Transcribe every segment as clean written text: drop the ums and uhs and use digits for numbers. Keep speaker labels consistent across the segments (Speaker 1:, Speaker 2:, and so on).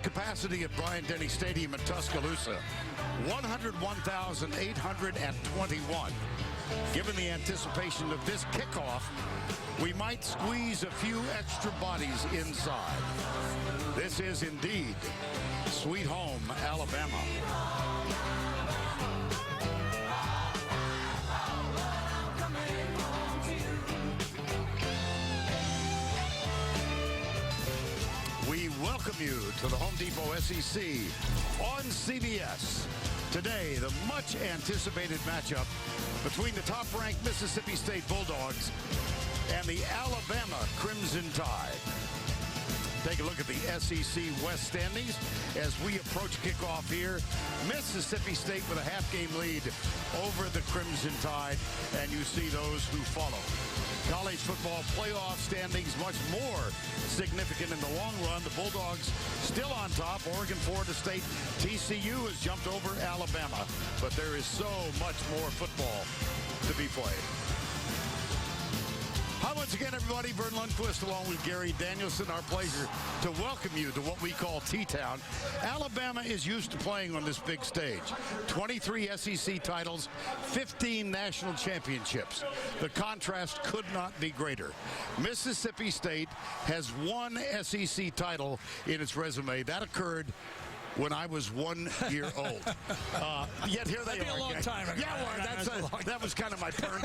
Speaker 1: capacity at Bryant-Denny Stadium in Tuscaloosa, 101,821. Given the anticipation of this kickoff, we might squeeze a few extra bodies inside. This is indeed Sweet Home, Alabama. We welcome you to the Home Depot SEC on CBS. Today, the much-anticipated matchup between the top-ranked Mississippi State Bulldogs and the Alabama Crimson Tide. Take a look at the SEC West standings as we approach kickoff here. Mississippi State with a half-game lead over the Crimson Tide, and you see those who follow. College football playoff standings much more significant in the long run. The Bulldogs still on top. Oregon, Florida State, TCU has jumped over Alabama, but there is so much more football to be played. Hi once again, everybody. Vern Lundquist along with Gary Danielson. Our pleasure to welcome you to what we call T-Town. Alabama is used to playing on this big stage. 23 SEC titles, 15 national championships. The contrast could not be greater. Mississippi State has one SEC title in its resume. That occurred when I was 1 year old. Yet here they are.
Speaker 2: A long time ago.
Speaker 1: Yeah, well, that was kind of my turn.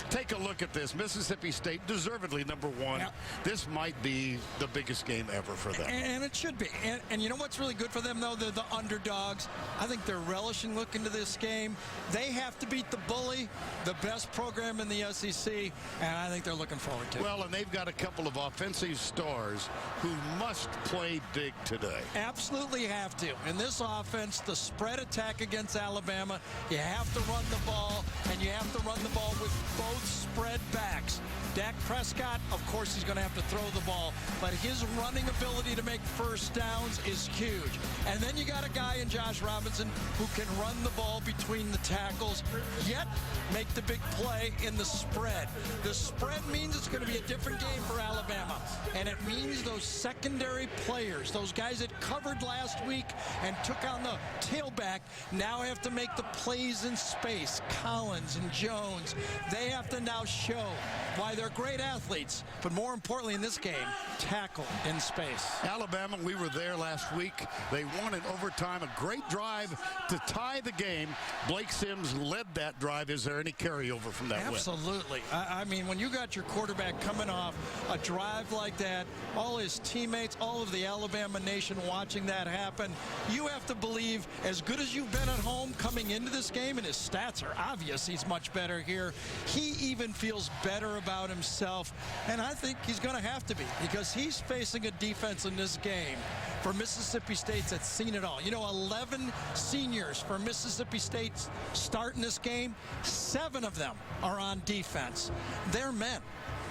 Speaker 1: Take a look at this. Mississippi State, deservedly number one.
Speaker 2: Yep.
Speaker 1: This might be the biggest game ever for them.
Speaker 2: And it should be. And you know what's really good for them, though? They're the underdogs. I think they're relishing looking to this game. They have to beat the bully, the best program in the SEC, and I think they're looking forward to it.
Speaker 1: Well, and they've got a couple of offensive stars who must play big today.
Speaker 2: Absolutely have to. In this offense, the spread attack against Alabama, you have to run the ball, and you have to run the ball with both spread backs. Dak Prescott, of course, he's going to have to throw the ball, but his running ability to make first downs is huge. And then you got a guy in Josh Robinson who can run the ball between the tackles, yet make the big play in the spread. The spread means it's going to be a different game for Alabama, and it means those secondary players, those guys that covered last week and took on the tailback, now have to make the plays in space. Collins and Jones, they have to now show why they're great athletes, but more importantly in this game, tackle in space.
Speaker 1: Alabama, we were there last week. They won in overtime, a great drive to tie the game. Blake Sims led that drive. Is there any carryover from that win?
Speaker 2: Absolutely. I mean, when you got your quarterback coming off a drive like that, all his teammates, all of the Alabama nation watching that happen, you have to believe, as good as you've been at home coming into this game, and his stats are obvious, he's much better here, he even feels better about himself, and I think he's going to have to be, because he's facing a defense in this game for Mississippi State that's seen it all. You know, 11 seniors for Mississippi State starting this game, 7 of them are on defense. They're men.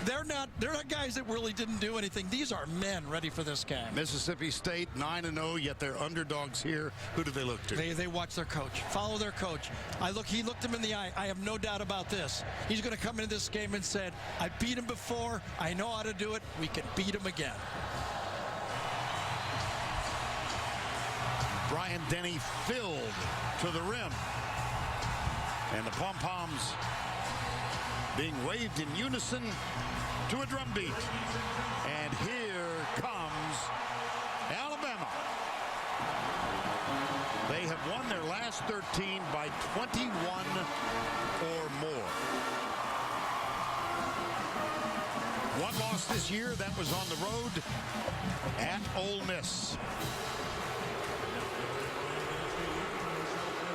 Speaker 2: They're not guys that really didn't do anything. These are men ready for this game.
Speaker 1: Mississippi State 9-0, yet they're underdogs here. Who do they look to?
Speaker 2: They watch their coach, follow their coach. He looked him in the eye. I have no doubt about this. He's going to come into this game and said, I beat him before. I know how to do it. We can beat him again.
Speaker 1: Bryant-Denny filled to the rim. And the pom-poms being waved in unison to a drum beat. And here comes Alabama. They have won their last 13 by 21 or more. One loss this year, that was on the road at Ole Miss.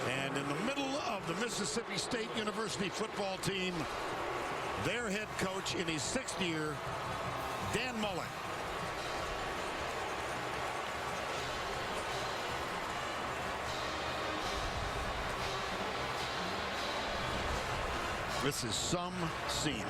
Speaker 1: And in the middle of the Mississippi State University football team, their head coach in his 6th year, Dan Mullen. This is some scene.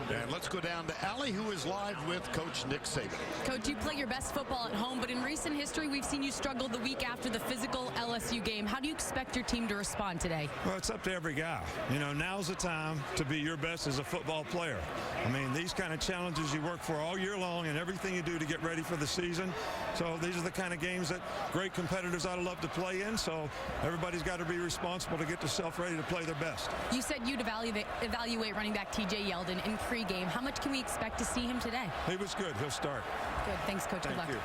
Speaker 1: And let's go down to Allie, who is live with Coach Nick Saban.
Speaker 3: Coach, you play your best football at home, but in recent history, we've seen you struggle the week after the physical LSU game. How do you expect your team to respond today?
Speaker 4: Well, it's up to every guy. You know, now's the time to be your best as a football player. I mean, these kind of challenges you work for all year long and everything you do to get ready for the season. So these are the kind of games that great competitors ought to love to play in. So everybody's got to be responsible to get themselves ready to play their best.
Speaker 3: You said you'd evaluate running back T.J. Yeldon in pregame. How much can we expect to see him today?
Speaker 4: He was good. He'll start.
Speaker 3: Good. Thanks, Coach. Good luck.
Speaker 4: Thank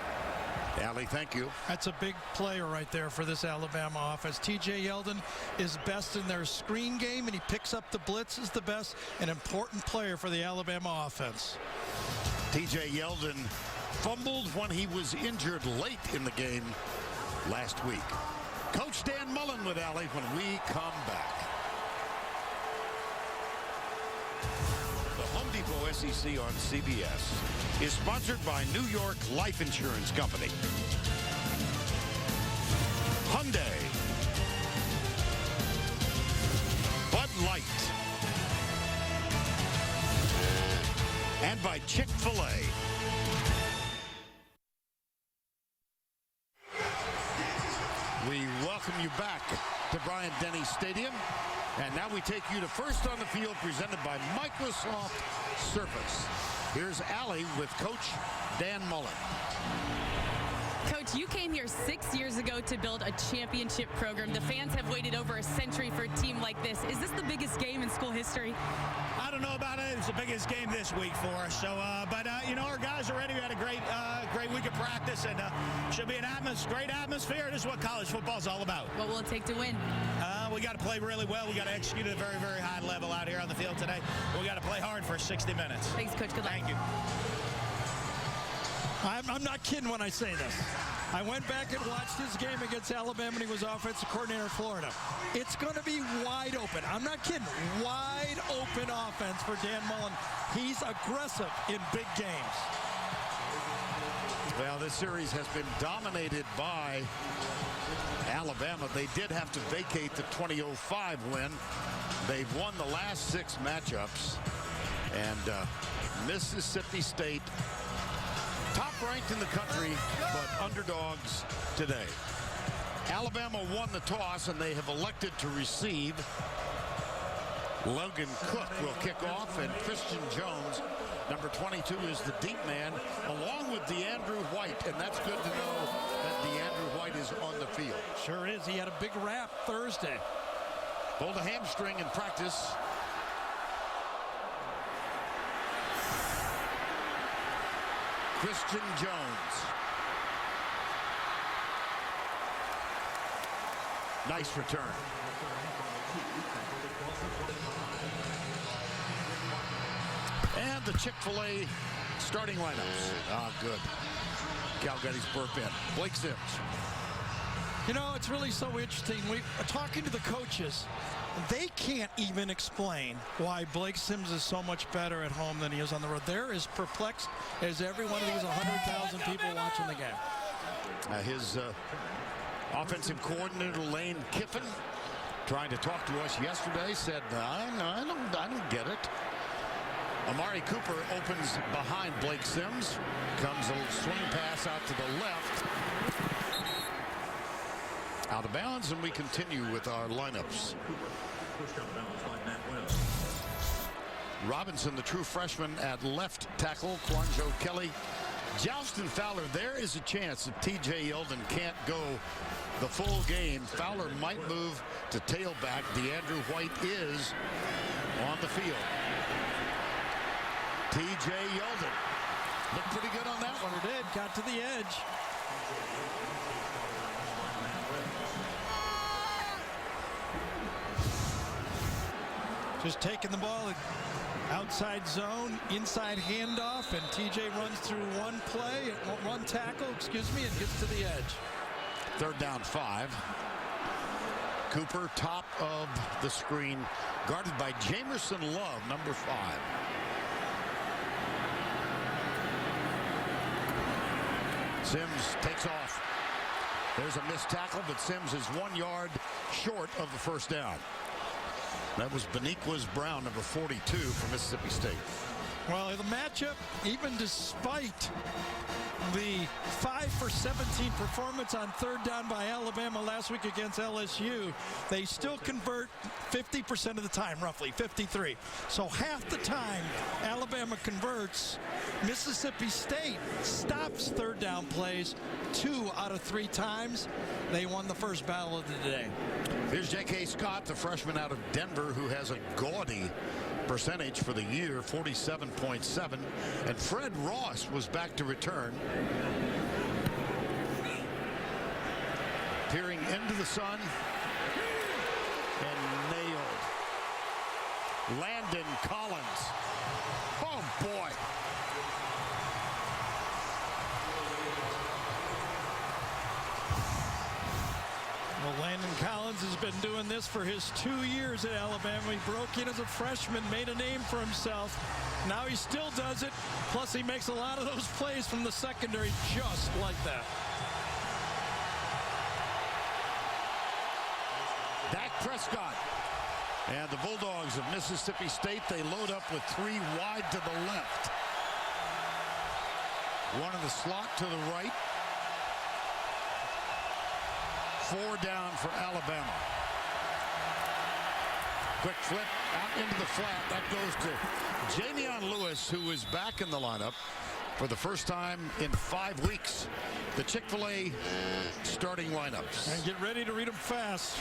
Speaker 4: you.
Speaker 1: Allie, thank you.
Speaker 2: That's a big player right there for this Alabama offense. T.J. Yeldon is best in their screen game, and he picks up the blitz is the best. An important player for the Alabama offense.
Speaker 1: T.J. Yeldon fumbled when he was injured late in the game last week. Coach Dan Mullen with Allie when we come back. The Home Depot SEC on CBS is sponsored by New York Life Insurance Company, Hyundai, Bud Light, and by Chick-fil-A. We welcome you back to Bryant-Denny Stadium. And now we take you to First on the Field, presented by Microsoft Surface. Here's Allie with Coach Dan Mullen.
Speaker 3: Coach, you came here 6 years ago to build a championship program. The fans have waited over a century for a team like this. Is this the biggest game in school history?
Speaker 5: I don't know about it. It's the biggest game this week for us. So, you know, our guys are ready. We had a great week of practice, and should be great atmosphere. This is what college football is all about.
Speaker 3: What will it take to win?
Speaker 5: We got to play really well. We got to execute at a very, very high level out here on the field today. We got to play hard for 60 minutes.
Speaker 3: Thanks, Coach. Good luck.
Speaker 5: Thank you.
Speaker 2: I'm not kidding when I say this. I went back and watched his game against Alabama, and he was offensive coordinator of Florida. It's going to be wide open. I'm not kidding. Wide open offense for Dan Mullen. He's aggressive in big games.
Speaker 1: Well, this series has been dominated by Alabama. They did have to vacate the 2005 win. They've won the last 6 matchups. And Mississippi State, top ranked in the country, but underdogs today. Alabama won the toss, and they have elected to receive. Logan Cook will kick off, and Christian Jones, number 22, is the deep man, along with DeAndrew White, and that's good to know that DeAndrew White is on the field.
Speaker 2: Sure is. He had a big rap Thursday.
Speaker 1: Pulled a hamstring in practice. Christian Jones. Nice return. And the Chick-fil-A starting lineups. Ah, good. Cal got his burp in. Blake Sims.
Speaker 2: You know, it's really so interesting. Talking to the coaches, they can't even explain why Blake Sims is so much better at home than he is on the road. They're as perplexed as every one of these 100,000 people watching the game.
Speaker 1: His offensive coordinator, Lane Kiffin, trying to talk to us yesterday, said, I don't get it. Amari Cooper opens behind Blake Sims. Comes a swing pass out to the left. Out of bounds, and we continue with our lineups. Robinson, the true freshman at left tackle. Quanjo Kelly. Justin Fowler. There is a chance that T.J. Yeldon can't go the full game. Fowler might move to tailback. DeAndrew White is on the field. T.J. Yeldon looked pretty good on that one.
Speaker 2: Sure did. Got to the edge. Just taking the ball outside zone, inside handoff, and TJ runs through one tackle, and gets to the edge.
Speaker 1: 3rd down 5. Cooper, top of the screen, guarded by Jamerson Love, number 5. Sims takes off. There's a missed tackle, but Sims is 1 yard short of the first down. That was Beniquez Brown, number 42, from Mississippi State.
Speaker 2: Well, the matchup, even despite the 5 for 17 performance on third down by Alabama last week against LSU, they still convert 50% of the time, roughly 53. So half the time Alabama converts, Mississippi State stops third down plays 2 out of 3 times. They won the first battle of the day.
Speaker 1: Here's J.K. Scott, the freshman out of Denver, who has a gaudy percentage for the year, 47.7. And Fred Ross was back to return. Peering into the sun and nailed. Landon Collins. Oh boy.
Speaker 2: Well, Landon Collins has been doing this for his 2 years at Alabama. He broke in as a freshman, made a name for himself. Now he still does it. Plus, he makes a lot of those plays from the secondary just like that.
Speaker 1: Dak Prescott. And the Bulldogs of Mississippi State, they load up with 3 wide to the left. 1 in the slot to the right. 4 down for Alabama. Quick flip out into the flat. That goes to Jamion Lewis, who is back in the lineup for the first time in 5 weeks. The Chick-fil-A starting lineups.
Speaker 2: And get ready to read them fast,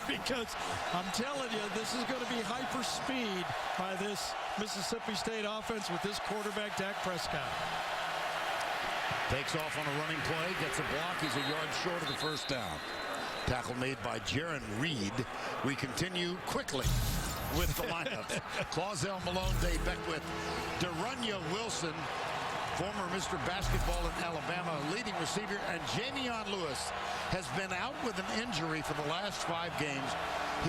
Speaker 2: because I'm telling you, this is going to be hyper speed by this Mississippi State offense with this quarterback, Dak Prescott.
Speaker 1: Takes off on a running play, gets a block. He's a yard short of the first down. Tackle made by Jaron Reed. We continue quickly with the lineups. Clausel Malone, Dave Beckwith, Darunya Wilson, former Mr. Basketball in Alabama, leading receiver, and Jamion Lewis has been out with an injury for the last 5 games.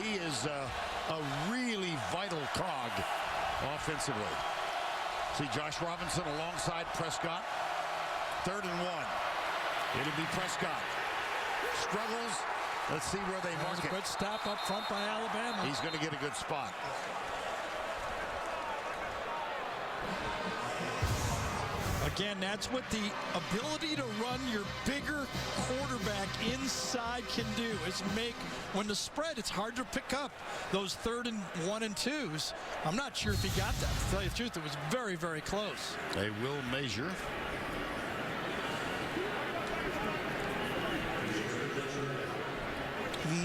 Speaker 1: He is a really vital cog offensively. See Josh Robinson alongside Prescott. 3rd and 1. It'll be Prescott. Struggles. Let's see where they mark it.
Speaker 2: Good stop up front by Alabama.
Speaker 1: He's going to get a good spot.
Speaker 2: Again, that's what the ability to run your bigger quarterback inside can do, is make, when the spread, it's hard to pick up those 3rd and 1 and 2s. I'm not sure if he got that. To tell you the truth, it was very, very close.
Speaker 1: They will measure.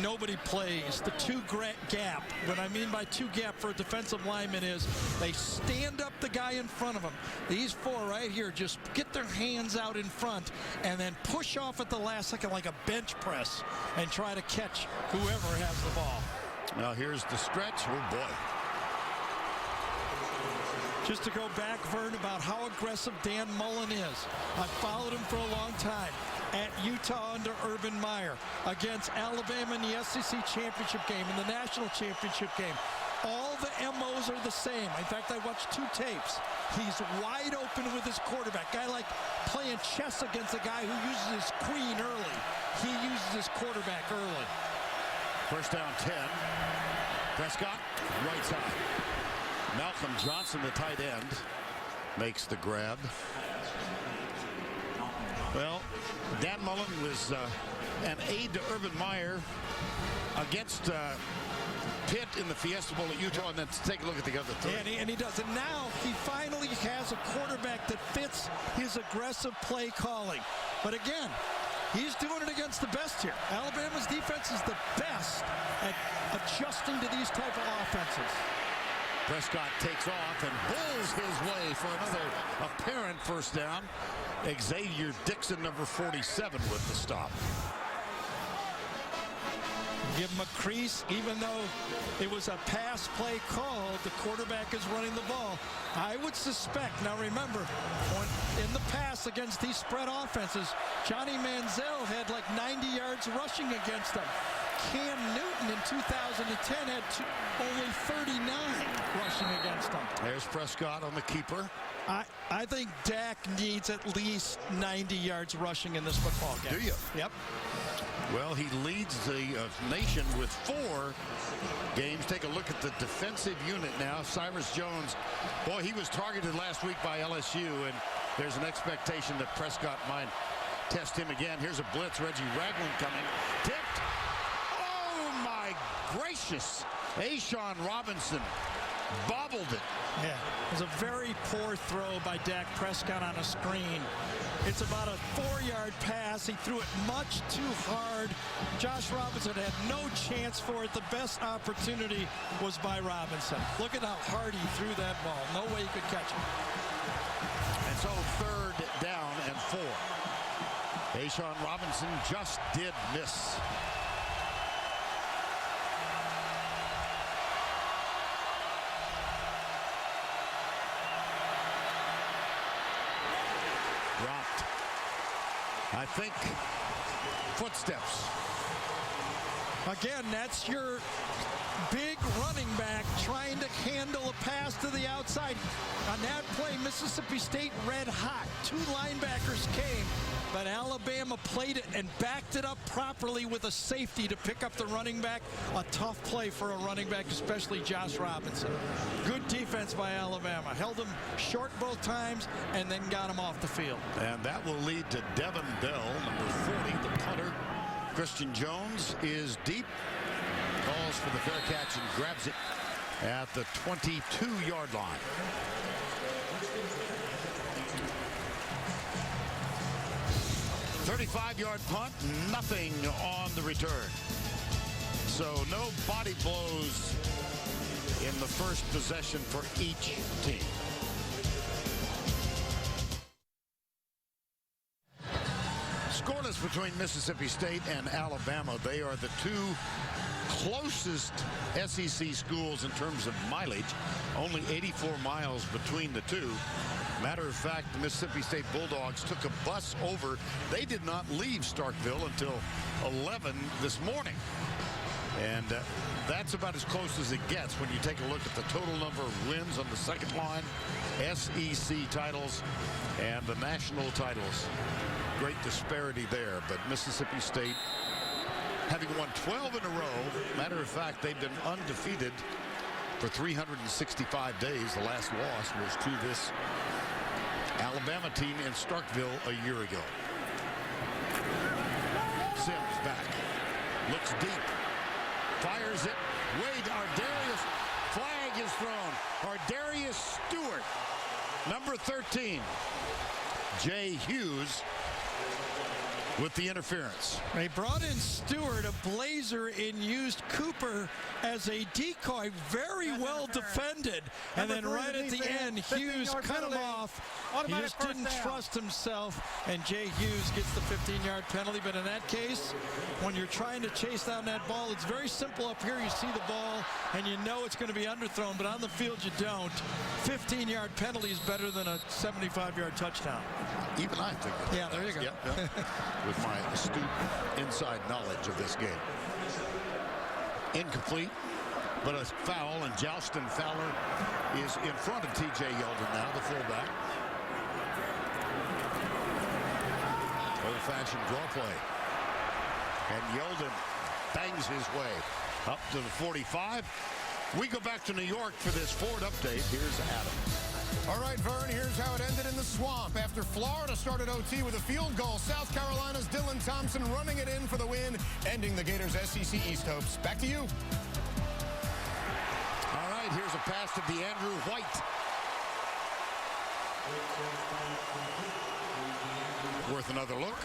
Speaker 2: Nobody plays the 2 gap. What I mean by 2 gap for a defensive lineman is they stand up the guy in front of them. These 4 right here just get their hands out in front and then push off at the last second like a bench press and try to catch whoever has the ball.
Speaker 1: Now here's the stretch. Oh boy.
Speaker 2: Just to go back, Vern, about how aggressive Dan Mullen is. I've followed him for a long time. At Utah under Urban Meyer, against Alabama in the SEC championship game, in the national championship game. All the MOs are the same. In fact, I watched 2 tapes. He's wide open with his quarterback. Guy like playing chess against a guy who uses his queen early. He uses his quarterback early.
Speaker 1: First down 10. Prescott, right side. Malcolm Johnson, the tight end, makes the grab. Well, Dan Mullen was an aide to Urban Meyer against Pitt in the Fiesta Bowl at Utah, and then take a look at the other 3.
Speaker 2: And he does. And now he finally has a quarterback that fits his aggressive play calling. But again, he's doing it against the best here. Alabama's defense is the best at adjusting to these type of offenses.
Speaker 1: Prescott takes off and bulls his way for another apparent first down. Xavier Dixon, number 47, with the stop.
Speaker 2: Give him a crease, even though it was a pass play call, the quarterback is running the ball. I would suspect, now remember, in the past against these spread offenses, Johnny Manziel had like 90 yards rushing against them. Cam Newton in 2010 had only 39 rushing against him.
Speaker 1: There's Prescott on the keeper.
Speaker 2: I think Dak needs at least 90 yards rushing in this football game.
Speaker 1: Do you?
Speaker 2: Yep.
Speaker 1: Well, he leads the nation with 4 games. Take a look at the defensive unit now. Cyrus Jones, boy, he was targeted last week by LSU, and there's an expectation that Prescott might test him again. Here's a blitz. Reggie Ragland coming. Tipped. Oh, my gracious. A'Shawn Robinson bobbled it.
Speaker 2: Yeah, it was a very poor throw by Dak Prescott on a screen. It's about a 4-yard pass. He threw it much too hard. Josh Robinson had no chance for it. The best opportunity was by Robinson. Look at how hard he threw that ball. No way he could catch it.
Speaker 1: And so 3rd down and 4. A'Shawn Robinson just did miss. Dropped. I think footsteps.
Speaker 2: Again, that's your big running back trying to handle a pass to the outside. On that play, Mississippi State red hot. 2 linebackers came, but Alabama played it and backed it up properly with a safety to pick up the running back. A tough play for a running back, especially Josh Robinson. Good defense by Alabama. Held him short both times and then got him off the field.
Speaker 1: And that will lead to Devin Bell, number 40, the punter. Christian Jones is deep. Calls for the fair catch and grabs it at the 22-yard line. "35-yard punt, nothing on the return." So no body blows in the first possession for each team. Scoreless between Mississippi State and Alabama. They are the 2 closest SEC schools in terms of mileage. Only 84 miles between the 2. Matter of fact, the Mississippi State Bulldogs took a bus over. They did not leave Starkville until 11 this morning. And that's about as close as it gets when you take a look at the total number of wins on the second line, SEC titles, and the national titles. Great disparity there, but Mississippi State, having won 12 in a row, matter of fact, they've been undefeated for 365 days. The last loss was to this Alabama team in Starkville a year ago. Sims back, looks deep, fires it. Wade Ardarius, flag is thrown. Ardarius Stewart, number 13. Jay Hughes with the interference.
Speaker 2: They brought in Stewart, a Blazer, and used Cooper as a decoy. Very well defended. And then right at the end, Hughes cut him off. He just didn't trust himself, and Jay Hughes gets the 15-yard penalty. But in that case, when you're trying to chase down that ball, it's very simple up here. You see the ball, and you know it's going to be underthrown, but on the field you don't. 15-yard penalty is better than a 75-yard touchdown.
Speaker 1: Even I think that.
Speaker 2: Yeah, there you go.
Speaker 1: Yep. With my astute inside knowledge of this game. Incomplete, but a foul, and Jalston Fowler is in front of T.J. Yeldon now, the fullback. Old-fashioned draw play. And Yeldon bangs his way up to the 45. We go back to New York for this Ford update. Here's Adam.
Speaker 6: All right, Vern, here's how it ended in the swamp. After Florida started OT with a field goal, South Carolina's Dylan Thompson running it in for the win, ending the Gators' SEC East hopes. Back to you.
Speaker 1: All right, here's a pass to DeAndrew White. Worth another look.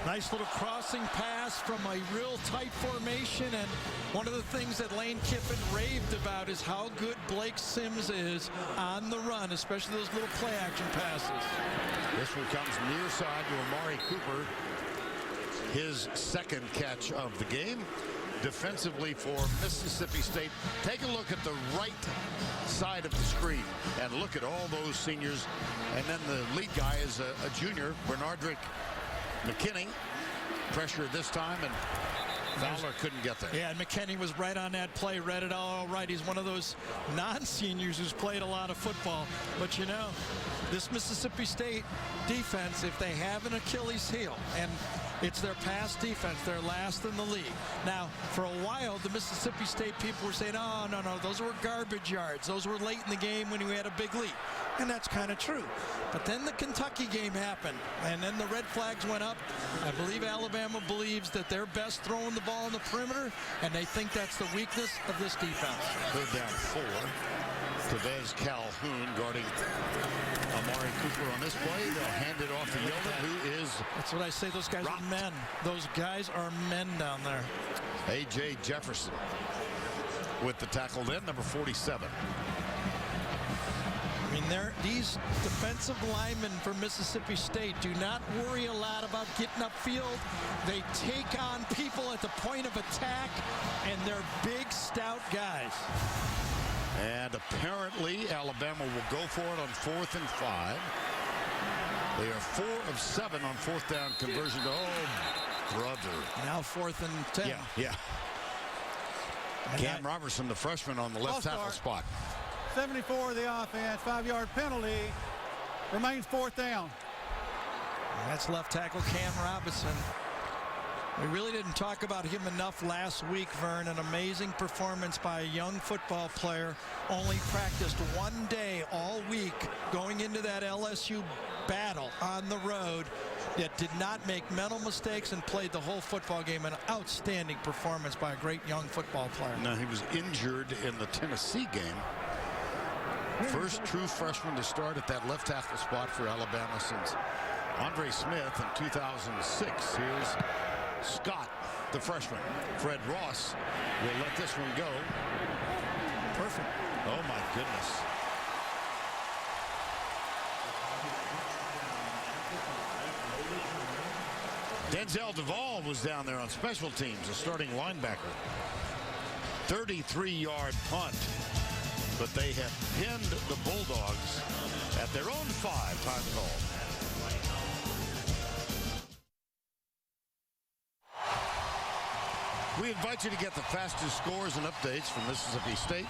Speaker 2: Nice little crossing pass from a real tight formation, and one of the things that Lane Kiffin raved about is how good Blake Sims is on the run, especially those little play action passes.
Speaker 1: This one comes near side to Amari Cooper. His second catch of the game. Defensively for Mississippi State, take a look at the right side of the screen and look at all those seniors. And then the lead guy is a junior, Bernardrick McKinney. Pressure this time, and Fowler couldn't get there.
Speaker 2: Yeah, and McKinney was right on that play, read it all right. He's one of those non-seniors who's played a lot of football. But, you know, this Mississippi State defense, if they have an Achilles heel, and it's their pass defense, they're last in the league. Now, for a while, the Mississippi State people were saying, oh, no, those were garbage yards. Those were late in the game when we had a big lead. And that's kind of true. But then the Kentucky game happened, and then the red flags went up. I believe Alabama believes that they're best throwing the ball on the perimeter, and they think that's the weakness of this defense.
Speaker 1: Third down 4. Tevez Calhoun guarding Amari Cooper on this play. They'll hand it off to Yeldon, who is...
Speaker 2: That's what I say. Those guys
Speaker 1: rocked.
Speaker 2: are men. Those guys are men down there.
Speaker 1: A.J. Jefferson with the tackle then, number 47.
Speaker 2: I mean, these defensive linemen for Mississippi State do not worry a lot about getting upfield. They take on people at the point of attack, and they're big, stout guys.
Speaker 1: And apparently Alabama will go for it on 4th and 5. They are 4 of 7 on 4th down conversion. Oh, brother.
Speaker 2: Now 4th and 10.
Speaker 1: Yeah. Cam Robertson, the freshman, on the left tackle spot.
Speaker 7: 74 of the offense, 5-yard penalty. Remains 4th down.
Speaker 2: That's left tackle Cam Robinson. We really didn't talk about him enough last week, Vern. An amazing performance by a young football player. Only practiced 1 day all week going into that LSU battle on the road. Yet did not make mental mistakes and played the whole football game. An outstanding performance by a great young football player.
Speaker 1: Now, he was injured in the Tennessee game. First true freshman to start at that left tackle spot for Alabama since Andre Smith in 2006. Here's Scott, the freshman. Fred Ross will let this one go.
Speaker 2: Perfect.
Speaker 1: Oh, my goodness. Denzel Duvall was down there on special teams, a starting linebacker. 33-yard punt. But they have pinned the Bulldogs at their own 5. Time call. We invite you to get the fastest scores and updates from Mississippi State,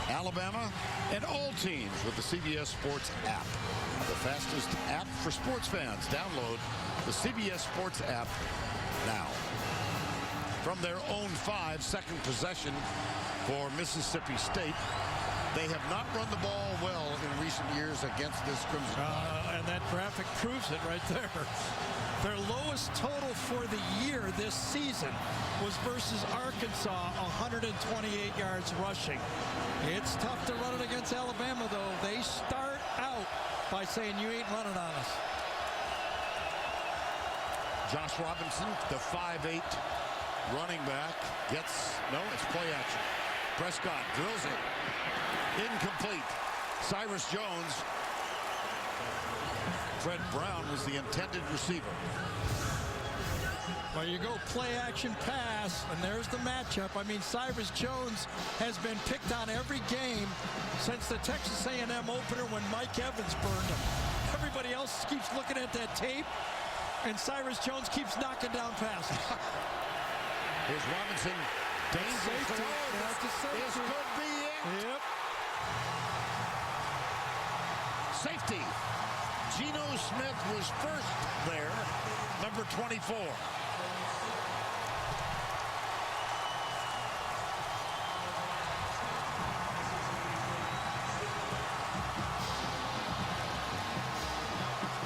Speaker 1: Alabama, and all teams with the CBS Sports app. The fastest app for sports fans. Download the CBS Sports app now. From their own 5, second possession for Mississippi State. They have not run the ball well in recent years against this Crimson Tide.
Speaker 2: And that graphic proves it right there. Their lowest total for the year this season was versus Arkansas, 128 yards rushing. It's tough to run it against Alabama, though. They start out by saying, you ain't running on us.
Speaker 1: Josh Robinson, the 5'8" running back, gets, no, it's play action. Prescott drills it. Incomplete. Cyrus Jones. Fred Brown was the intended receiver.
Speaker 2: Well, you go play action pass, and there's the matchup. I mean, Cyrus Jones has been picked on every game since the Texas A&M opener when Mike Evans burned him. Everybody else keeps looking at that tape, and Cyrus Jones keeps knocking down passes.
Speaker 1: Here's Robinson. Dangerous. This could be it.
Speaker 2: Yep.
Speaker 1: Safety. Geno Smith was first there, number 24.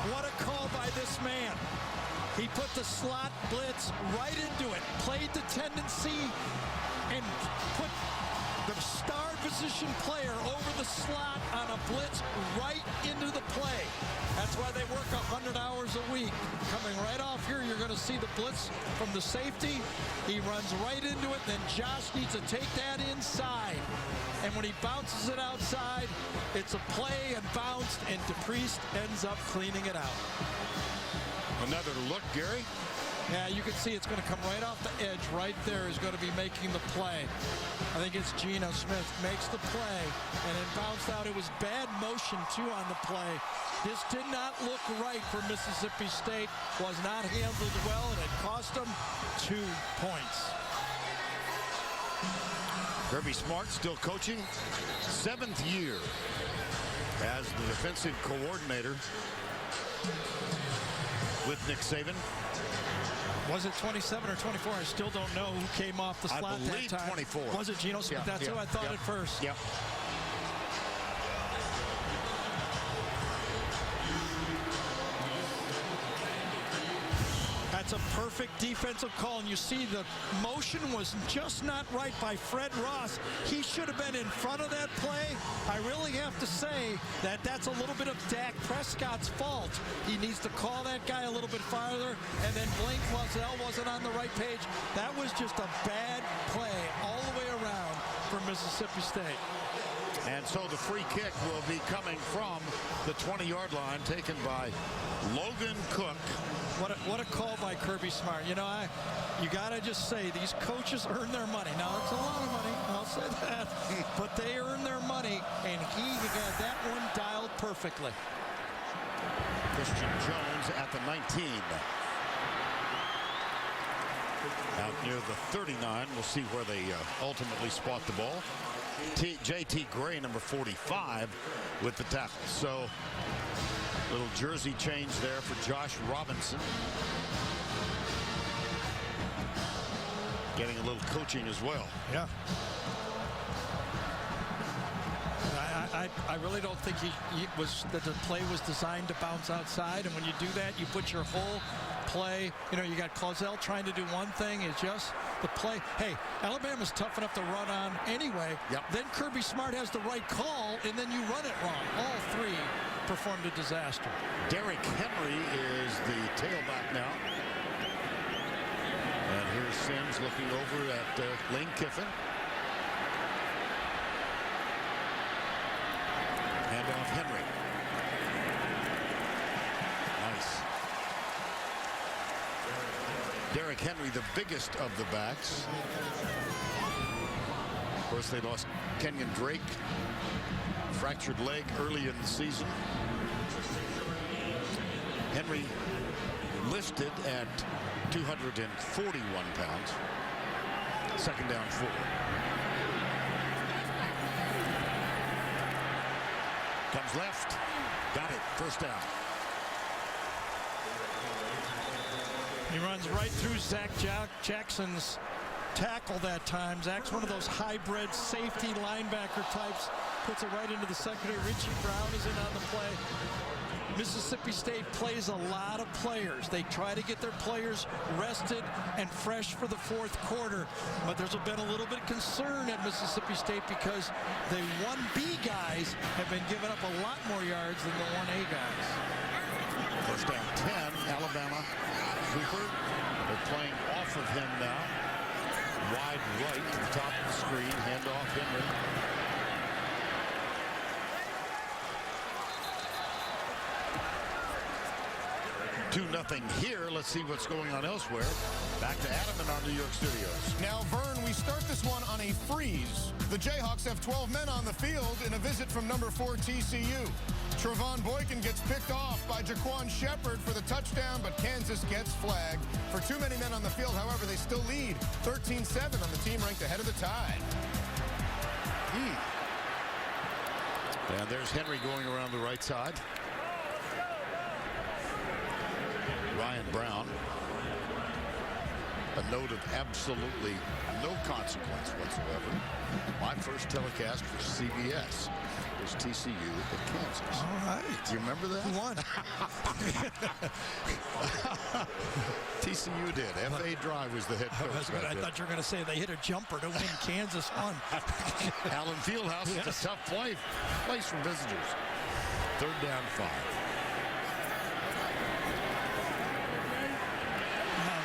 Speaker 2: What a call by this man. He put the slot blitz right into it, played the tendency, and put the star position player over the slot on a blitz right into the play. That's why they work 100 hours a week. Coming right off here, you're going to see the blitz from the safety. He runs right into it, then Josh needs to take that inside. And when he bounces it outside, it's a play and bounced, and DePriest ends up cleaning it out.
Speaker 1: Another look, Gary.
Speaker 2: Yeah, you can see it's going to come right off the edge. Right there is going to be making the play. I think it's Geno Smith makes the play, and it bounced out. It was bad motion, too, on the play. This did not look right for Mississippi State. Was not handled well, and it cost them 2 points.
Speaker 1: Kirby Smart still coaching. 7th year as the defensive coordinator with Nick Saban.
Speaker 2: Was it 27 or 24? I still don't know who came off the slot
Speaker 1: I believe
Speaker 2: that time.
Speaker 1: 24.
Speaker 2: Was it Geno Smith? That's who I thought at first.
Speaker 1: Yep.
Speaker 2: That's a perfect defensive call, and you see the motion was just not right by Fred Ross. He should have been in front of that play. I really have to say that that's a little bit of Dak Prescott's fault. He needs to call that guy a little bit farther, and then Blake Wazell wasn't on the right page. That was just a bad play all the way around for Mississippi State.
Speaker 1: And so the free kick will be coming from the 20-yard line, taken by Logan Cook.
Speaker 2: What a call by Kirby Smart. You know, you got to just say these coaches earn their money. Now, it's a lot of money, I'll say that. But they earn their money, and he had that one dialed perfectly.
Speaker 1: Christian Jones at the 19. Out near the 39. We'll see where they ultimately spot the ball. J.T. Gray, number 45, with the tackle. So, little jersey change there for Josh Robinson. Getting a little coaching as well.
Speaker 2: Yeah. I really don't think that the play was designed to bounce outside, and when you do that, you put your whole play. You know, you got Clausell trying to do one thing. It's just the play. Hey, Alabama's tough enough to run on anyway.
Speaker 1: Yep.
Speaker 2: Then Kirby Smart has the right call, and then you run it wrong. All three performed a disaster.
Speaker 1: Derrick Henry is the tailback now. And here's Sims looking over at Lane Kiffin. Hand off Henry. Nice. Derrick Henry, the biggest of the backs. Of course, they lost Kenyon Drake. Fractured leg early in the season. Henry listed at 241 pounds. Second down 4. Comes left. Got it. First down.
Speaker 2: He runs right through Zach Jackson's tackle that time. Zach's one of those hybrid safety linebacker types. Puts it right into the secondary. Richie Brown is in on the play. Mississippi State plays a lot of players. They try to get their players rested and fresh for the fourth quarter. But there's been a little bit of concern at Mississippi State because the 1B guys have been giving up a lot more yards than the 1A guys.
Speaker 1: First down 10. Alabama. Cooper. They're playing off of him now. Wide right to the top of the screen. Handoff Henry. 2-0 here. Let's see what's going on elsewhere. Back to Adam in our New York studios.
Speaker 6: Now, Vern, we start this one on a freeze. The Jayhawks have 12 men on the field in a visit from number 4 TCU. Trevon Boykin gets picked off by Jaquan Shepard for the touchdown, but Kansas gets flagged. For too many men on the field, however, they still lead 13-7 on the team ranked ahead of the Tide.
Speaker 1: And there's Henry going around the right side. Ryan Brown. A note of absolutely no consequence whatsoever. My first telecast for CBS was TCU at Kansas.
Speaker 2: All right.
Speaker 1: Do you remember that?
Speaker 2: Who won?
Speaker 1: TCU did. F.A. Dry was the head coach.
Speaker 2: I thought you were going to say they hit a jumper to win. Kansas won.
Speaker 1: Allen Fieldhouse. Yes. It's a tough place for visitors. Third down 5.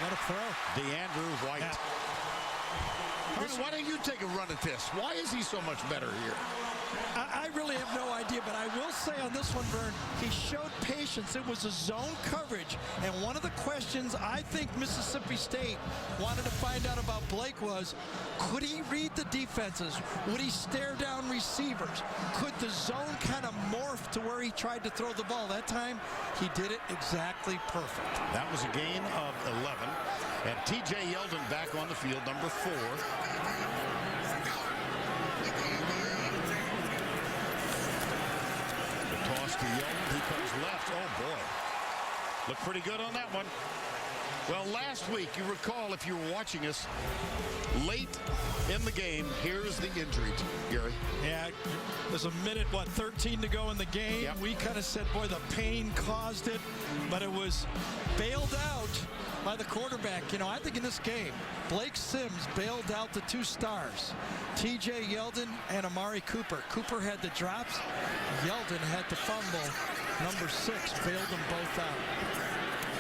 Speaker 2: What a throw.
Speaker 1: DeAndrew White.
Speaker 2: Yeah.
Speaker 1: Why don't you take a run at this? Why is he so much better here?
Speaker 2: I really have no idea, but I will say on this one, Vern, he showed patience. It was a zone coverage, and one of the questions I think Mississippi State wanted to find out about Blake was, could he read the defenses? Would he stare down receivers? Could the zone kind of morph to where he tried to throw the ball? That time, he did it exactly perfect.
Speaker 1: That was a gain of 11, and T.J. Yeldon back on the field, number 4. to Yeldon. He comes left. Oh, boy. Looked pretty good on that one. Well, last week, you recall, if you were watching us, late in the game, here's the injury, Gary.
Speaker 2: Yeah, there's a minute, 13 to go in the game.
Speaker 1: Yep.
Speaker 2: We kind of said, boy, the pain caused it, but it was bailed out by the quarterback. You know, I think in this game, Blake Sims bailed out the two stars, T.J. Yeldon and Amari Cooper. Cooper had the drops. Yeldon had the fumble. Number 6 bailed them both out.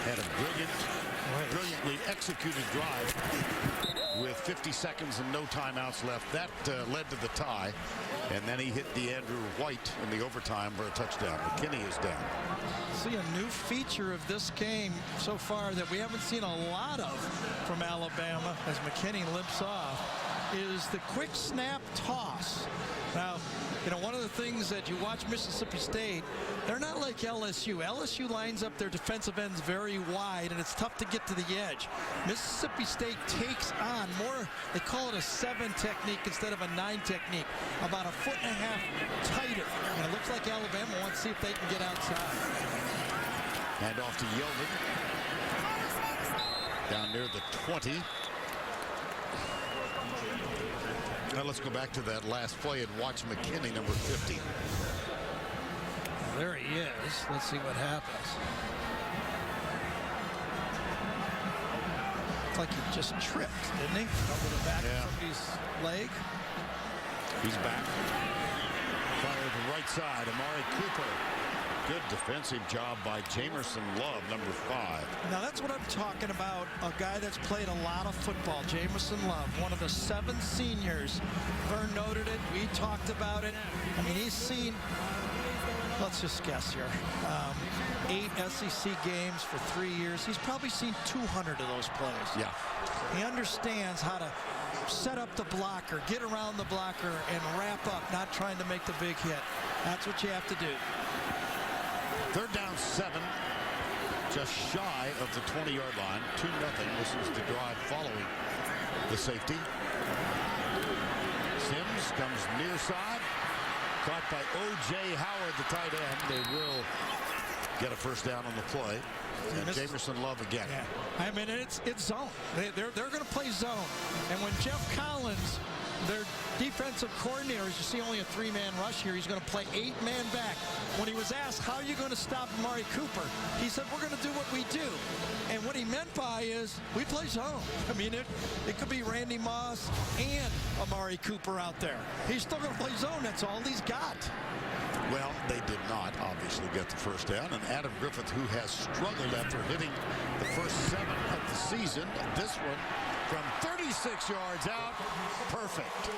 Speaker 1: Had a brilliantly executed drive with 50 seconds and no timeouts left. That led to the tie. And then he hit DeAndrew White in the overtime for a touchdown. McKinney is down.
Speaker 2: See a new feature of this game so far that we haven't seen a lot of from Alabama as McKinney limps off is the quick snap toss. Now, you know, one of the things that you watch Mississippi State, they're not like LSU. LSU lines up their defensive ends very wide, and it's tough to get to the edge. Mississippi State takes on more, they call it a 7 technique instead of a 9 technique, about 1.5 feet tighter. And it looks like Alabama wants to see if they can get outside.
Speaker 1: And off to Yeldon. Down near the 20. Now let's go back to that last play and watch McKinney, number 50.
Speaker 2: There he is. Let's see what happens. Looks like he just tripped, didn't he? Over the back of somebody's leg.
Speaker 1: He's back. Fire to the right side. Amari Cooper. Good defensive job by Jamerson Love, number 5.
Speaker 2: Now that's what I'm talking about. A guy that's played a lot of football, Jamerson Love, one of the 7 seniors. Vern noted it. We talked about it. I mean, he's seen, let's just guess here, 8 SEC games for 3 years. He's probably seen 200 of those plays.
Speaker 1: Yeah.
Speaker 2: He understands how to set up the blocker, get around the blocker, and wrap up, not trying to make the big hit. That's what you have to do.
Speaker 1: 3rd down 7, just shy of the 20-yard line. 2-0. This is the drive following the safety. Sims comes near side, caught by O.J. Howard, the tight end. They will get a first down on the play. And Jamerson Love again.
Speaker 2: Yeah. I mean, it's zone. They're going to play zone. And when Jeff Collins, their defensive coordinator, as you see only a 3-man rush here, he's going to play 8-man back. When he was asked, how are you going to stop Amari Cooper? He said, we're going to do what we do. And what he meant by is, we play zone. I mean, it could be Randy Moss and Amari Cooper out there. He's still going to play zone. That's all he's got.
Speaker 1: Well, they did not obviously get the first down. And Adam Griffith, who has struggled after hitting the first 7 of the season, this one from 36 yards out, perfect.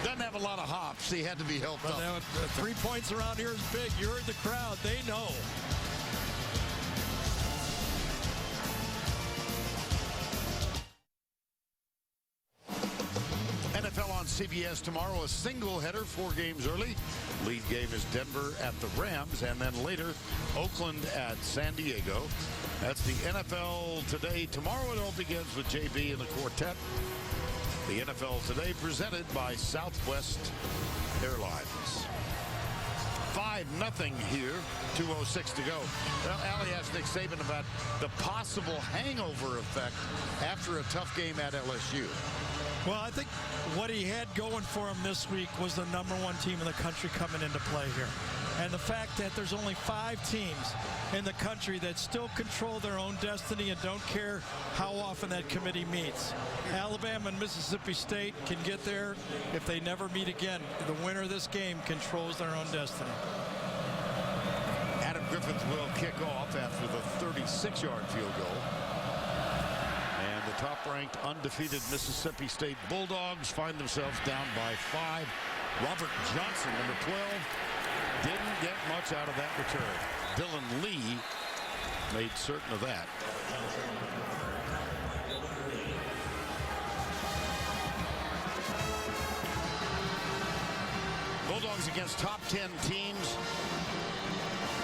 Speaker 1: Doesn't have a lot of hops. He had to be helped up.
Speaker 2: 3 points around here is big. You heard the crowd. They know.
Speaker 1: NFL on CBS tomorrow, a single header, 4 games early. Lead game is Denver at the Rams, and then later Oakland at San Diego. That's the NFL Today. Tomorrow it all begins with JB and the quartet. The NFL Today presented by Southwest Airlines. 5-0 here, 2:06 to go. Well, Allie asked Nick Saban about the possible hangover effect after a tough game at LSU.
Speaker 2: Well, I think what he had going for him this week was the #1 team in the country coming into play here. And the fact that there's only 5 teams in the country that still control their own destiny and don't care how often that committee meets. Alabama and Mississippi State can get there if they never meet again. The winner of this game controls their own destiny.
Speaker 1: Adam Griffith will kick off after the 36-yard field goal. And the top-ranked undefeated Mississippi State Bulldogs find themselves down by 5. Robert Johnson, number 12, didn't get much out of that return. Dylan Lee made certain of that. Bulldogs against top 10 teams.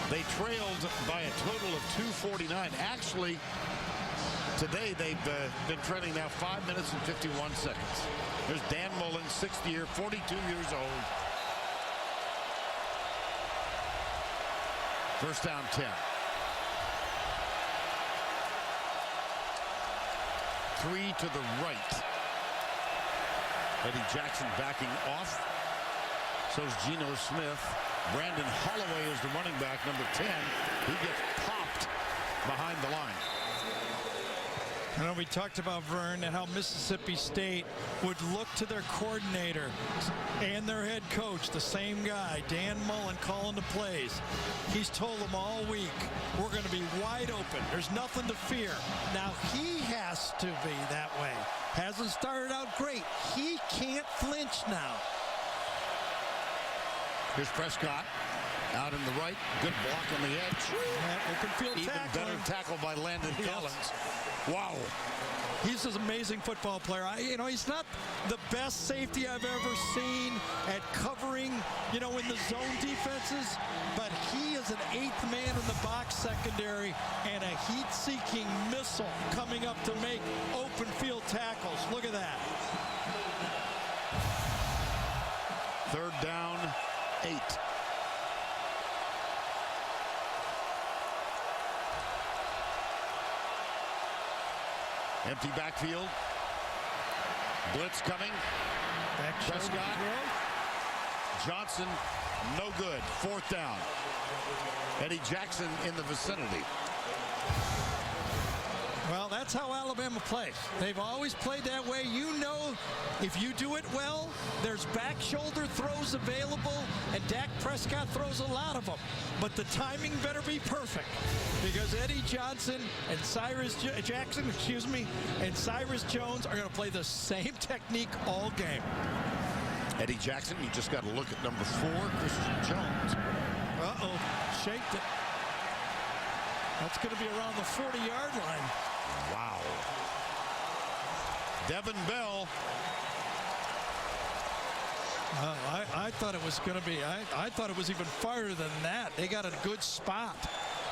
Speaker 1: They trailed by a total of 2:49. Actually, today they've been trailing now 5 minutes and 51 seconds. There's Dan Mullen, 6th year, 42 years old. First down 10. 3 to the right. Eddie Jackson backing off. So's Geno Smith. Brandon Holloway is the running back, number 10. He gets popped behind the line.
Speaker 2: I know we talked about, Vern, and how Mississippi State would look to their coordinator and their head coach, the same guy, Dan Mullen, calling the plays. He's told them all week, we're going to be wide open. There's nothing to fear. Now, he has to be that way. Hasn't started out great. He can't flinch now.
Speaker 1: Here's Prescott out in the right. Good block on the edge.
Speaker 2: Open field
Speaker 1: Even
Speaker 2: tackling.
Speaker 1: better tackle by Landon Collins. Wow.
Speaker 2: He's an amazing football player. He's not the best safety I've ever seen at covering, in the zone defenses, but he is an 8th man in the box secondary and a heat-seeking missile coming up to make open field tackles. Look at that.
Speaker 1: 3rd down, 8. Empty backfield. Blitz coming. Prescott. Johnson, no good. 4th down. Eddie Jackson in the vicinity.
Speaker 2: Well, that's how Alabama plays. They've always played that way. If you do it well, there's back shoulder throws available, and Dak Prescott throws a lot of them. But the timing better be perfect, because Eddie Johnson and Cyrus Jones are going to play the same technique all game.
Speaker 1: Eddie Jackson, you just got to look at number 4, Christian Jones.
Speaker 2: Uh-oh, shaped it. That's going to be around the 40-yard line.
Speaker 1: Wow. Devin Bell.
Speaker 2: I thought it was going to be, I thought it was even farther than that. They got a good spot.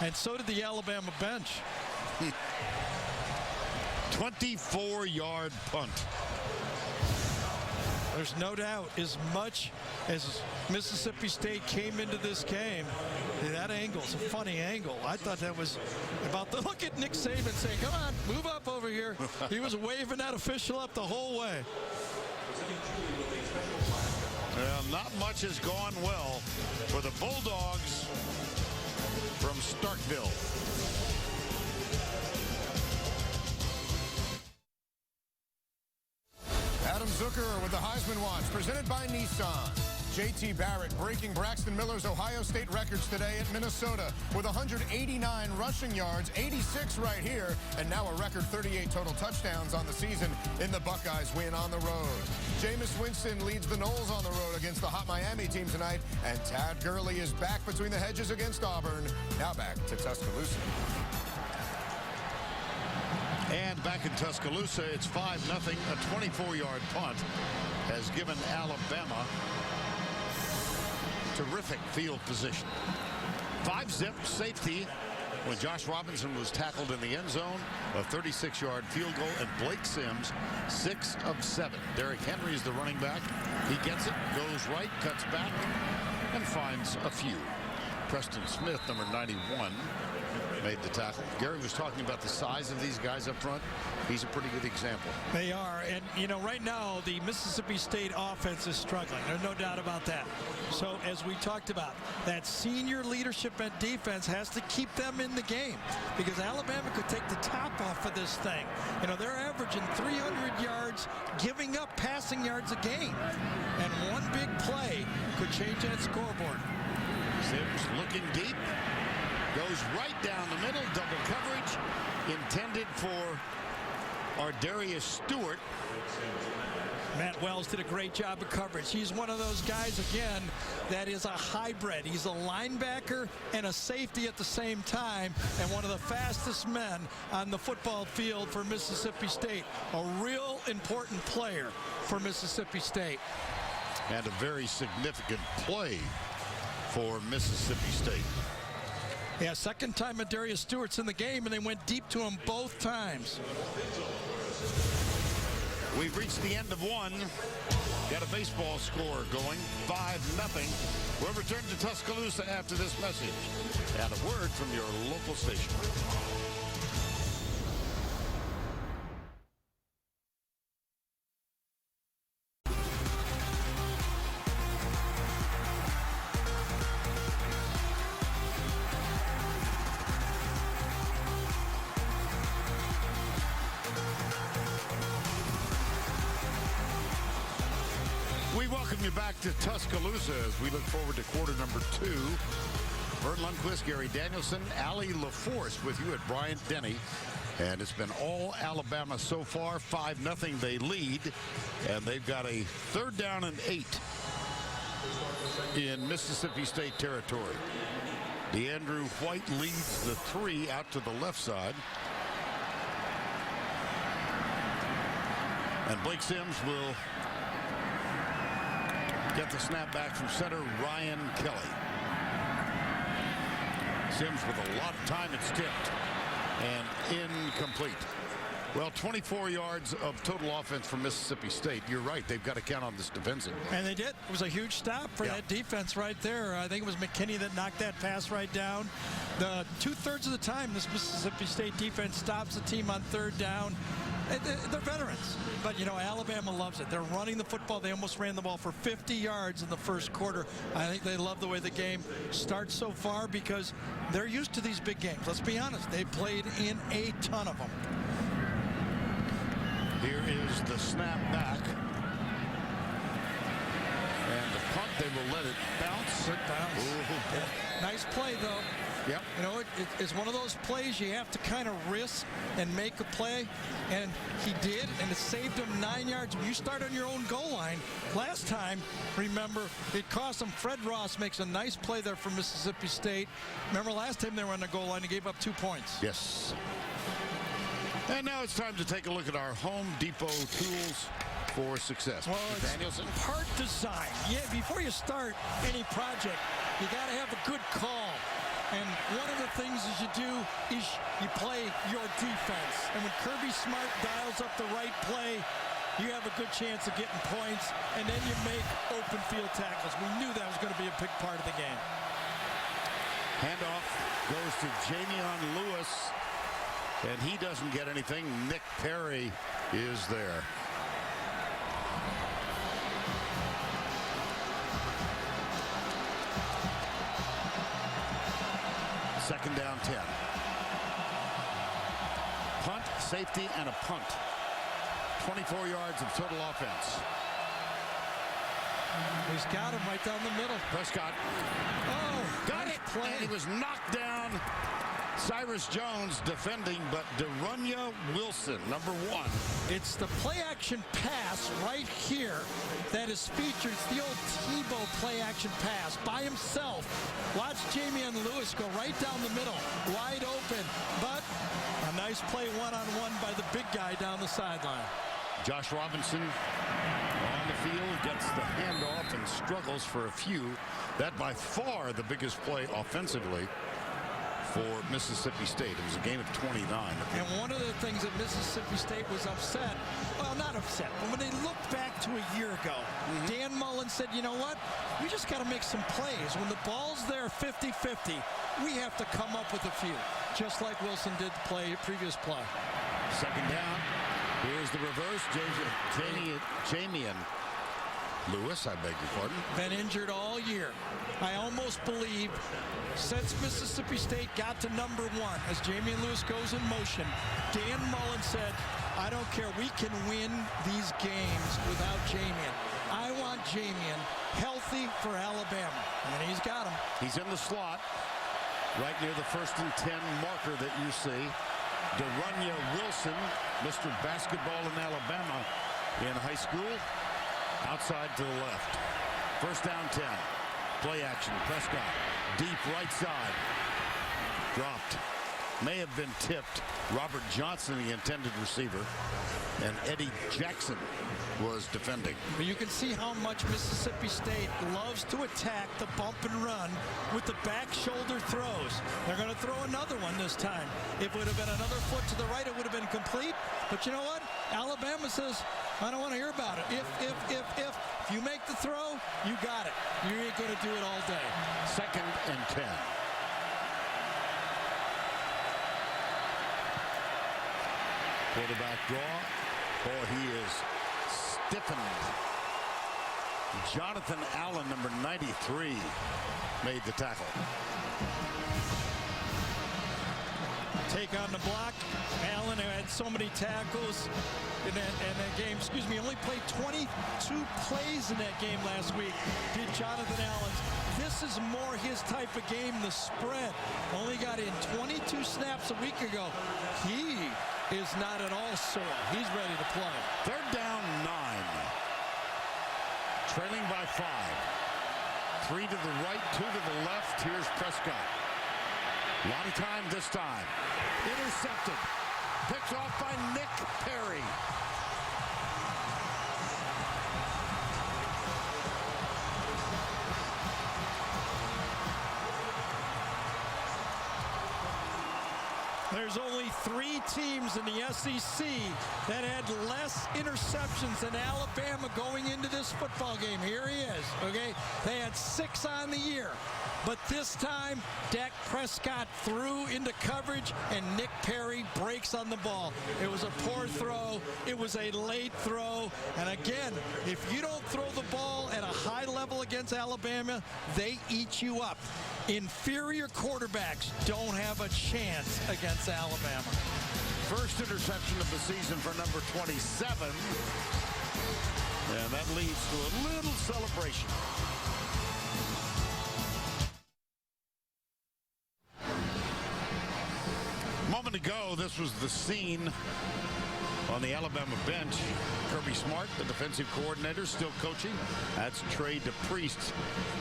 Speaker 2: And so did the Alabama bench.
Speaker 1: 24-yard punt.
Speaker 2: There's no doubt, as much as Mississippi State came into this game, that angle's a funny angle. I thought that was about the look at Nick Saban saying, come on, move up over here. He was waving that official up the whole way.
Speaker 1: Well, not much has gone well for the Bulldogs from Starkville.
Speaker 6: Adam Zucker with the Heisman Watch, presented by Nissan. J.T. Barrett breaking Braxton Miller's Ohio State records today at Minnesota with 189 rushing yards, 86 right here, and now a record 38 total touchdowns on the season in the Buckeyes win on the road. Jameis Winston leads the Noles on the road against the hot Miami team tonight, and Tad Gurley is back between the hedges against Auburn. Now back to Tuscaloosa.
Speaker 1: And back in Tuscaloosa, it's 5-0. A 24-yard punt has given Alabama terrific field position. 5-zip safety when Josh Robinson was tackled in the end zone. A 36-yard field goal, and Blake Sims 6 of 7. Derrick Henry is the running back. He gets it, goes right, cuts back, and finds a few. Preston Smith, number 91, made the tackle. Gary was talking about the size of these guys up front. He's a pretty good example.
Speaker 2: They are, and right now the Mississippi State offense is struggling. There's no doubt about that. So as we talked about, that senior leadership and defense has to keep them in the game, because Alabama could take the top off of this thing. They're averaging 300 yards, giving up passing yards a game, and one big play could change that scoreboard.
Speaker 1: Sims looking deep, goes right down the middle, double coverage, intended for Ardarius Stewart.
Speaker 2: Matt Wells did a great job of coverage. He's one of those guys, again, that is a hybrid. He's a linebacker and a safety at the same time, and one of the fastest men on the football field for Mississippi State. A real important player for Mississippi State.
Speaker 1: And a very significant play for Mississippi State.
Speaker 2: Yeah, second time Ardarius Stewart's in the game, and they went deep to him both times.
Speaker 1: We've reached the end of one. Got a baseball score going, 5-0. We'll return to Tuscaloosa after this message and a word from your local station. We welcome you back to Tuscaloosa as we look forward to quarter number 2. Vern Lundquist, Gary Danielson, Allie LaForce with you at Bryant-Denny. And it's been all Alabama so far. 5-0 they lead. And they've got a 3rd down and 8 in Mississippi State territory. DeAndrew White leads the 3 out to the left side. And Blake Sims will get the snap back from center Ryan Kelly. Sims with a lot of time. It's tipped and incomplete. Well, 24 yards of total offense from Mississippi State. You're right. They've got to count on this defensive.
Speaker 2: And they did. It was a huge stop for that defense right there. I think it was McKinney that knocked that pass right down. The 2/3 of the time, this Mississippi State defense stops the team on 3rd down. They're veterans, but, you know, Alabama loves it. They're running the football. They almost ran the ball for 50 yards in the first quarter. I think they love the way the game starts so far because they're used to these big games. Let's be honest. They've played in a ton of them.
Speaker 1: Here is the snap back. And the punt, they will let it bounce.
Speaker 2: Good bounce.
Speaker 1: Ooh.
Speaker 2: Nice play, though.
Speaker 1: Yep.
Speaker 2: You know, it's one of those plays you have to kind of risk and make a play, and he did, and it saved him 9 yards. When you start on your own goal line, last time, remember, it cost him. Fred Ross makes a nice play there for Mississippi State. Remember last time they were on the goal line, he gave up 2 points.
Speaker 1: Yes. And now it's time to take a look at our Home Depot tools for success.
Speaker 2: Well, it's
Speaker 1: Danielson.
Speaker 2: part design. Yeah, before you start any project, you got to have a good call. And one of the things is you do is you play your defense. And when Kirby Smart dials up the right play, you have a good chance of getting points. And then you make open field tackles. We knew that was going to be a big part of the game.
Speaker 1: Handoff goes to Jamion Lewis. And he doesn't get anything. Nick Perry is there. Second down 10. Punt, safety, and a punt. 24 yards of total offense.
Speaker 2: He's got him right down the middle.
Speaker 1: Prescott.
Speaker 2: Oh,
Speaker 1: Got it.
Speaker 2: play.
Speaker 1: And he was knocked down. Cyrus Jones defending, but DeRunya Wilson, number 1.
Speaker 2: It's the play-action pass right here that is featured. It's the old Tebow play-action pass by himself. Watch Jamion Lewis go right down the middle, wide open, but a nice play one-on-one by the big guy down the sideline.
Speaker 1: Josh Robinson on the field, gets the handoff and struggles for a few. That by far the biggest play offensively for Mississippi State. It was a game of 29.
Speaker 2: And one of the things that Mississippi State was upset, well, not upset, but when they looked back to a year ago, Dan Mullen said, you know what, we just got to make some plays. When the ball's there 50-50, we have to come up with a few, just like Wilson did the previous play.
Speaker 1: Second down. Here's the reverse. Jamion Lewis, I beg your pardon.
Speaker 2: Been injured all year. I almost believe since Mississippi State got to number 1, as Jamion Lewis goes in motion, Dan Mullen said, I don't care, we can win these games without Jamion. I want Jamion healthy for Alabama. And he's got him.
Speaker 1: He's in the slot, right near the 1st and 10 marker that you see. DeRunya Wilson, Mr. Basketball in Alabama in high school. Outside to the left. First down 10. Play action. Prescott. Deep right side. Dropped. May have been tipped. Robert Johnson, the intended receiver. And Eddie Jackson was defending.
Speaker 2: But you can see how much Mississippi State loves to attack the bump and run with the back shoulder throws. They're going to throw another one this time. If it would have been another foot to the right, it would have been complete. But you know what? Alabama says, I don't want to hear about it. If you make the throw, you got it. You ain't going to do it all day.
Speaker 1: 2nd and 10. Quarterback draw. Oh, he is stiffened. Jonathan Allen, number 93, made the tackle.
Speaker 2: Take on the block. Allen, who had so many tackles in that game, only played 22 plays in that game last week, did Jonathan Allen. This is more his type of game, the spread. Only got in 22 snaps a week ago. He is not at all sore. He's ready to play.
Speaker 1: 3rd down, 9. Trailing by 5. 3 to the right, 2 to the left. Here's Prescott. A lot of time this time. Intercepted. Picked off by Nick Perry.
Speaker 2: There's only 3 teams in the SEC that had less interceptions than Alabama going into this football game. Here he is, okay? They had 6 on the year. But this time, Dak Prescott threw into coverage, and Nick Perry breaks on the ball. It was a poor throw. It was a late throw. And again, if you don't throw the ball at a high level against Alabama, they eat you up. Inferior quarterbacks don't have a chance against Alabama.
Speaker 1: First interception of the season for number 27. And that leads to a little celebration. A moment ago, this was the scene on the Alabama bench. Kirby Smart, the defensive coordinator, still coaching. That's Trey DePriest,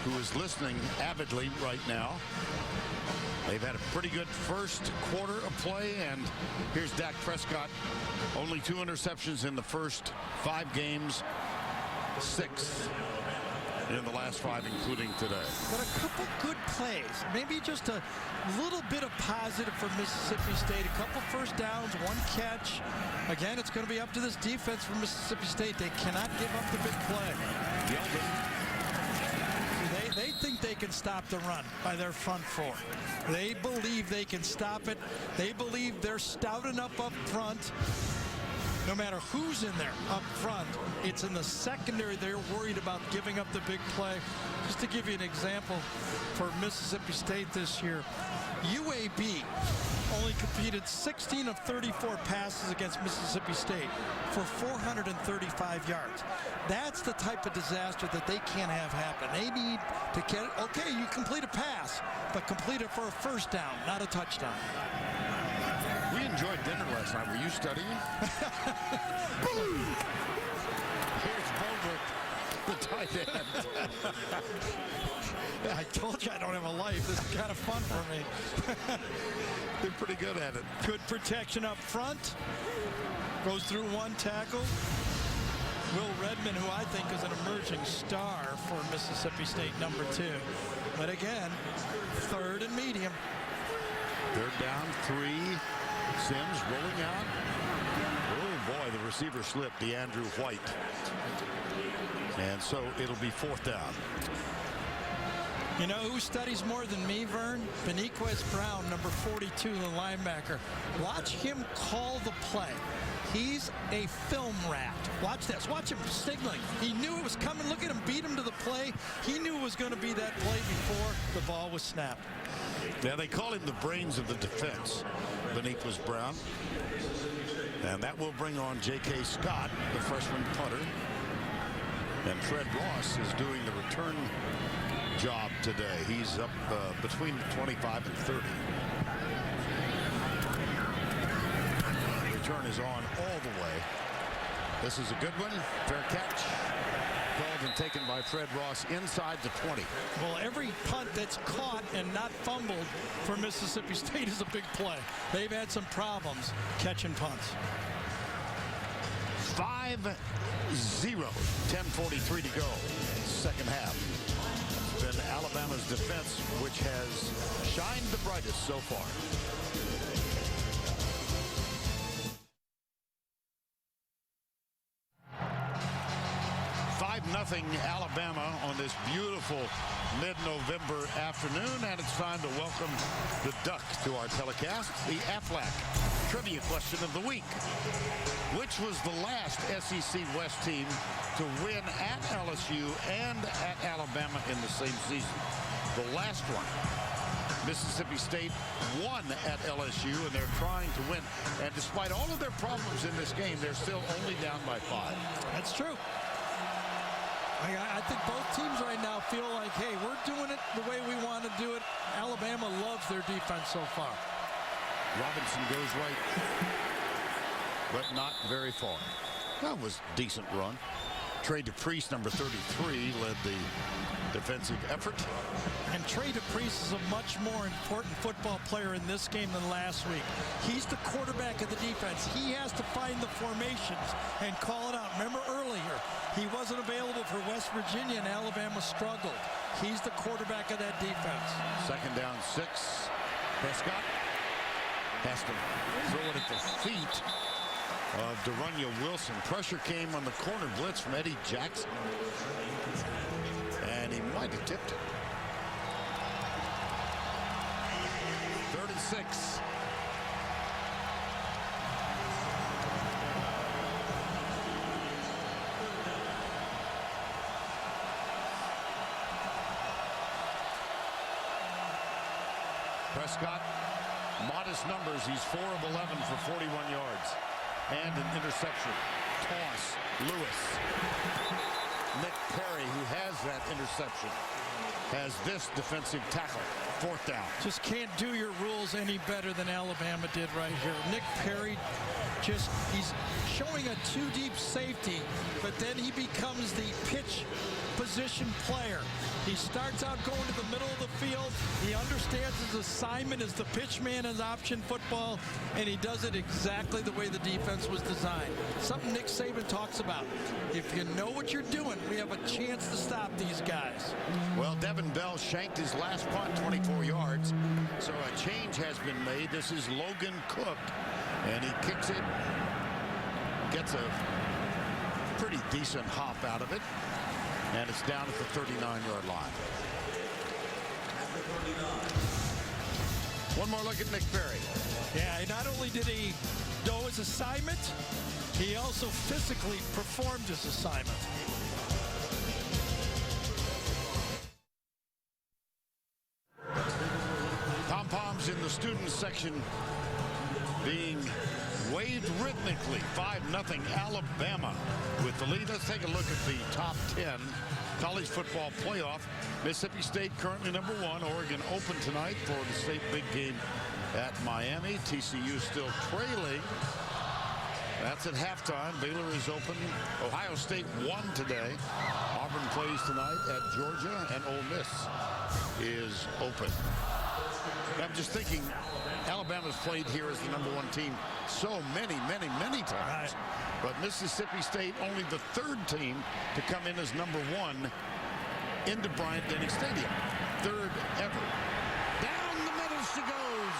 Speaker 1: who is listening avidly right now. They've had a pretty good first quarter of play, and here's Dak Prescott. Only 2 interceptions in the first 5 games, 6 in the last 5, including today.
Speaker 2: But a couple good plays. Maybe just a little bit of positive for Mississippi State. A couple first downs, 1 catch. Again, it's going to be up to this defense for Mississippi State. They cannot give up the big play. They think they can stop the run by their front 4. They believe they can stop it. They believe they're stout enough up front. No matter who's in there up front, it's in the secondary they're worried about giving up the big play. Just to give you an example for Mississippi State this year, UAB only competed 16 of 34 passes against Mississippi State for 435 yards. That's the type of disaster that they can't have happen. They need to get it. Okay, you complete a pass, but complete it for a first down, not a touchdown.
Speaker 1: We enjoyed dinner last night. Were you studying? Here's Boldrick, the tight end.
Speaker 2: I told you I don't have a life. This is kind of fun for me.
Speaker 1: They're pretty good at it.
Speaker 2: Good protection up front. Goes through 1 tackle. Will Redmond, who I think is an emerging star for Mississippi State, number 2. But again, 3rd and medium.
Speaker 1: 3rd down, 3. Sims rolling out. Oh boy, the receiver slipped, DeAndrew White. And so it'll be 4th down.
Speaker 2: You know who studies more than me, Vern? Beniquez Brown, number 42, the linebacker. Watch him call the play. He's a film rat. Watch this. Watch him signaling. He knew it was coming. Look at him beat him to the play. He knew it was going to be that play before the ball was snapped.
Speaker 1: Yeah, they call him the brains of the defense, Beniquez Brown. And that will bring on J.K. Scott, the freshman punter. And Fred Ross is doing the return job today. He's up between 25 and 30. Return is on all the way. This is a good one. Fair catch. Called and taken by Fred Ross inside the 20.
Speaker 2: Well, every punt that's caught and not fumbled for Mississippi State is a big play. They've had some problems catching punts.
Speaker 1: 5-0. 10:43 to go. Second half. It's been Alabama's defense which has shined the brightest so far. Alabama on this beautiful mid-November afternoon, and it's time to welcome the Duck to our telecast. The Aflac trivia question of the week. Which was the last SEC West team to win at LSU and at Alabama in the same season? The last one. Mississippi State won at LSU, and they're trying to win. And despite all of their problems in this game, they're still only down by 5.
Speaker 2: That's true. I think both teams right now feel like, hey, we're doing it the way we want to do it. Alabama loves their defense so far.
Speaker 1: Robinson goes right, but not very far. That was a decent run. Trey DePriest, number 33, led the defensive effort.
Speaker 2: And Trey DePriest is a much more important football player in this game than last week. He's the quarterback of the defense. He has to find the formations and call it out. Remember earlier, he wasn't available for West Virginia, and Alabama struggled. He's the quarterback of that defense.
Speaker 1: Second down, 6. Prescott has to throw it at the feet of De'Runnya Wilson. Pressure came on the corner blitz from Eddie Jackson, and he might have tipped it. 3rd and 6. Prescott, modest numbers. He's 4 of 11 for 41 yards. And an interception. Toss. Lewis. Nick Perry, who has that interception, has this defensive tackle. 4th down.
Speaker 2: Just can't do your rules any better than Alabama did right here. Nick Perry, he's showing a 2-deep safety, but then he becomes the pitch position player. He starts out going to the middle of the field. He understands his assignment as the pitch man in option football, and he does it exactly the way the defense was designed. Something Nick Saban talks about. If you know what you're doing, we have a chance to stop these guys.
Speaker 1: Well, Devin Bell shanked his last punt, 24 yards. So a change has been made. This is Logan Cook, and he kicks it. Gets a pretty decent hop out of it. And it's down at the 39-yard line. One more look at Nick Perry.
Speaker 2: Yeah, not only did he know his assignment, he also physically performed his assignment.
Speaker 1: Pom-poms in the student section being waved rhythmically. 5-0 Alabama with the lead. Let's take a look at the top 10 college football playoff. Mississippi State currently number 1. Oregon open tonight for the state big game at Miami. TCU still trailing. That's at halftime. Baylor is open. Ohio State won today. Auburn plays tonight at Georgia, and Ole Miss is open. I'm just thinking, Alabama's played here as the number 1 team so many times. Right. But Mississippi State only the 3rd team to come in as number 1 into Bryant-Denny Stadium. 3rd ever. Down the middle she goes.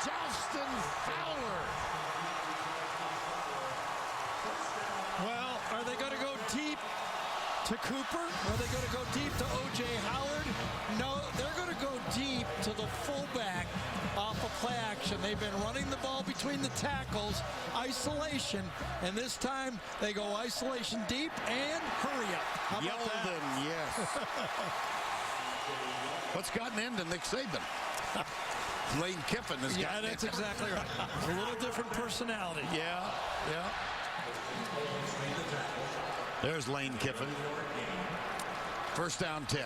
Speaker 1: Justin Fowler.
Speaker 2: Well, are they going to go deep to Cooper? Are they going to go deep to O.J. Howard? No, they're going to go deep to the fullback off of play action. They've been running the ball between the tackles, isolation, and this time they go isolation deep and hurry up. How about that?
Speaker 1: Yeldon, yes. What's gotten into Nick Saban? Lane Kiffin has gotten
Speaker 2: that's exactly right. It's a little different personality.
Speaker 1: Yeah. There's Lane Kiffin. 1st down 10.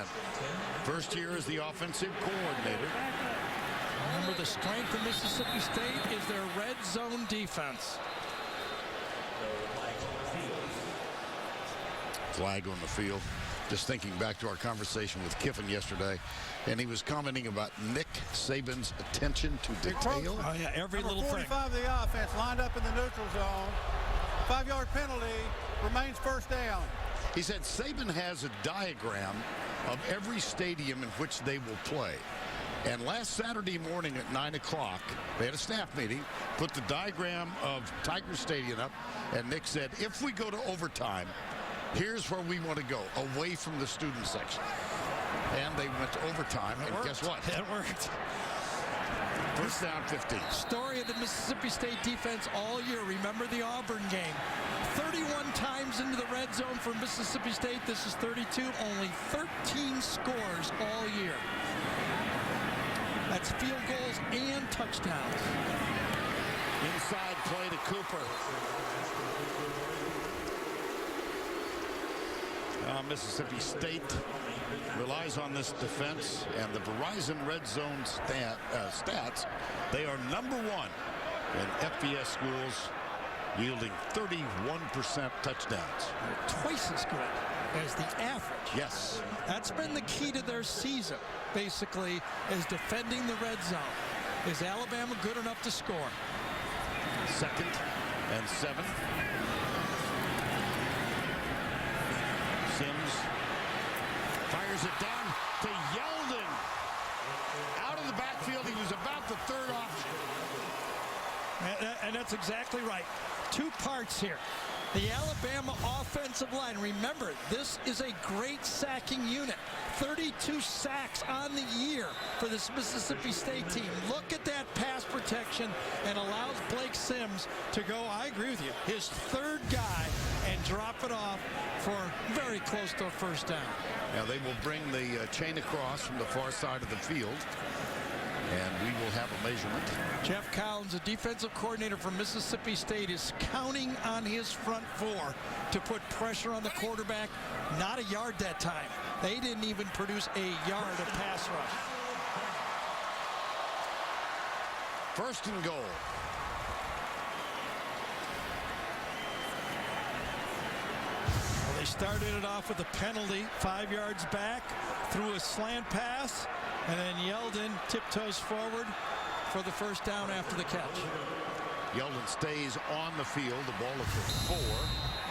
Speaker 1: First year as the offensive coordinator.
Speaker 2: Remember, the strength of Mississippi State is their red zone defense.
Speaker 1: Flag on the field. Just thinking back to our conversation with Kiffin yesterday, and he was commenting about Nick Saban's attention to detail.
Speaker 2: Oh, yeah, every little thing.
Speaker 7: 45 of the offense lined up in the neutral zone. 5-yard penalty, remains 1st down.
Speaker 1: He said Saban has a diagram of every stadium in which they will play. And last Saturday morning at 9 o'clock, they had a staff meeting, put the diagram of Tiger Stadium up, and Nick said, if we go to overtime, Here's where we want to go, away from the student section. And they went to overtime, and guess what?
Speaker 2: It worked.
Speaker 1: First down 15.
Speaker 2: Story of the Mississippi State defense all year. Remember the Auburn game. 31 times into the red zone for Mississippi State. This is 32. Only 13 scores all year. That's field goals and touchdowns.
Speaker 1: Inside play to Cooper. Mississippi State relies on this defense, and the Verizon red zone stats, they are #1 in FBS schools, yielding 31% touchdowns.
Speaker 2: Twice as good as the average.
Speaker 1: Yes.
Speaker 2: That's been the key to their season, basically, is defending the red zone. Is Alabama good enough to score?
Speaker 1: 2nd and 7. Sims fires it down to Yeldon. Out of the backfield, he was about the third option.
Speaker 2: And that's exactly right. 2 parts here. The Alabama offensive line, remember, this is a great sacking unit. 32 sacks on the year for this Mississippi State team. Look at that pass protection, and allows Blake Sims to go, I agree with you, his 3rd guy and drop it off for very close to a first down.
Speaker 1: Now they will bring the chain across from the far side of the field, and we will have a measurement.
Speaker 2: Jeff Collins, the defensive coordinator for Mississippi State, is counting on his front 4 to put pressure on the quarterback. Not a yard that time. They didn't even produce a yard of pass rush.
Speaker 1: 1st and goal.
Speaker 2: Well, they started it off with a penalty, 5 yards back, threw a slant pass, and then Yeldon tiptoes forward for the first down after the catch.
Speaker 1: Yeldon stays on the field. The ball is at 4.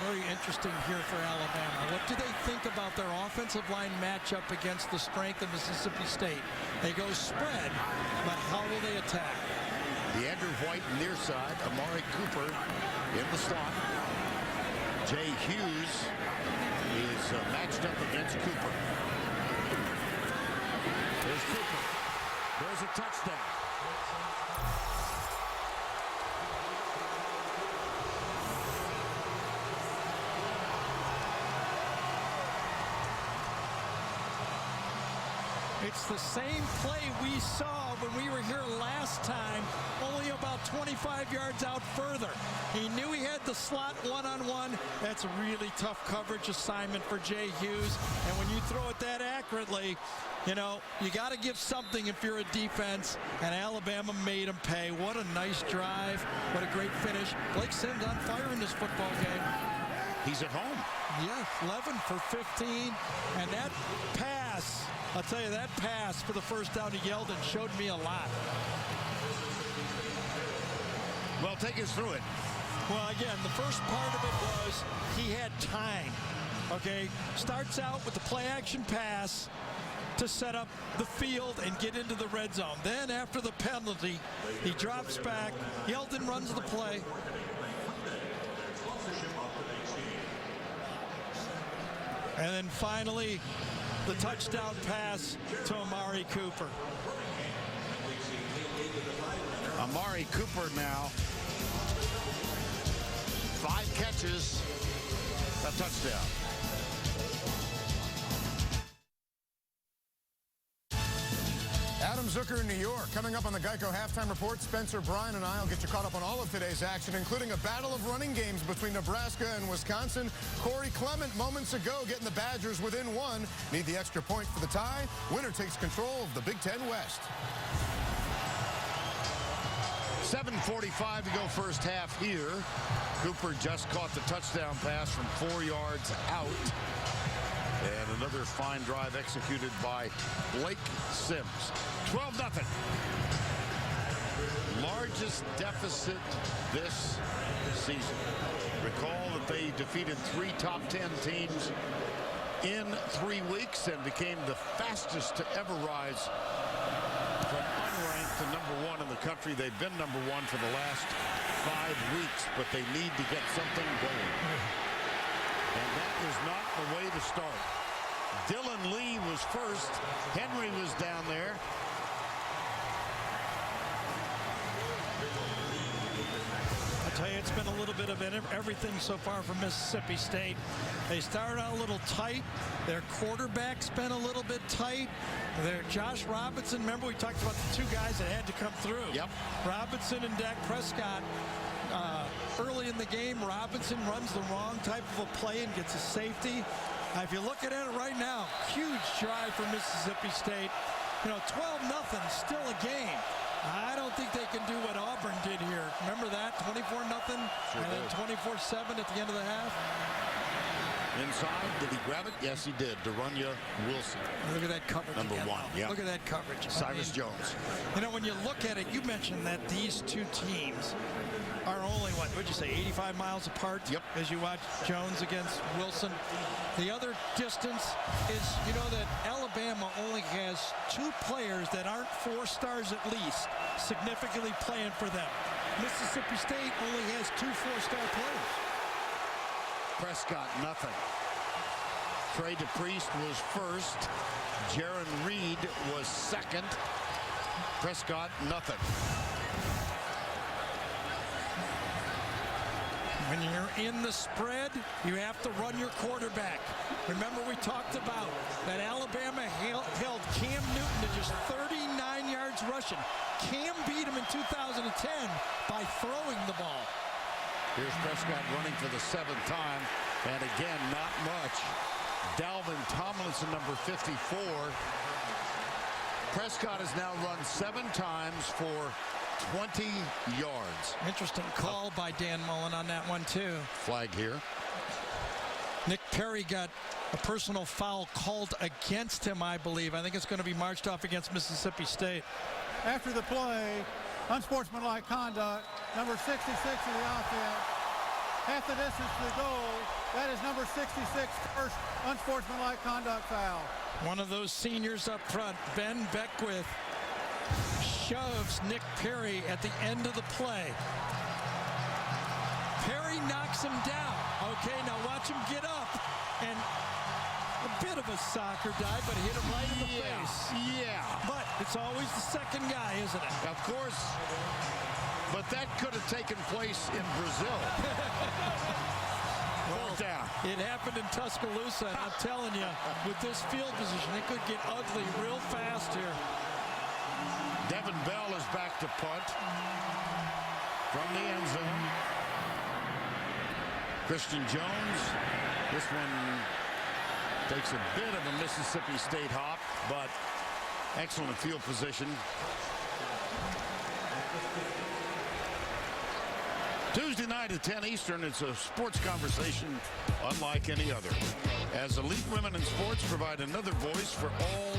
Speaker 2: Very interesting here for Alabama. What do they think about their offensive line matchup against the strength of Mississippi State? They go spread, but how will they attack?
Speaker 1: The Andrew White near side, Amari Cooper in the slot. Jay Hughes is matched up against Cooper. There's Cooper. There's a touchdown.
Speaker 2: It's the same play we saw when we were here last time, only about 25 yards out further. He knew he had the slot one-on-one. That's a really tough coverage assignment for Jay Hughes. And when you throw it that accurately, you know, you got to give something if you're a defense, and Alabama made him pay. What a nice drive. What a great finish. Blake Sims on fire in this football game.
Speaker 1: He's at home.
Speaker 2: Yes, 11 for 15. And that pass, I'll tell you, that pass for the first down to Yeldon showed me a lot.
Speaker 1: Well, take us through it.
Speaker 2: Well, again, the first part of it was he had time. Okay, starts out with the play-action pass to set up the field and get into the red zone. Then after the penalty, he drops back. Yeldon runs the play. And then finally, the touchdown pass to Amari Cooper.
Speaker 1: Amari Cooper now. 5 catches, a touchdown.
Speaker 6: Adam Zucker in New York. Coming up on the Geico Halftime Report, Spencer, Brian, and I will get you caught up on all of today's action, including a battle of running games between Nebraska and Wisconsin. Corey Clement moments ago getting the Badgers within 1. Need the extra point for the tie. Winner takes control of the Big Ten West.
Speaker 1: 7:45 to go first half here. Cooper just caught the touchdown pass from 4 yards out. And another fine drive executed by Blake Sims. 12-0. Largest deficit this season. Recall that they defeated 3 top 10 teams in 3 weeks and became the fastest to ever rise from unranked to #1 in the country. They've been #1 for the last 5 weeks, but they need to get something going. And that is not the way to start. Dylan Lee was first. Henry was down there.
Speaker 2: I tell you, it's been a little bit of everything so far from Mississippi State. They started out a little tight. Their quarterback's been a little bit tight. Josh Robinson, remember we talked about the two guys that had to come through.
Speaker 1: Yep.
Speaker 2: Robinson and Dak Prescott. Early in the game, Robinson runs the wrong type of a play and gets a safety. If you look at it right now, huge drive for Mississippi State. 12-0, still a game. I don't think they can do what Auburn did here. Remember that? 24-0,
Speaker 1: Sure
Speaker 2: and then 24-7 at the end of the half.
Speaker 1: Inside, did he grab it? Yes, he did. Darunya Wilson.
Speaker 2: Look at that coverage.
Speaker 1: Number
Speaker 2: again,
Speaker 1: one,
Speaker 2: though.
Speaker 1: yeah.
Speaker 2: Look at that coverage.
Speaker 1: Cyrus Jones.
Speaker 2: When you look at it, you mentioned that these two teams are only, what'd you say, 85 miles apart?
Speaker 1: Yep.
Speaker 2: As you watch Jones against Wilson. The other distance is, that Alabama only has two players that aren't 4 stars at least significantly playing for them. Mississippi State only has 2 4-star players.
Speaker 1: Prescott, nothing. Trey DePriest was first. Jaron Reed was second. Prescott, nothing.
Speaker 2: When you're in the spread, you have to run your quarterback. Remember we talked about that Alabama held Cam Newton to just 39 yards rushing. Cam beat him in 2010 by throwing the ball.
Speaker 1: Here's Prescott running for the 7th time. And again, not much. Dalvin Tomlinson, number 54. Prescott has now run 7 times for 20 yards.
Speaker 2: Interesting call by Dan Mullen on that one, too.
Speaker 1: Flag here.
Speaker 2: Nick Perry got a personal foul called against him, I believe. I think it's going to be marched off against Mississippi State.
Speaker 7: After the play, unsportsmanlike conduct, number 66 of the offense. Half the distance to the goal. That is number 66, first unsportsmanlike conduct foul.
Speaker 2: One of those seniors up front, Ben Beckwith, shoves Nick Perry at the end of the play. Perry knocks him down. Okay, now watch him get up. And a bit of a soccer dive, but hit him right in the face.
Speaker 1: Yeah.
Speaker 2: But it's always the second guy, isn't it?
Speaker 1: Of course. But that could have taken place in Brazil.
Speaker 2: Well,
Speaker 1: down.
Speaker 2: It happened in Tuscaloosa, and I'm telling you, with this field position, it could get ugly real fast here.
Speaker 1: Devin Bell is back to punt from the end zone. Christian Jones. This one takes a bit of a Mississippi State hop, but excellent field position. Tuesday night at 10 Eastern, it's a sports conversation unlike any other. As elite women in sports provide another voice for all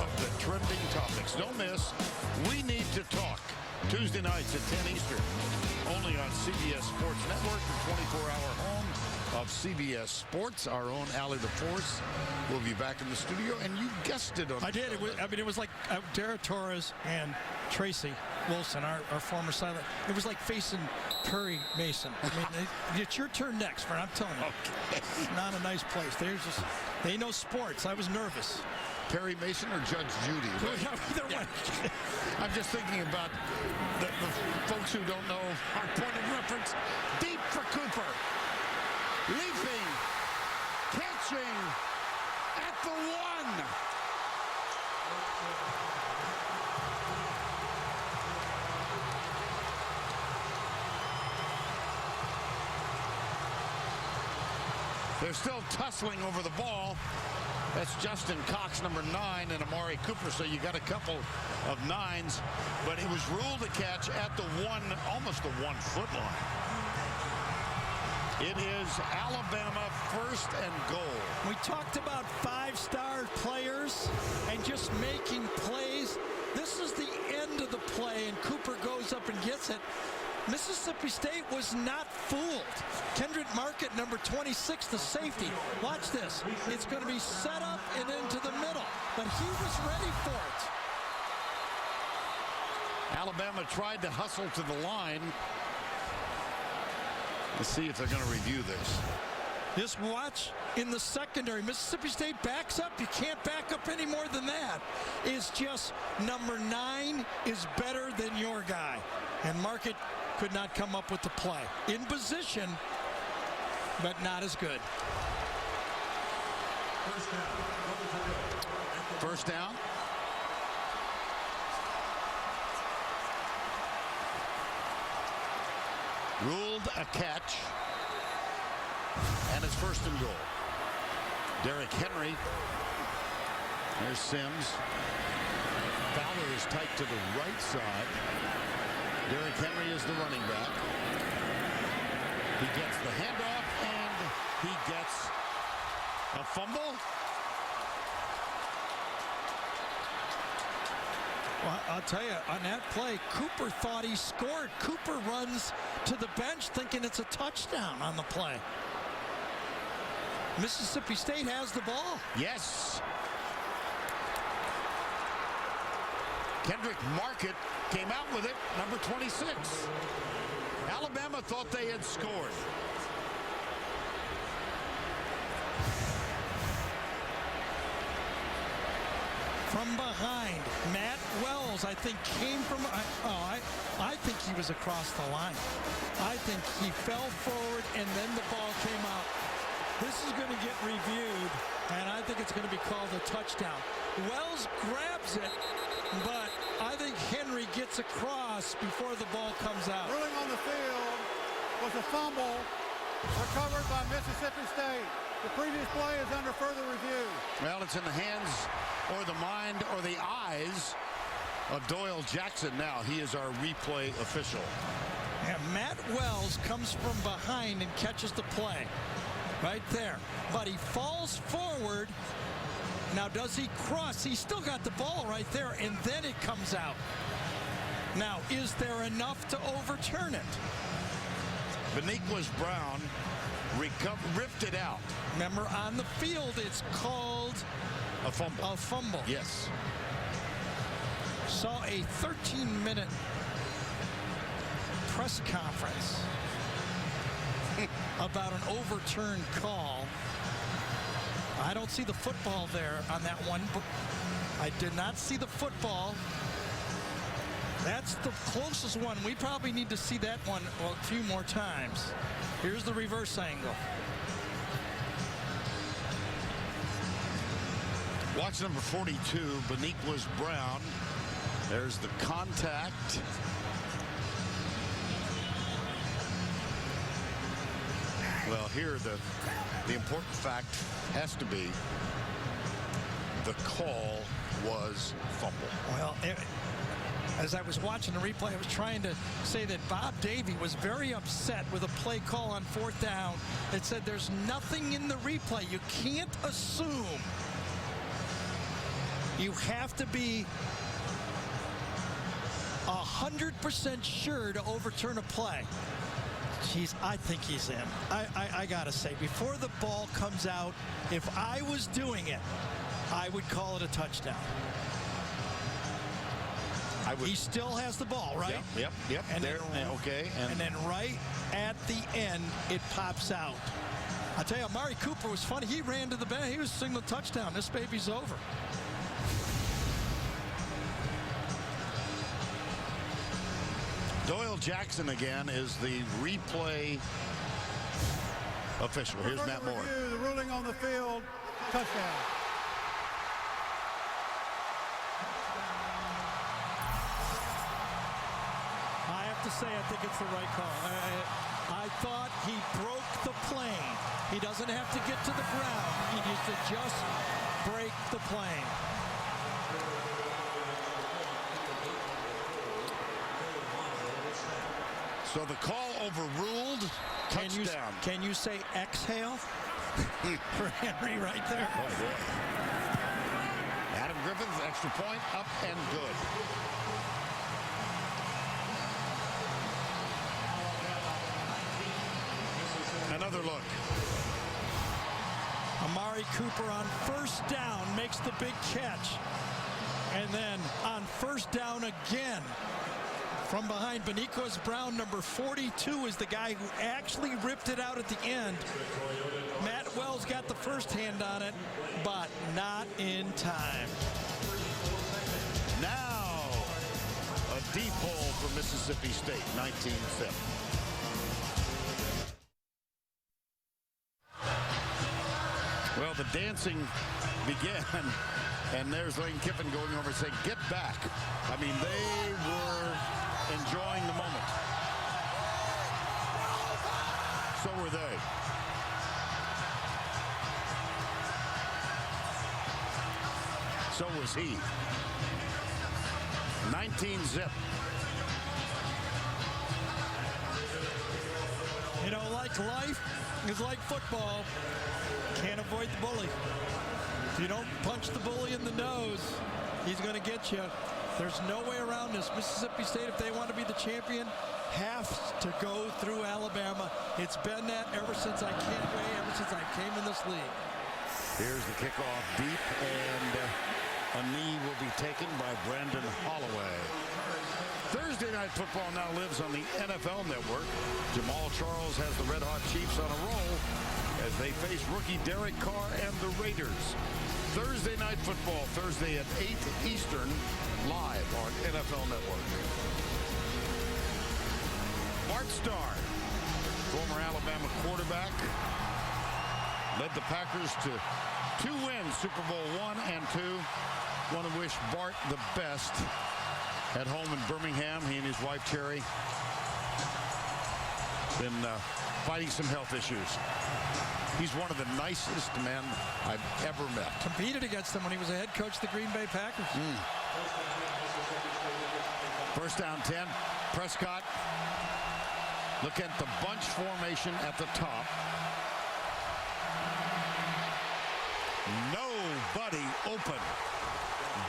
Speaker 1: of the trending topics. Don't miss We Need to Talk. Tuesday nights at 10 Eastern. Only on CBS Sports Network, the 24-hour home of CBS Sports. Our own Allie LaForce will be back in the studio, and you guessed it.
Speaker 2: I did. It was like Dara Torres and Tracy Wilson, our former silent. It was like facing Perry Mason. It's your turn next, friend. I'm telling you.
Speaker 1: Okay.
Speaker 2: It's not a nice place. They know sports. I was nervous.
Speaker 1: Perry Mason or Judge Judy?
Speaker 2: Either way.
Speaker 1: I'm just thinking about the folks who don't know our point of reference. Deep for Cooper. Leaping. Catching. At the 1. They're still tussling over the ball. That's Justin Cox, number 9, and Amari Cooper. So you got a couple of 9s, but it was ruled a catch at the 1, almost the 1-foot line. It is Alabama first and goal.
Speaker 2: We talked about 5-star players and just making plays. This is the end of the play, and Cooper goes up and gets it. Mississippi State was not fooled. Kendrick Market, number 26, the safety. Watch this. It's going to be set up and into the middle, but he was ready for it.
Speaker 1: Alabama tried to hustle to the line. Let's see if they're going to review this.
Speaker 2: Just watch in the secondary. Mississippi State backs up. You can't back up any more than that. It's just number 9 is better than your guy. And Market could not come up with the play. In position, but not as good.
Speaker 1: First down. Ruled a catch. And it's first and goal. Derrick Henry. There's Sims. Fowler is tight to the right side. Derrick Henry is the running back. He gets the handoff and he gets a fumble.
Speaker 2: Well, I'll tell you, on that play, Cooper thought he scored. Cooper runs to the bench thinking it's a touchdown on the play. Mississippi State has the ball.
Speaker 1: Yes. Kendrick Market came out with it, number 26. Alabama thought they had scored.
Speaker 2: From behind, Matt Wells, I think, came from, I think he was across the line. I think he fell forward and then the ball came out. This is going to get reviewed, and I think it's going to be called a touchdown. Wells grabs it, but I think Henry gets across before the ball comes out.
Speaker 7: Ruling on the field was a fumble recovered by Mississippi State. The previous play is under further review.
Speaker 1: Well, it's in the hands or the mind or the eyes of Doyle Jackson now. He is our replay official.
Speaker 2: And Matt Wells comes from behind and catches the play. Right there. But he falls forward. Now, does he cross? He's still got the ball right there, and then it comes out. Now, is there enough to overturn it?
Speaker 1: Beniquez Brown ripped it out.
Speaker 2: Remember, on the field, it's called
Speaker 1: a fumble.
Speaker 2: A fumble.
Speaker 1: Yes.
Speaker 2: Saw a 13-minute press conference about an overturned call. I don't see the football there on that one. I did not see the football. That's the closest one. We probably need to see that one a few more times. Here's the reverse angle.
Speaker 1: Watch number 42, Beniquez Brown. There's the contact. Well, here the important fact has to be the call was fumble.
Speaker 2: Well, as I was watching the replay, I was trying to say that Bob Davie was very upset with a play call on 4th down. It said there's nothing in the replay. You can't assume. You have to be 100% sure to overturn a play. Jeez, I think he's in. I gotta say, before the ball comes out, if I was doing it, I would call it a touchdown. He still has the ball, right?
Speaker 1: Yep.
Speaker 2: And
Speaker 1: there, okay.
Speaker 2: And then right at the end, it pops out. I tell you, Amari Cooper was funny. He ran to the bench. He was singing a touchdown. This baby's over.
Speaker 1: Doyle Jackson again is the replay official. Here's Matt Moore.
Speaker 7: The ruling on the field, touchdown.
Speaker 2: I have to say, I think it's the right call. I thought he broke the plane. He doesn't have to get to the ground. He needs to just break the plane.
Speaker 1: So the call overruled. Touchdown.
Speaker 2: Can you say exhale for Henry right there?
Speaker 1: Oh, boy. Adam Griffith, extra point, up and good. Another look.
Speaker 2: Amari Cooper on 1st down makes the big catch. And then on 1st down again, From behind, Benicos Brown, number 42, is the guy who actually ripped it out at the end. Matt Wells got the first hand on it, but not in time.
Speaker 1: Now, a deep hole for Mississippi State, 19-7. Well, the dancing began, and there's Lane Kiffin going over and saying, get back. I mean, they were enjoying the moment. So were they. So was he. 19-zip.
Speaker 2: You know, like life is like football. Can't avoid the bully. If you don't punch the bully in the nose, he's going to get you. There's no way around this. Mississippi State, if they want to be the champion, has to go through Alabama. It's been that ever since I came in this league.
Speaker 1: Here's the kickoff deep, and a knee will be taken by Brandon Holloway. Thursday Night Football now lives on the NFL Network. Jamal Charles has the Red Hot Chiefs on a roll as they face rookie Derek Carr and the Raiders. Thursday Night Football, Thursday at 8 Eastern, live on NFL Network. Bart Starr, former Alabama quarterback, led the Packers to 2 wins, Super Bowl I and II. Want to wish Bart the best at home in Birmingham. He and his wife, Cherry, been fighting some health issues. He's one of the nicest men I've ever met.
Speaker 2: Competed against them when he was a head coach of the Green Bay Packers.
Speaker 1: First down 10. Prescott. Look at the bunch formation at the top. Nobody open.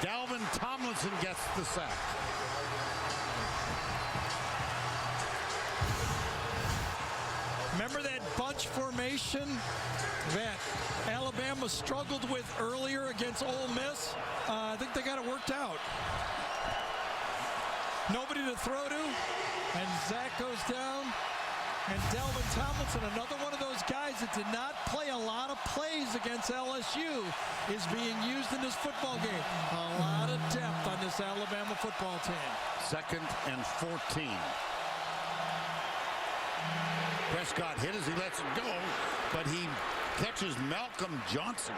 Speaker 1: Dalvin Tomlinson gets the sack.
Speaker 2: Remember that bunch formation that Alabama struggled with earlier against Ole Miss? I think they got it worked out. Nobody to throw to, and Zach goes down. And Dalvin Tomlinson, another one of those guys that did not play a lot of plays against LSU, is being used in this football game. A lot of depth on this Alabama football team.
Speaker 1: 2nd and 14. Prescott hit as he lets it go, but he catches Malcolm Johnson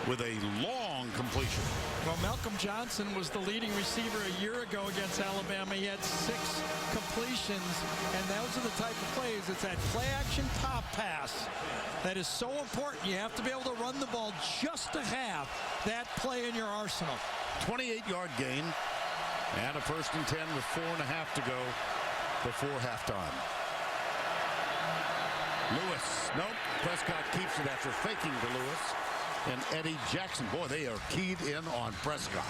Speaker 1: with a long completion.
Speaker 2: Well, Malcolm Johnson was the leading receiver a year ago against Alabama. He had 6 completions, and those are the type of plays. It's that play-action pop pass that is so important. You have to be able to run the ball just to have that play in your arsenal.
Speaker 1: 28-yard gain, and a 1st and 10 with 4.5 to go before halftime. Lewis, nope, Prescott keeps it after faking to Lewis. And Eddie Jackson, boy, they are keyed in on Prescott,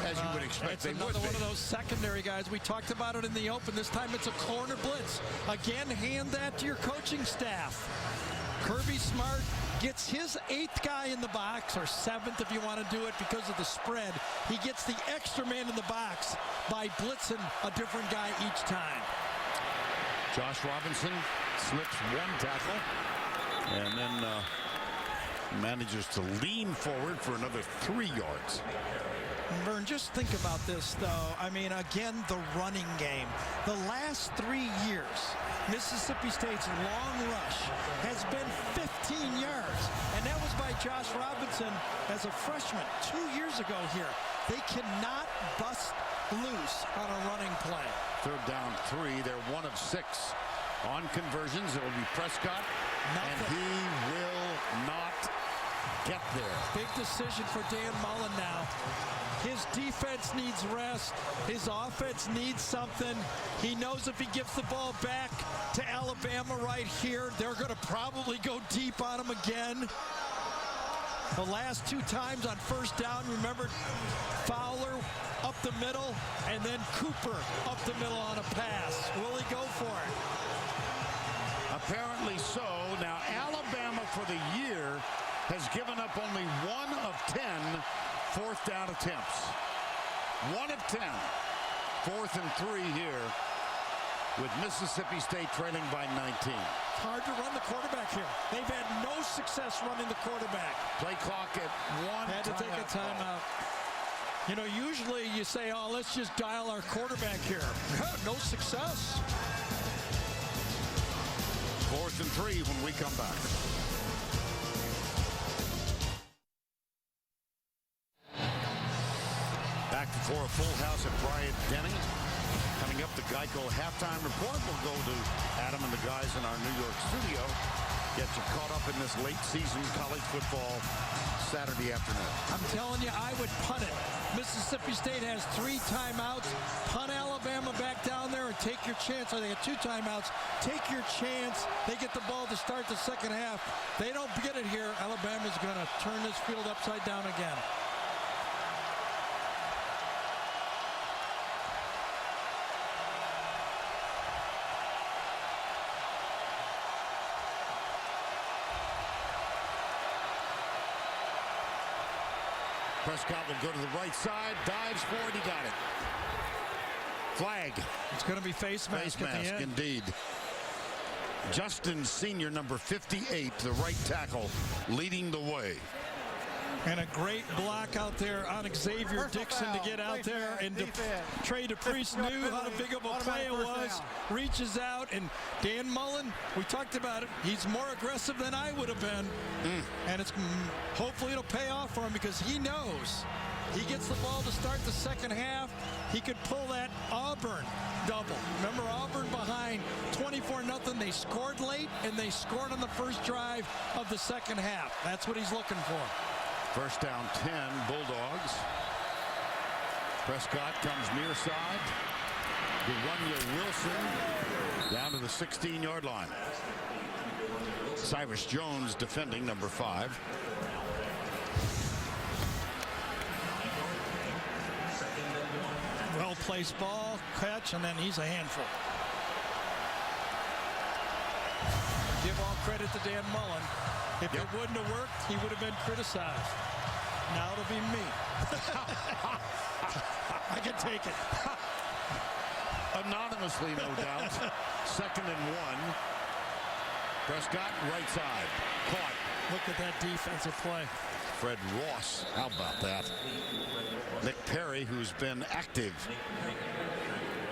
Speaker 1: as you would expect they would be.
Speaker 2: It's another one of those secondary guys. We talked about it in the open. This time it's a corner blitz. Again, hand that to your coaching staff. Kirby Smart gets his 8th guy in the box, or 7th if you want to do it because of the spread. He gets the extra man in the box by blitzing a different guy each time.
Speaker 1: Josh Robinson slips 1 tackle and then manages to lean forward for another 3 yards.
Speaker 2: Vern, just think about this, though. I mean, again, the running game. The last 3 years, Mississippi State's long rush has been 15 yards, and that was by Josh Robinson as a freshman 2 years ago here. They cannot bust loose on a running play.
Speaker 1: 3rd down 3. They're 1 of 6 on conversions. It will be Prescott, and he will not get there.
Speaker 2: Big decision for Dan Mullen now. His defense needs rest. His offense needs something. He knows if he gives the ball back to Alabama right here, they're going to probably go deep on him again. The last 2 times on 1st down, remember, Fowler up the middle, and then Cooper up the middle on a pass. Will he go for it?
Speaker 1: Apparently so. Now, Alabama for the year has given up only 1 of 10 4th down attempts. 1 of 10. 4th and 3 here with Mississippi State trailing by 19.
Speaker 2: It's hard to run the quarterback here. They've had no success running the quarterback.
Speaker 1: Play clock at 1.
Speaker 2: Had to take a timeout. You know, usually you say, oh, let's just dial our quarterback here. No success.
Speaker 1: 4th and 3 when we come back. Back for a full house at Bryant Denny. Coming up, the Geico halftime report. We'll go to Adam and the guys in our New York studio. Get you caught up in this late season college football Saturday afternoon.
Speaker 2: I'm telling you, I would punt it. Mississippi State has 3 timeouts. Punt Alabama back down there and take your chance. Or they got 2 timeouts. Take your chance. They get the ball to start the second half. They don't get it here. Alabama's going to turn this field upside down again.
Speaker 1: Prescott will go to the right side, dives for it, he got it. Flag.
Speaker 2: It's going to be face mask at the end.
Speaker 1: Indeed. Justin Senior, number 58, the right tackle, leading the way.
Speaker 2: And a great block out there on Xavier Dixon to get out there. And Trey DePriest knew how big of a play it was. Reaches out, and Dan Mullen, we talked about it, he's more aggressive than I would have been. And it's hopefully it'll pay off for him because he knows he gets the ball to start the second half. He could pull that Auburn double. Remember, Auburn behind 24-0. They scored late, and they scored on the first drive of the second half. That's what he's looking for.
Speaker 1: First down 10, Bulldogs. Prescott comes near side. DeRunya Wilson down to the 16-yard line. Cyrus Jones defending, number 5.
Speaker 2: Well-placed ball, catch, and then he's a handful. Give all credit to Dan Mullen. If it wouldn't have worked, he would have been criticized. Now it'll be me. I can take it.
Speaker 1: Anonymously, no doubt. 2nd and 1. Prescott, right side. Caught.
Speaker 2: Look at that defensive play.
Speaker 1: Fred Ross, how about that? Nick Perry, who's been active.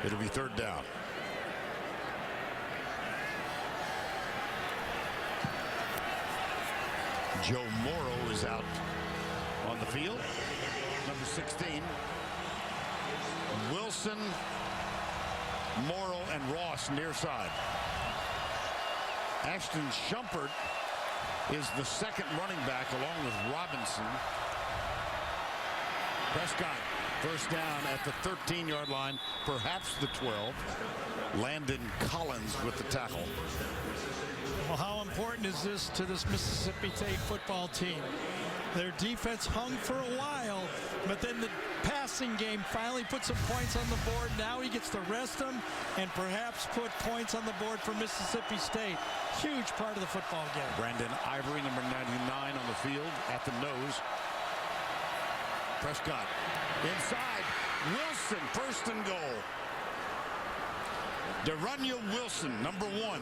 Speaker 1: It'll be 3rd down. Joe Morrow is out on the field. Number 16. Wilson, Morrow, and Ross near side. Ashton Shumpert is the 2nd running back along with Robinson. Prescott, first down at the 13-yard line, perhaps the 12. Landon Collins with the tackle.
Speaker 2: Well, how important is this to this Mississippi State football team? Their defense hung for a while, but then the passing game finally put some points on the board. Now he gets to rest them and perhaps put points on the board for Mississippi State. Huge part of the football game.
Speaker 1: Brandon Ivory, number 99 on the field at the nose. Prescott inside. Wilson, 1st and goal. DeRunya Wilson, number 1.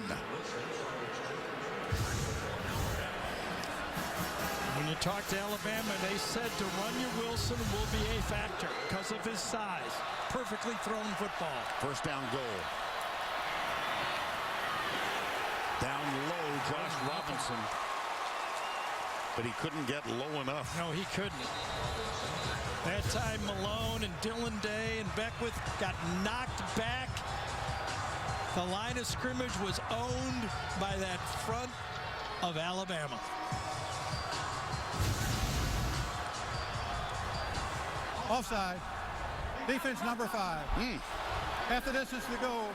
Speaker 2: When you talk to Alabama, they said DeRunya Wilson will be a factor because of his size. Perfectly thrown football.
Speaker 1: First down goal. Down low, Josh Robinson. But he couldn't get low enough.
Speaker 2: No, he couldn't. That time Malone and Dylan Day and Beckwith got knocked back. The line of scrimmage was owned by that front of Alabama.
Speaker 7: Offside. Defense number 5. Half the distance to go.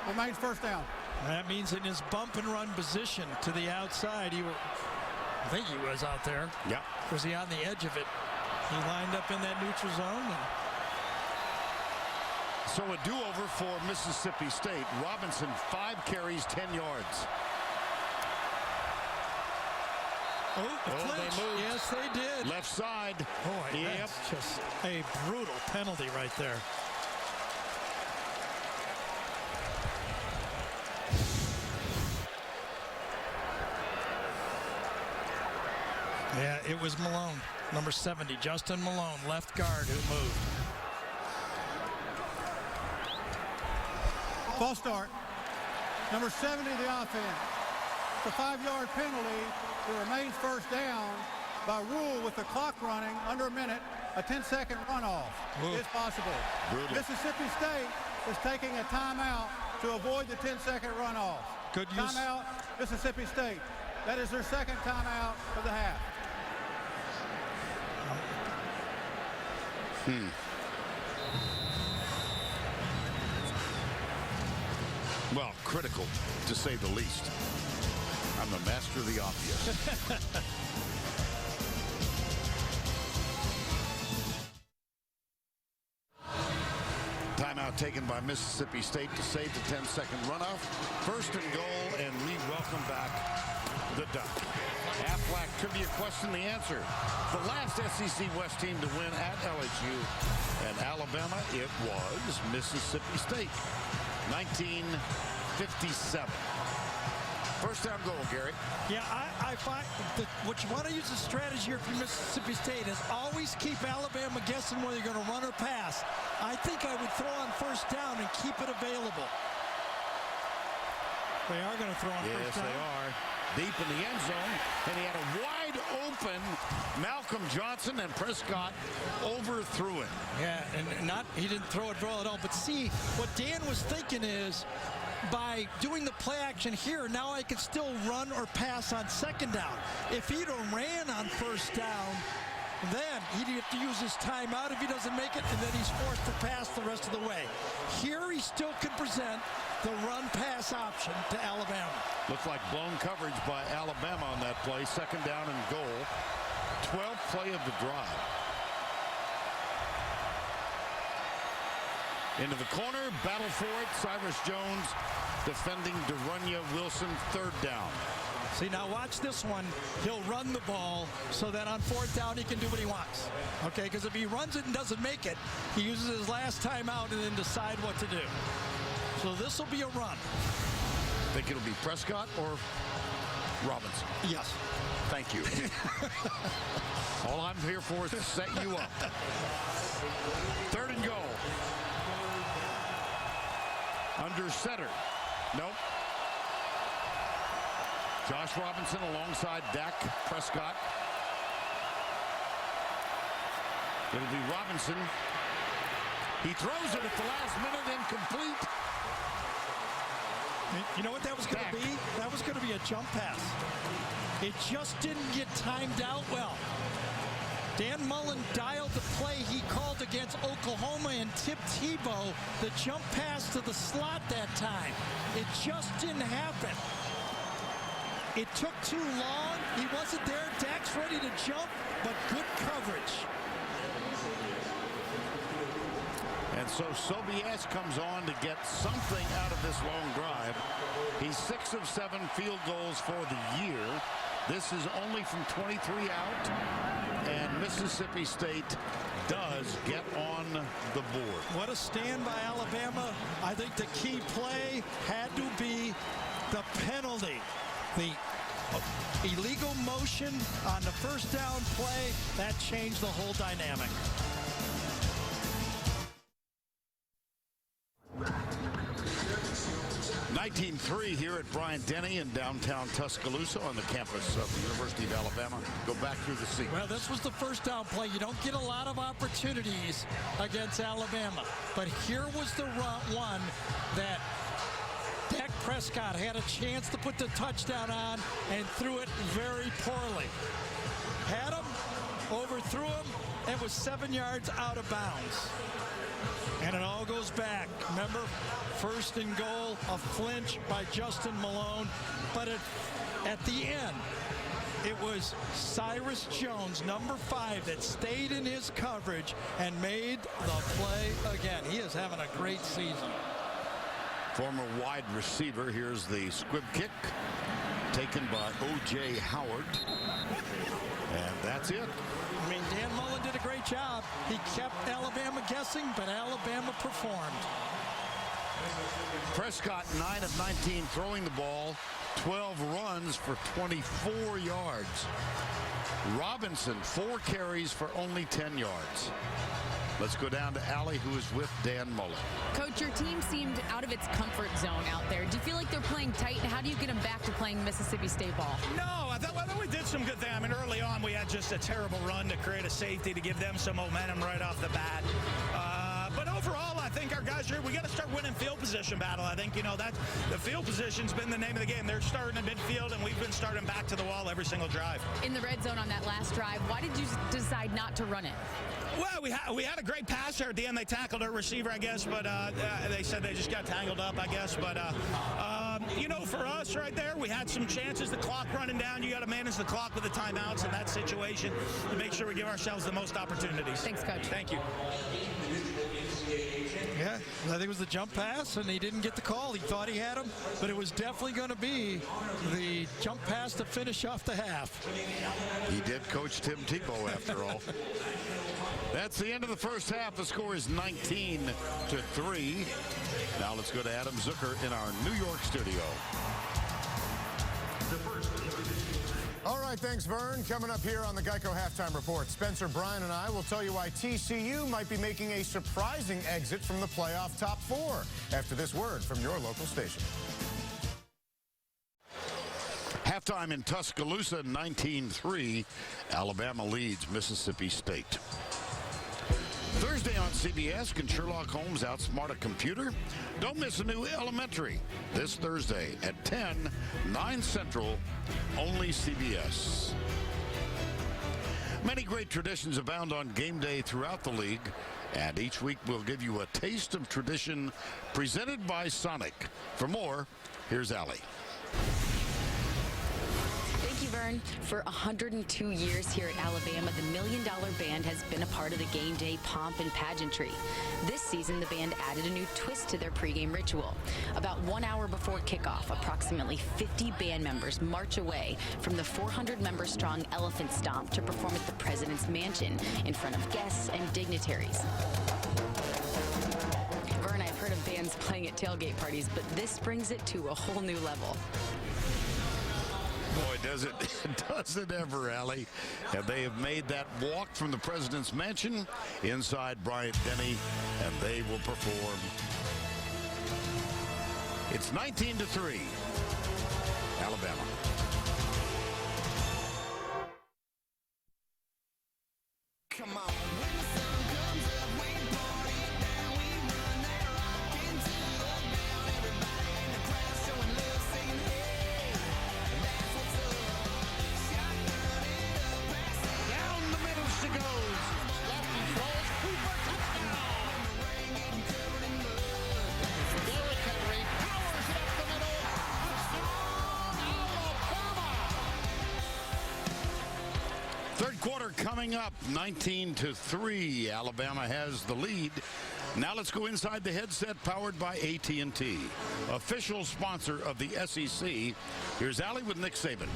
Speaker 7: Remains first down.
Speaker 2: That means in his bump and run position to the outside, I think he was out there.
Speaker 1: Yeah.
Speaker 2: Was he on the edge of it? He lined up in that neutral zone.
Speaker 1: So a do-over for Mississippi State. Robinson, 5 carries, 10 yards.
Speaker 2: Oh,
Speaker 1: they moved.
Speaker 2: Yes, they did.
Speaker 1: Left side.
Speaker 2: Boy, that's just a brutal penalty right there. Yeah, it was Malone, number 70, Justin Malone, left guard, who moved.
Speaker 7: False start. Number 70, the offense. It's a 5-yard penalty. It remains first down. By rule, with the clock running under a minute, a 10-second runoff is possible.
Speaker 1: Brutal.
Speaker 7: Mississippi State is taking a timeout to avoid the 10-second runoff.
Speaker 2: Good use.
Speaker 7: Timeout, Mississippi State. That is their second timeout of the half.
Speaker 1: Well, critical, to say the least. I'm the master of the obvious. Timeout taken by Mississippi State to save the 10-second runoff. First and goal, and we welcome back the Duck. Aflac trivia question, the answer. The last SEC West team to win at LSU and Alabama, it was Mississippi State. 1957. First down goal, Gary.
Speaker 2: Yeah, I find that what you want to use as a strategy here for Mississippi State is always keep Alabama guessing whether you're going to run or pass. I think I would throw on first down and keep it available. They are going to throw on first down.
Speaker 1: Yes, they are. Deep in the end zone, and he had a wide open Malcolm Johnson, and Prescott overthrew it.
Speaker 2: Yeah, and he didn't throw it well at all. But see, what Dan was thinking is, by doing the play action here, now I can still run or pass on second down. If he'd have ran on first down, then he'd have to use his timeout if he doesn't make it, and then he's forced to pass the rest of the way. Here he still can present the run-pass option to Alabama.
Speaker 1: Looked like blown coverage by Alabama on that play. Second down and goal. 12th play of the drive. Into the corner, battle for it. Cyrus Jones defending Derunya Wilson. Third down.
Speaker 2: See, now watch this one. He'll run the ball so that on fourth down he can do what he wants. Okay, because if he runs it and doesn't make it, he uses his last time out and then decide what to do. So this will be a run.
Speaker 1: Think it'll be Prescott or Robinson?
Speaker 2: Yes.
Speaker 1: Thank you. All I'm here for is to set you up. Third and goal. Under center. Nope. Josh Robinson alongside Dak Prescott. It'll be Robinson. He throws it at the last minute, incomplete.
Speaker 2: You know what that was going to be? That was going to be a jump pass. It just didn't get timed out well. Dan Mullen dialed the play he called against Oklahoma and Tim Tebow, the jump pass to the slot that time. It just didn't happen. It took too long. He wasn't there. Dak's ready to jump, but good coverage.
Speaker 1: And so Sobieski comes on to get something out of this long drive. He's 6 of 7 field goals for the year. This is only from 23 out, and Mississippi State does get on the board.
Speaker 2: What a stand by Alabama. I think the key play had to be the penalty. The illegal motion on the first down play, that changed the whole dynamic.
Speaker 1: (19-3) here at Bryant-Denny in downtown Tuscaloosa on the campus of the University of Alabama. Go back through the sequence.
Speaker 2: Well, this was the first down play. You don't get a lot of opportunities against Alabama. But here was the one that Dak Prescott had a chance to put the touchdown on and threw it very poorly. Had him, overthrew him, and was 7 yards out of bounds. And it all goes back. Remember, first and goal, a flinch by Justin Malone. But at the end, it was Cyrus Jones, number 5, that stayed in his coverage and made the play again. He is having a great season.
Speaker 1: Former wide receiver. Here's the squib kick taken by O.J. Howard. And that's it.
Speaker 2: I mean, Dan Mullen did a great job. He kept Alabama guessing, but Alabama performed.
Speaker 1: Prescott 9 of 19 throwing the ball, 12 runs for 24 yards. Robinson, 4 carries for only 10 yards. Let's go down to Allie, who is with Dan Mullen.
Speaker 3: Coach, your team seemed out of its comfort zone out there. Do you feel like they're playing tight? And how do you get them back to playing Mississippi State ball?
Speaker 5: No, I thought we did some good things. I mean, early on, we had just a terrible run to create a safety to give them some momentum right off the bat. But overall, I think our guys we got to start winning field position battle. I think, that the field position's been the name of the game. They're starting at midfield, and we've been starting back to the wall every single drive.
Speaker 3: In the red zone on that last drive, why did you decide not to run it?
Speaker 5: Well, we had a great pass there at the end. They tackled our receiver, I guess, but they said they just got tangled up, I guess. But, for us right there, we had some chances. The clock running down. You got to manage the clock with the timeouts in that situation to make sure we give ourselves the most opportunities.
Speaker 3: Thanks, Coach.
Speaker 5: Thank you.
Speaker 2: Yeah, I think it was the jump pass, and he didn't get the call. He thought he had him, but it was definitely going to be the jump pass to finish off the half.
Speaker 1: He did coach Tim Tebow, after all. That's the end of the first half. The score is 19-3. Now let's go to Adam Zucker in our New York studio.
Speaker 6: All right, thanks, Vern. Coming up here on the Geico Halftime Report, Spencer, Brian, and I will tell you why TCU might be making a surprising exit from the playoff top 4 after this word from your local station.
Speaker 1: Halftime in Tuscaloosa, 19-3. Alabama leads Mississippi State. Thursday on CBS, can Sherlock Holmes outsmart a computer? Don't miss a new Elementary this Thursday at 10, 9 Central, only CBS. Many great traditions abound on game day throughout the league, and each week we'll give you a taste of tradition presented by Sonic. For more, here's Allie.
Speaker 8: Thank you, Vern. For 102 years here at Alabama, the $1 Million Band has been a part of the game day pomp and pageantry. This season, the band added a new twist to their pregame ritual. About 1 hour before kickoff, approximately 50 band members march away from the 400-member-strong Elephant Stomp to perform at the President's Mansion in front of guests and dignitaries. Vern, I've heard of bands playing at tailgate parties, but this brings it to a whole new level.
Speaker 1: Boy, does it ever, Allie. And they have made that walk from the President's Mansion inside Bryant-Denny, and they will perform. It's 19-3, Alabama.
Speaker 9: Come on. When the sun comes up, we party down, we run that rock into the ground. Everybody in the crowd showing love, singing, hey, that's what's up. Shotgun it up, pass it
Speaker 1: Down the middle she goes. Lefty throws, Cooper, touchdown.
Speaker 9: rain, getting covered in mud.
Speaker 1: Derrick Henry powers it up the middle. Touchdown, Alabama. Third quarter coming up, 19-3. Alabama has the lead. Now let's go inside the headset powered by AT&T, official sponsor of the SEC. Here's Allie with Nick Saban.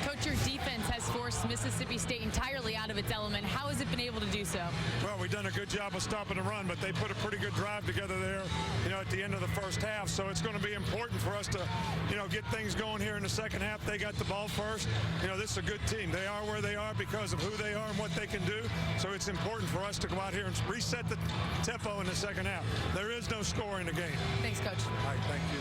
Speaker 3: Coach, your defense has forced Mississippi State entirely out of its element. How has it been able to do so?
Speaker 4: Well, we've done a good job of stopping the run, but they put a pretty good drive together there, at the end of the first half. So it's going to be important for us to, get things going here in the second half. They got the ball first. This is a good team. They are where they are because of who they are and what they can do. So it's important for us to go out here and reset the tempo in the second half. There is no score in the game.
Speaker 3: Thanks, Coach.
Speaker 4: All right, thank you.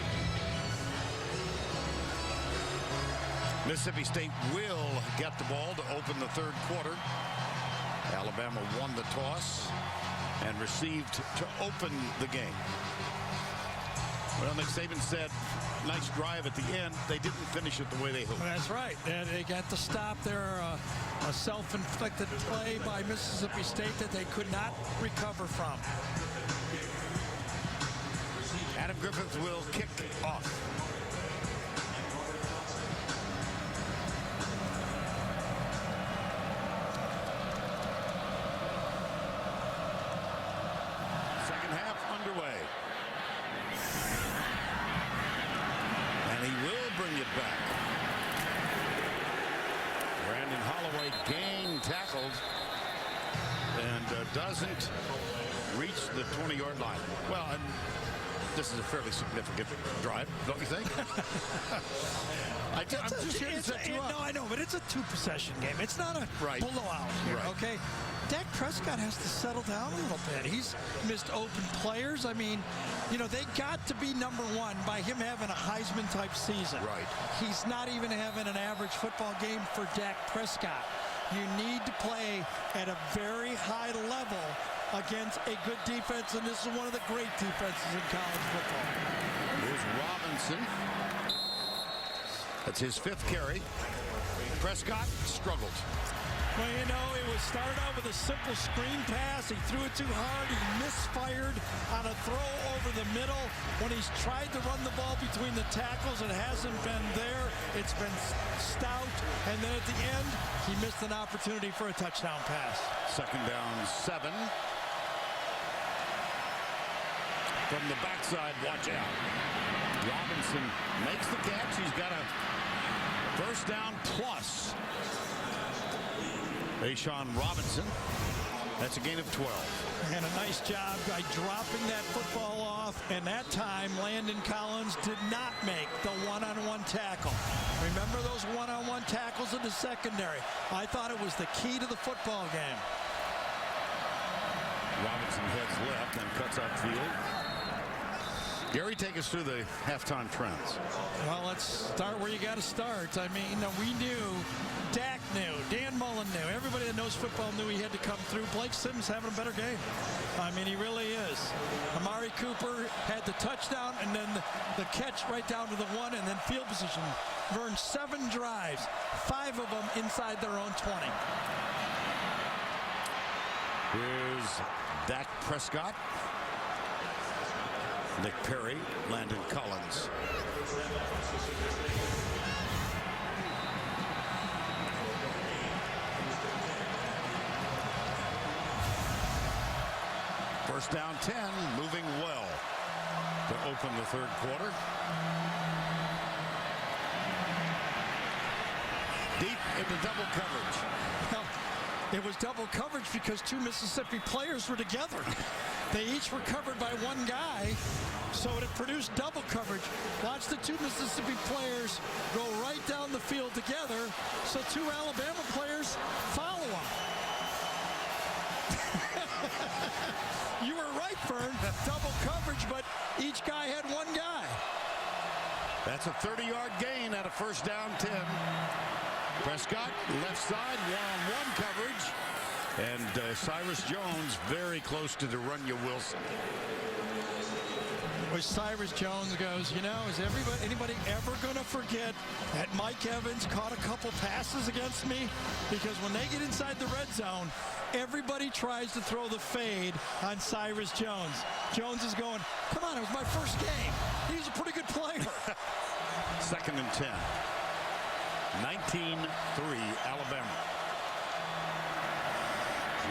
Speaker 1: Mississippi State will get the ball to open the third quarter. Alabama won the toss and received to open the game. Well, Nick Saban said, nice drive at the end. They didn't finish it the way they hoped.
Speaker 2: That's right. They got the stop there, a self-inflicted play by Mississippi State that they could not recover from.
Speaker 1: Adam Griffith will kick off. Second half underway. And he will bring it back. Brandon Holloway gang tackled and doesn't reach the 20-yard line. Well, and This is a fairly significant drive, don't you think? I'm just here to set you up.
Speaker 2: No, I know, but it's a two-possession game. It's not a blowout here, okay? Dak Prescott has to settle down a little bit. He's missed open players. I mean, you know, they got to be number one by him having a Heisman-type season.
Speaker 1: Right.
Speaker 2: He's not even having an average football game for Dak Prescott. You need to play at a very high level against a good defense, and this is one of the great defenses in college football.
Speaker 1: Here's Robinson. That's his 5th carry. Prescott struggled.
Speaker 2: Well, you know, it was started out with a simple screen pass. He threw it too hard. He misfired on a throw over the middle. When he's tried to run the ball between the tackles, it hasn't been there. It's been stout. And then at the end, he missed an opportunity for a touchdown pass.
Speaker 1: 2nd down, 7. From the backside, watch out. Robinson makes the catch. He's got a 1st down plus. Ashawn Robinson. That's a gain of 12.
Speaker 2: And a nice job by dropping that football off. And that time, Landon Collins did not make the one-on-one tackle. Remember those one-on-one tackles in the secondary? I thought it was the key to the football game.
Speaker 1: Robinson heads left and cuts upfield. Gary, take us through the halftime trends.
Speaker 2: Well, let's start where you got to start. I mean, we knew, Dak knew, Dan Mullen knew, everybody that knows football knew he had to come through. Blake Sims having a better game. I mean, he really is. Amari Cooper had the touchdown and then the catch right down to the 1 and then field position. Vern, 7 drives, 5 of them inside their own 20.
Speaker 1: Here's Dak Prescott. Nick Perry, Landon Collins. First down 10, moving well to open the 3rd quarter. Deep into double coverage.
Speaker 2: Well, it was double coverage because 2 Mississippi players were together. They each were covered by 1 guy, so it produced double coverage. Watch the 2 Mississippi players go right down the field together, so 2 Alabama players follow them. You were right, Fern. Double coverage, but each guy had 1 guy.
Speaker 1: That's a 30-yard gain at a first down 10. Prescott, left side, one-on-one coverage. And Cyrus Jones very close to the Runya-Wilson.
Speaker 2: Where Cyrus Jones goes, you know, is anybody ever going to forget that Mike Evans caught a couple passes against me? Because when they get inside the red zone, everybody tries to throw the fade on Cyrus Jones. Jones is going, come on, it was my first game. He's a pretty good player.
Speaker 1: 2nd and 10. 19-3 Alabama.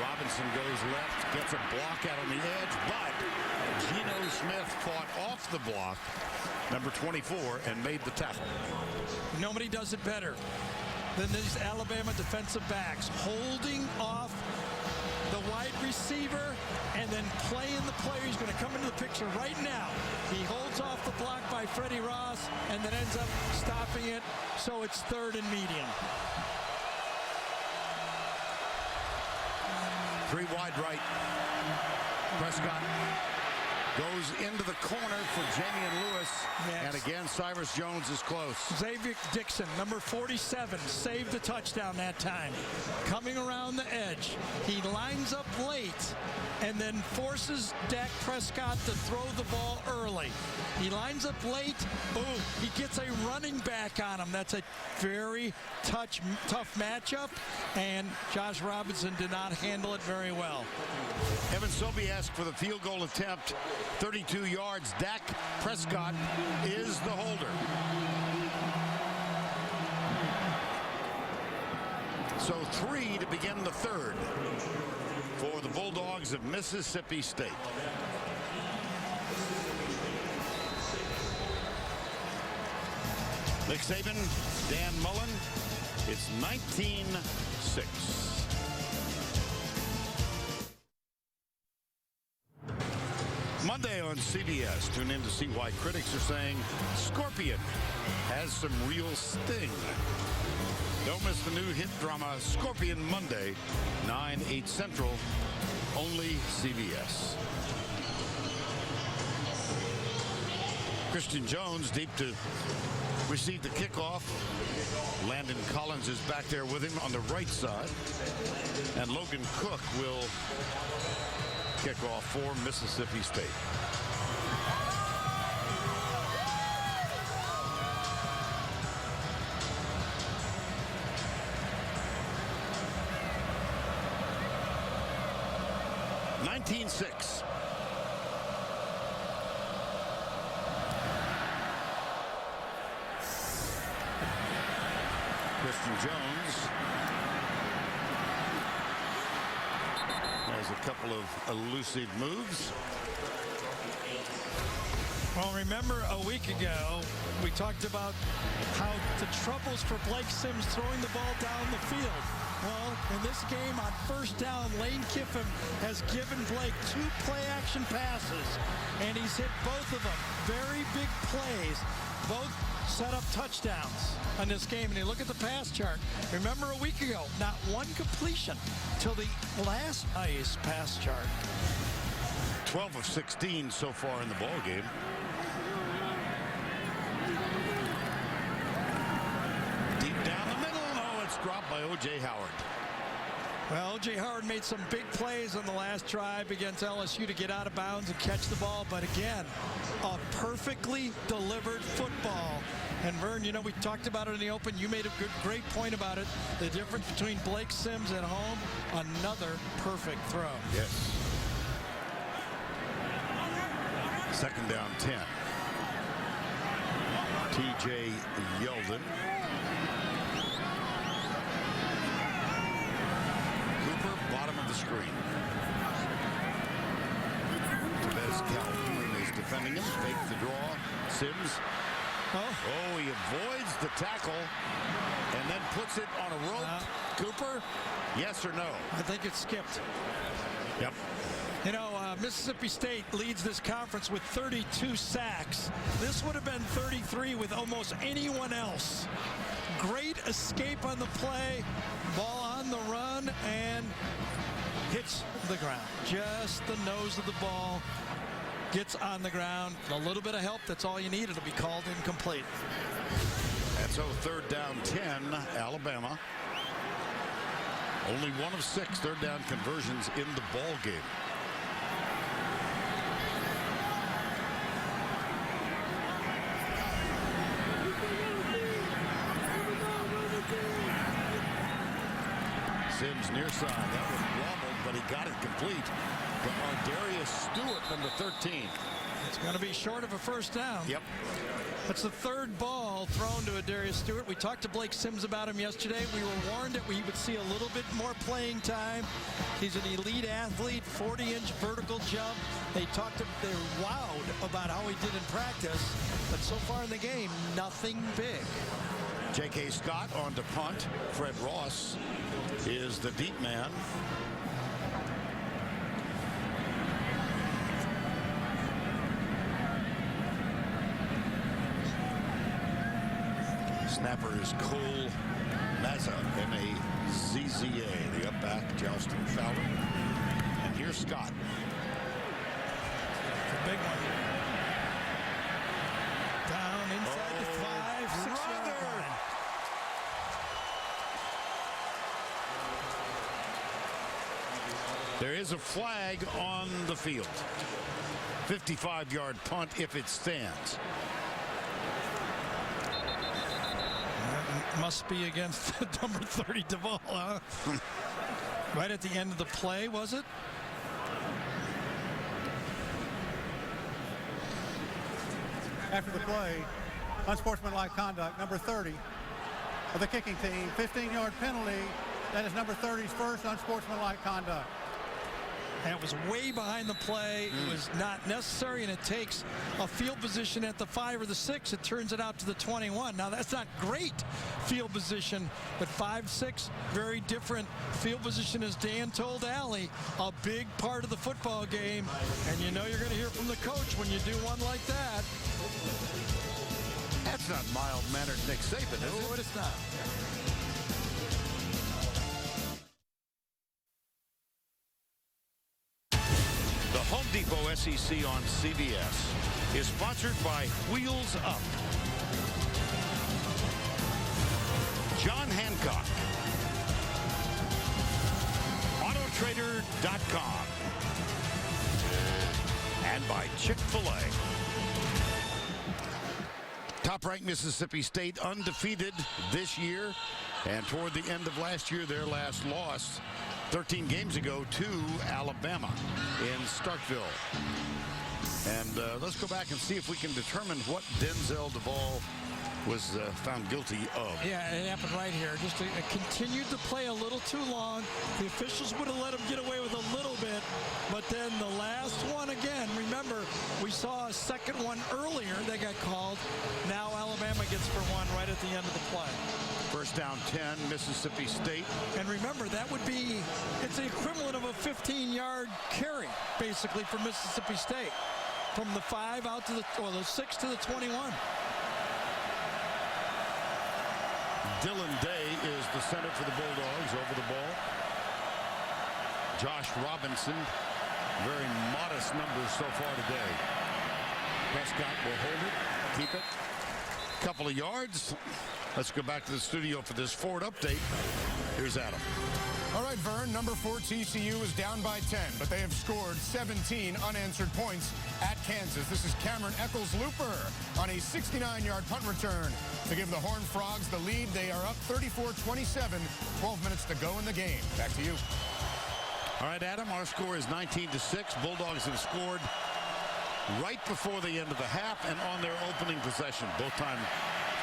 Speaker 1: Robinson goes left, gets a block out on the edge, but Geno Smith fought off the block, number 24, and made the tackle.
Speaker 2: Nobody does it better than these Alabama defensive backs, holding off the wide receiver and then playing the player. He's going to come into the picture right now. He holds off the block by Freddie Ross and then ends up stopping it, so it's 3rd and medium.
Speaker 1: 3 wide right. Prescott goes into the corner for Jamian Lewis.
Speaker 2: Next.
Speaker 1: And again, Cyrus Jones is close.
Speaker 2: Xavier Dixon, number 47, saved the touchdown that time. Coming around the edge. He lines up late and then forces Dak Prescott to throw the ball early. He lines up late. Boom. He gets a running back on him. That's a very tough matchup, and Josh Robinson did not handle it very well.
Speaker 1: Evan Sobiesk for the field goal attempt. 32 yards. Dak Prescott is the holder. So 3 to begin the 3rd for the Bulldogs of Mississippi State. Nick Saban, Dan Mullen. It's 19-6. Monday on CBS. Tune in to see why critics are saying Scorpion has some real sting. Don't miss the new hit drama Scorpion Monday, 9, 8 Central, only CBS. Christian Jones deep to receive the kickoff. Landon Collins is back there with him on the right side. And Logan Cook will kick off for Mississippi State. (19-6). Christian Jones has a couple of elusive moves.
Speaker 2: Well, remember a week ago, we talked about how the troubles for Blake Sims throwing the ball down the field. Well, in this game on first down, Lane Kiffin has given Blake 2 play-action passes, and he's hit both of them. Very big plays. Both set up touchdowns on this game. And you look at the pass chart. Remember a week ago, not one completion till the last nice pass chart.
Speaker 1: 12 of 16 so far in the ball game. Deep down the middle. Oh, it's dropped by O.J. Howard.
Speaker 2: Well, O.J. Howard made some big plays on the last drive against LSU to get out of bounds and catch the ball. But again, a perfectly delivered football. And Vern, you know, we talked about it in the open. You made a great point about it. The difference between Blake Sims at home, another perfect throw.
Speaker 1: Yes. Second down 10. T.J. Yeldon. Cooper, bottom of the screen. Tevez Calhoun is defending him. Fake the draw. Sims. Oh, he avoids the tackle and then puts it on a rope. Cooper, yes or no?
Speaker 2: I think it's skipped.
Speaker 1: Yep.
Speaker 2: You know, Mississippi State leads this conference with 32 sacks. This would have been 33 with almost anyone else. Great escape on the play. Ball on the run and hits the ground. Just the nose of the ball gets on the ground. A little bit of help, that's all you need. It'll be called incomplete.
Speaker 1: And so third down 10, Alabama. Only 1 of 6 third down conversions in the ball game. Sims near side. That was wobbled, but he got it complete to Darius Stewart, number 13.
Speaker 2: It's going to be short of a first down.
Speaker 1: Yep.
Speaker 2: That's the third ball thrown to Darius Stewart. We talked to Blake Sims about him yesterday. We were warned that we would see a little bit more playing time. He's an elite athlete, 40-inch vertical jump. They wowed about how he did in practice, but so far in the game, nothing big.
Speaker 1: J.K. Scott on to punt. Fred Ross is the deep man. Snapper is Cole Mazza, M-A-Z-Z-A. The up back, Justin Fowler. And here's Scott.
Speaker 2: The big one. Down inside the 5, 6 yard line.
Speaker 1: There is a flag on the field. 55-yard punt if it stands.
Speaker 2: Must be against number 30 Duvall, huh? Right at the end of the play, was it?
Speaker 7: After the play, unsportsmanlike conduct, number 30 of the kicking team, 15-yard penalty. That is number 30's first unsportsmanlike conduct.
Speaker 2: and it was way behind the play. It was not necessary, and it takes a field position at the 5 or the 6. It turns it out to the 21. Now, that's not great field position, but 5-6, very different field position, as Dan told Allie, a big part of the football game, and you know you're going to hear from the coach when you do one like that.
Speaker 1: That's not mild-mannered Nick Saban, is it?
Speaker 2: No, it's not.
Speaker 1: The Home Depot SEC on CBS is sponsored by Wheels Up. John Hancock. Autotrader.com. And by Chick-fil-A. Top-ranked Mississippi State undefeated this year. And toward the end of last year, their last loss 13 games ago to Alabama in Starkville. And let's go back and see if we can determine what Denzel Duvall was found guilty of.
Speaker 2: Yeah, it happened right here. Just continued to play a little too long. The officials would have let him get away with a little bit, but then the last one again, remember, we saw a second one earlier that got called. Now Alabama gets for one right at the end of the play.
Speaker 1: First down 10, Mississippi State.
Speaker 2: And remember, that would be, it's the equivalent of a 15-yard carry, basically, for Mississippi State. From the 5 out to the 6 to the 21.
Speaker 1: Dylan Day is the center for the Bulldogs over the ball. Josh Robinson, very modest numbers so far today. Prescott will hold it, keep it. Couple of yards. Let's go back to the studio for this forward update. Here's Adam.
Speaker 6: All right, Vern, number 4 TCU is down by 10, but they have scored 17 unanswered points at Kansas. This is Cameron Eccles-Looper on a 69-yard punt return to give the Horned Frogs the lead. They are up 34-27, 12 minutes to go in the game. Back to you.
Speaker 1: All right, Adam, our score is 19-6. Bulldogs have scored right before the end of the half and on their opening possession. Both time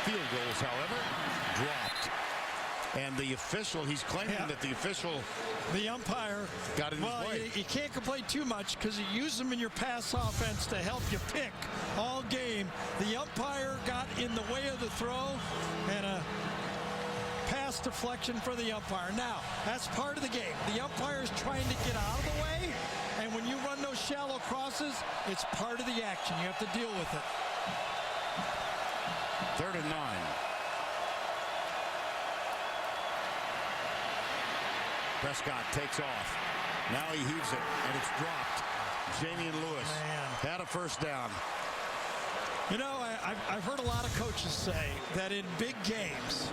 Speaker 1: field goals, however, dropped. And the official, he's claiming that
Speaker 2: the umpire
Speaker 1: got in his way.
Speaker 2: You can't complain too much because you use them in your pass offense to help you pick all game. The umpire got in the way of the throw, and a pass deflection for the umpire. Now, that's part of the game. The umpire is trying to get out of the way, and when you run those shallow crosses, it's part of the action. You have to deal with it.
Speaker 1: 3rd and 9. Prescott takes off. Now he heaves it, and it's dropped. Jamian Lewis had a first down.
Speaker 2: You know, I've heard a lot of coaches say that in big games,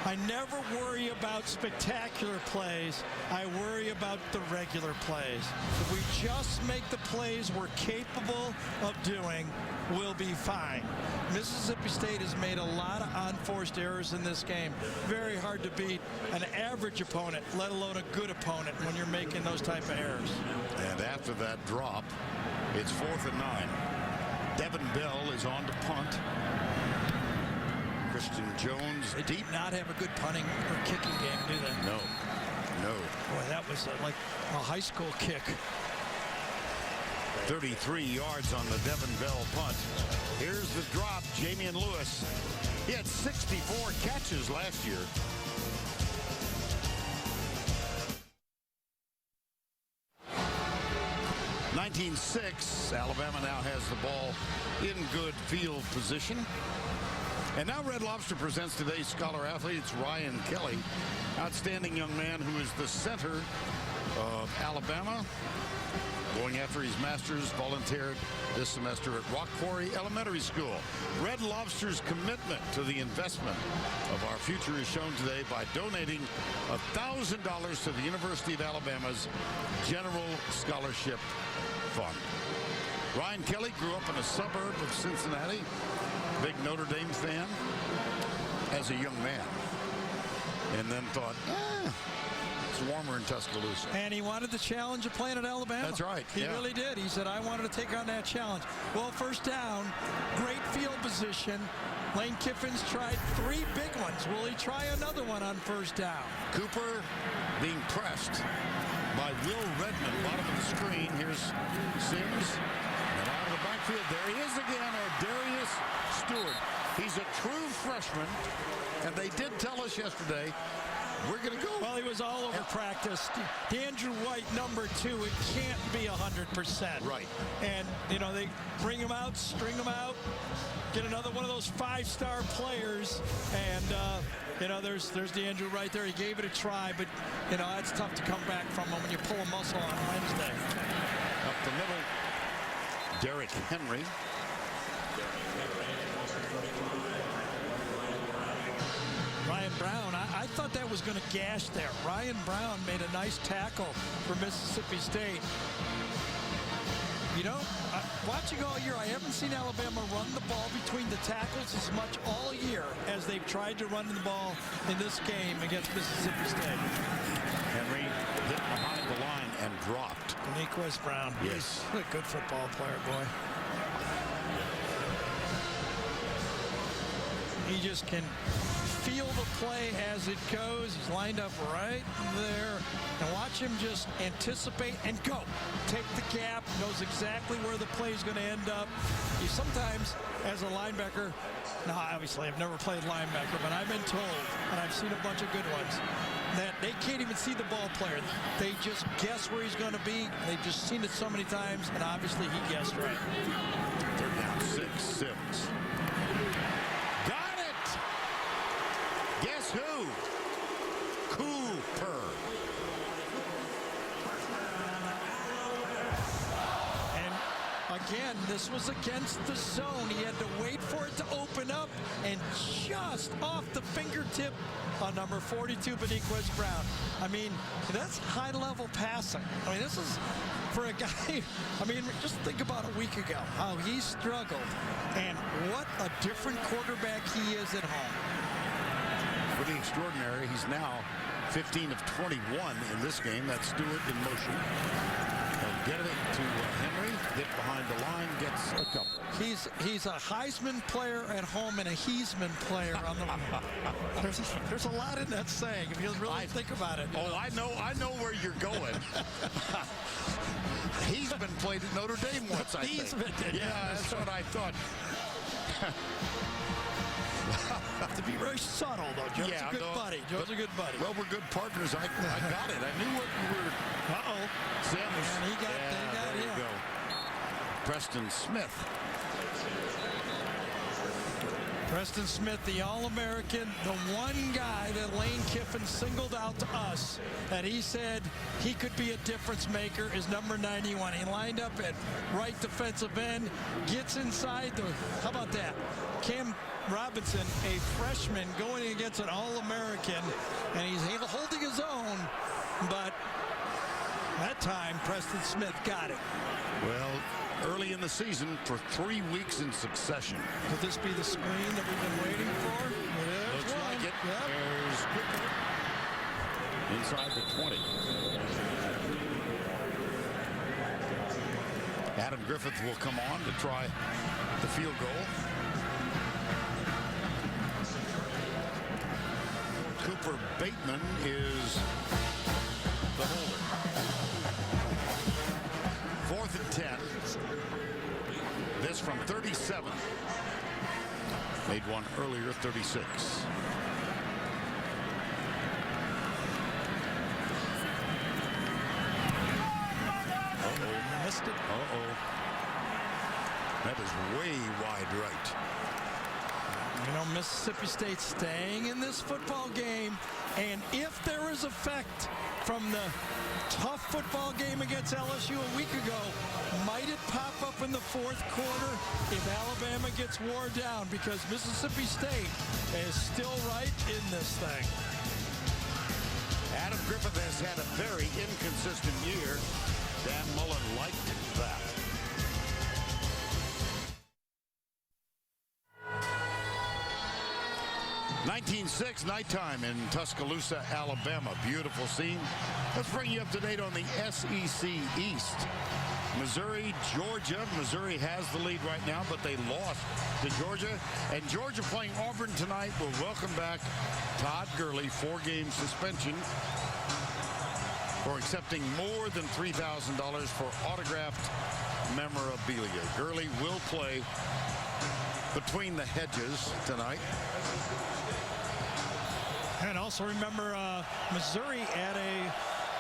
Speaker 2: I never worry about spectacular plays. I worry about the regular plays. If we just make the plays we're capable of doing, we'll be fine. Mississippi State has made a lot of unforced errors in this game. Very hard to beat an average opponent, let alone a good opponent, when you're making those type of errors.
Speaker 1: And after that drop, it's 4th and 9. Devin Bell is on to punt. Christian Jones
Speaker 2: They
Speaker 1: deep.
Speaker 2: did not have a good punting or kicking game, do they?
Speaker 1: No.
Speaker 2: Boy, that was like a high school kick.
Speaker 1: 33 yards on the Devin Bell punt. Here's the drop. Jamian Lewis. He had 64 catches last year. Alabama now has the ball in good field position. And now Red Lobster presents today's Scholar Athlete. It's Ryan Kelly, outstanding young man who is the center of Alabama. Going after his master's, volunteered this semester at Rock Quarry Elementary School. Red Lobster's commitment to the investment of our future is shown today by donating $1,000 to the University of Alabama's General Scholarship Fund. Ryan Kelly grew up in a suburb of Cincinnati, big Notre Dame fan as a young man, and then thought, it's warmer in Tuscaloosa.
Speaker 2: And he wanted the challenge of playing at Alabama.
Speaker 1: That's right.
Speaker 2: He really did. He said, I wanted to take on that challenge. Well, first down, great field position. Lane Kiffin's tried 3 big ones. Will he try another one on first down?
Speaker 1: Cooper being pressed by Will Redmond. Bottom of the screen. Here's Sims. And out of the backfield, there he is again, Darius Stewart. He's a true freshman, and they did tell us yesterday, we're going to go.
Speaker 2: Well, he was all over practice. Andrew White, number 2, it can't be 100%.
Speaker 1: Right.
Speaker 2: And, you know, they bring him out, string him out, get another one of those 5-star players. And, you know, there's DeAndrew right there. He gave it a try, but, you know, that's tough to come back from him when you pull a muscle on Wednesday.
Speaker 1: Up the middle, Derrick Henry.
Speaker 2: Ryan Brown, I thought that was going to gash there. Ryan Brown made a nice tackle for Mississippi State. You know, watching all year, I haven't seen Alabama run the ball between the tackles as much all year as they've tried to run the ball in this game against Mississippi State.
Speaker 1: Henry hit behind the line and dropped.
Speaker 2: Daniquez Brown.
Speaker 1: Yes.
Speaker 2: He's a good football player, boy. He just can feel the play as it goes. He's lined up right there. And watch him just anticipate and go. Take the gap, knows exactly where the play is going to end up. You sometimes, as a linebacker, now obviously I've never played linebacker, but I've been told, and I've seen a bunch of good ones, that they can't even see the ball player. They just guess where he's going to be. They've just seen it so many times, and obviously he guessed right.
Speaker 1: Third down, 6, Sims. Got it! Guess who? Cooper.
Speaker 2: And again, this was against the zone. He had to wait for it to open up, and just off the fingertip on number 42, Daniquez Brown. I mean, that's high-level passing. I mean, this is for a guy, I mean, just think about a week ago, how he struggled, and what a different quarterback he is at home.
Speaker 1: Pretty extraordinary. He's now 15 of 21 in this game. That's Stewart in motion. He'll get it to Henry. Hit behind the line. Gets a couple.
Speaker 2: He's a Heisman player at home and a Heisman player on the. There's a lot in that saying if you really think about it.
Speaker 1: Oh, I know where you're going. He's been played at Notre Dame once, I think. Yeah, that's what I thought.
Speaker 2: Have to be very subtle, though. Joe's a good buddy. Joe's a good buddy.
Speaker 1: Well, we're good partners. I got it. I knew what you were.
Speaker 2: Uh-oh.
Speaker 1: Sims.
Speaker 2: And he got
Speaker 1: there
Speaker 2: him.
Speaker 1: you go. Preston Smith.
Speaker 2: Preston Smith, the All-American, the one guy that Lane Kiffin singled out to us that he said he could be a difference maker is number 91. He lined up at right defensive end, gets inside the, how about that? Cam Robinson, a freshman going against an All-American, and he's holding his own, but that time Preston Smith got it.
Speaker 1: Well, early in the season for 3 weeks in succession.
Speaker 2: Could this be the screen that we've been waiting for?
Speaker 1: Looks like it.
Speaker 2: Yep.
Speaker 1: There's Cooper inside the 20. Adam Griffith will come on to try the field goal. Cooper Bateman is the holder. 4th and 10. This from 37. Made one earlier, 36. Uh-oh.
Speaker 2: Missed it.
Speaker 1: Uh-oh. That is way wide right.
Speaker 2: You know, Mississippi State staying in this football game, and if there is effect from the tough football game against LSU a week ago, might it pop up in the 4th quarter if Alabama gets wore down, because Mississippi State is still right in this thing.
Speaker 1: Adam Griffith has had a very inconsistent year. Dan Mullen liked that. (19:06) nighttime in Tuscaloosa, Alabama. Beautiful scene. Let's bring you up to date on the SEC East. Missouri, Georgia. Missouri has the lead right now, but they lost to Georgia. And Georgia playing Auburn tonight will welcome back Todd Gurley, 4-game suspension for accepting more than $3,000 for autographed memorabilia. Gurley will play between the hedges tonight.
Speaker 2: And also remember Missouri at a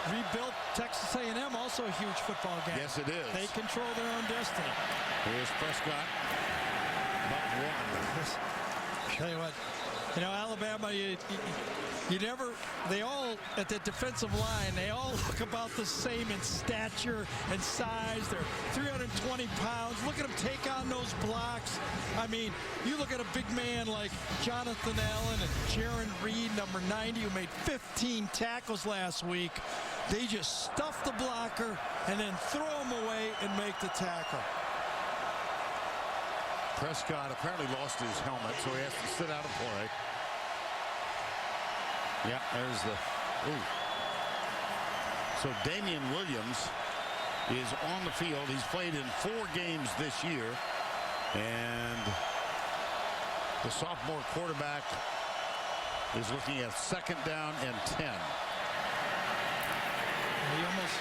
Speaker 2: rebuilt Texas A&M, also a huge football game.
Speaker 1: Yes, it is.
Speaker 2: They control their own destiny.
Speaker 1: Here's Prescott. About one.
Speaker 2: Tell you what, you know, Alabama, you never, they all, at the defensive line, they all look about the same in stature and size. They're 320 pounds. Look at them take on those blocks. I mean, you look at a big man like Jonathan Allen and Jaron Reed, number 90, who made 15 tackles last week. They just stuff the blocker and then throw him away and make the tackle.
Speaker 1: Prescott apparently lost his helmet, so he has to sit out and play. Yeah, there's the... Ooh. So Damian Williams is on the field. He's played in 4 games this year. And the sophomore quarterback is looking at 2nd down and 10.
Speaker 2: He almost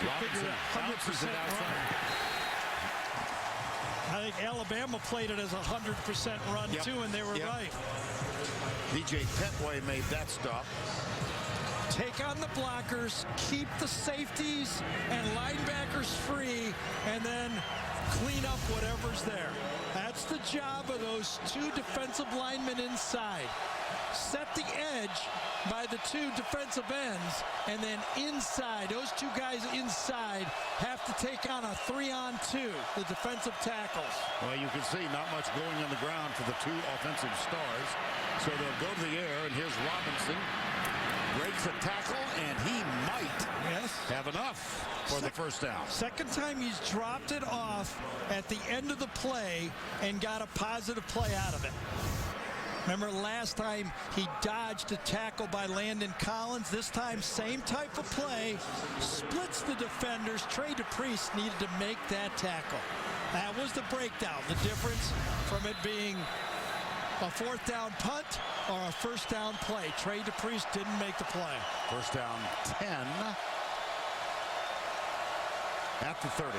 Speaker 1: Robinson bounces it outside.
Speaker 2: I think Alabama played it as a 100% run, too, and they were right.
Speaker 1: DJ Petway made that stop.
Speaker 2: Take on the blockers, keep the safeties and linebackers free, and then clean up whatever's there. That's the job of those 2 defensive linemen inside. Set the edge by the 2 defensive ends, and then inside, those 2 guys inside have to take on a 3-on-2, the defensive tackles.
Speaker 1: Well, you can see not much going on the ground for the 2 offensive stars. So they'll go to the air, and here's Robinson. Breaks a tackle, and he might have enough for the first down.
Speaker 2: Second time he's dropped it off at the end of the play and got a positive play out of it. Remember last time he dodged a tackle by Landon Collins. This time, same type of play. Splits the defenders. Trey DePriest needed to make that tackle. That was the breakdown. The difference from it being a 4th down punt or a 1st down play. Trey DePriest didn't make the play.
Speaker 1: First down 10 at the 30.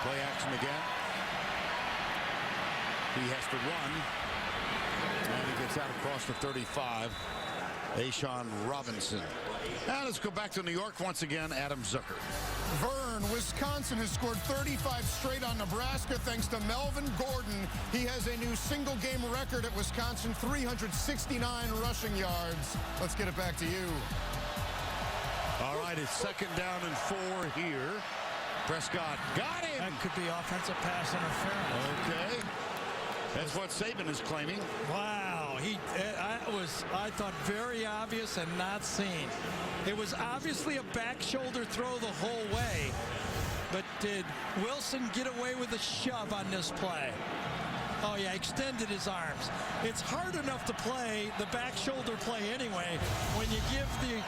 Speaker 1: Play action again. He has to run. And he gets out across the 35. Ashawn Robinson. Now let's go back to New York once again. Adam Zucker.
Speaker 6: Vern, Wisconsin has scored 35 straight on Nebraska thanks to Melvin Gordon. He has a new single-game record at Wisconsin, 369 rushing yards. Let's get it back to you.
Speaker 1: All right, it's 2nd down and 4 here. Prescott got him.
Speaker 2: That could be offensive pass interference.
Speaker 1: Okay. That's what Saban is claiming.
Speaker 2: Wow. I thought, very obvious and not seen. It was obviously a back shoulder throw the whole way. But did Wilson get away with a shove on this play? Oh, yeah, extended his arms. It's hard enough to play the back shoulder play anyway. When you give the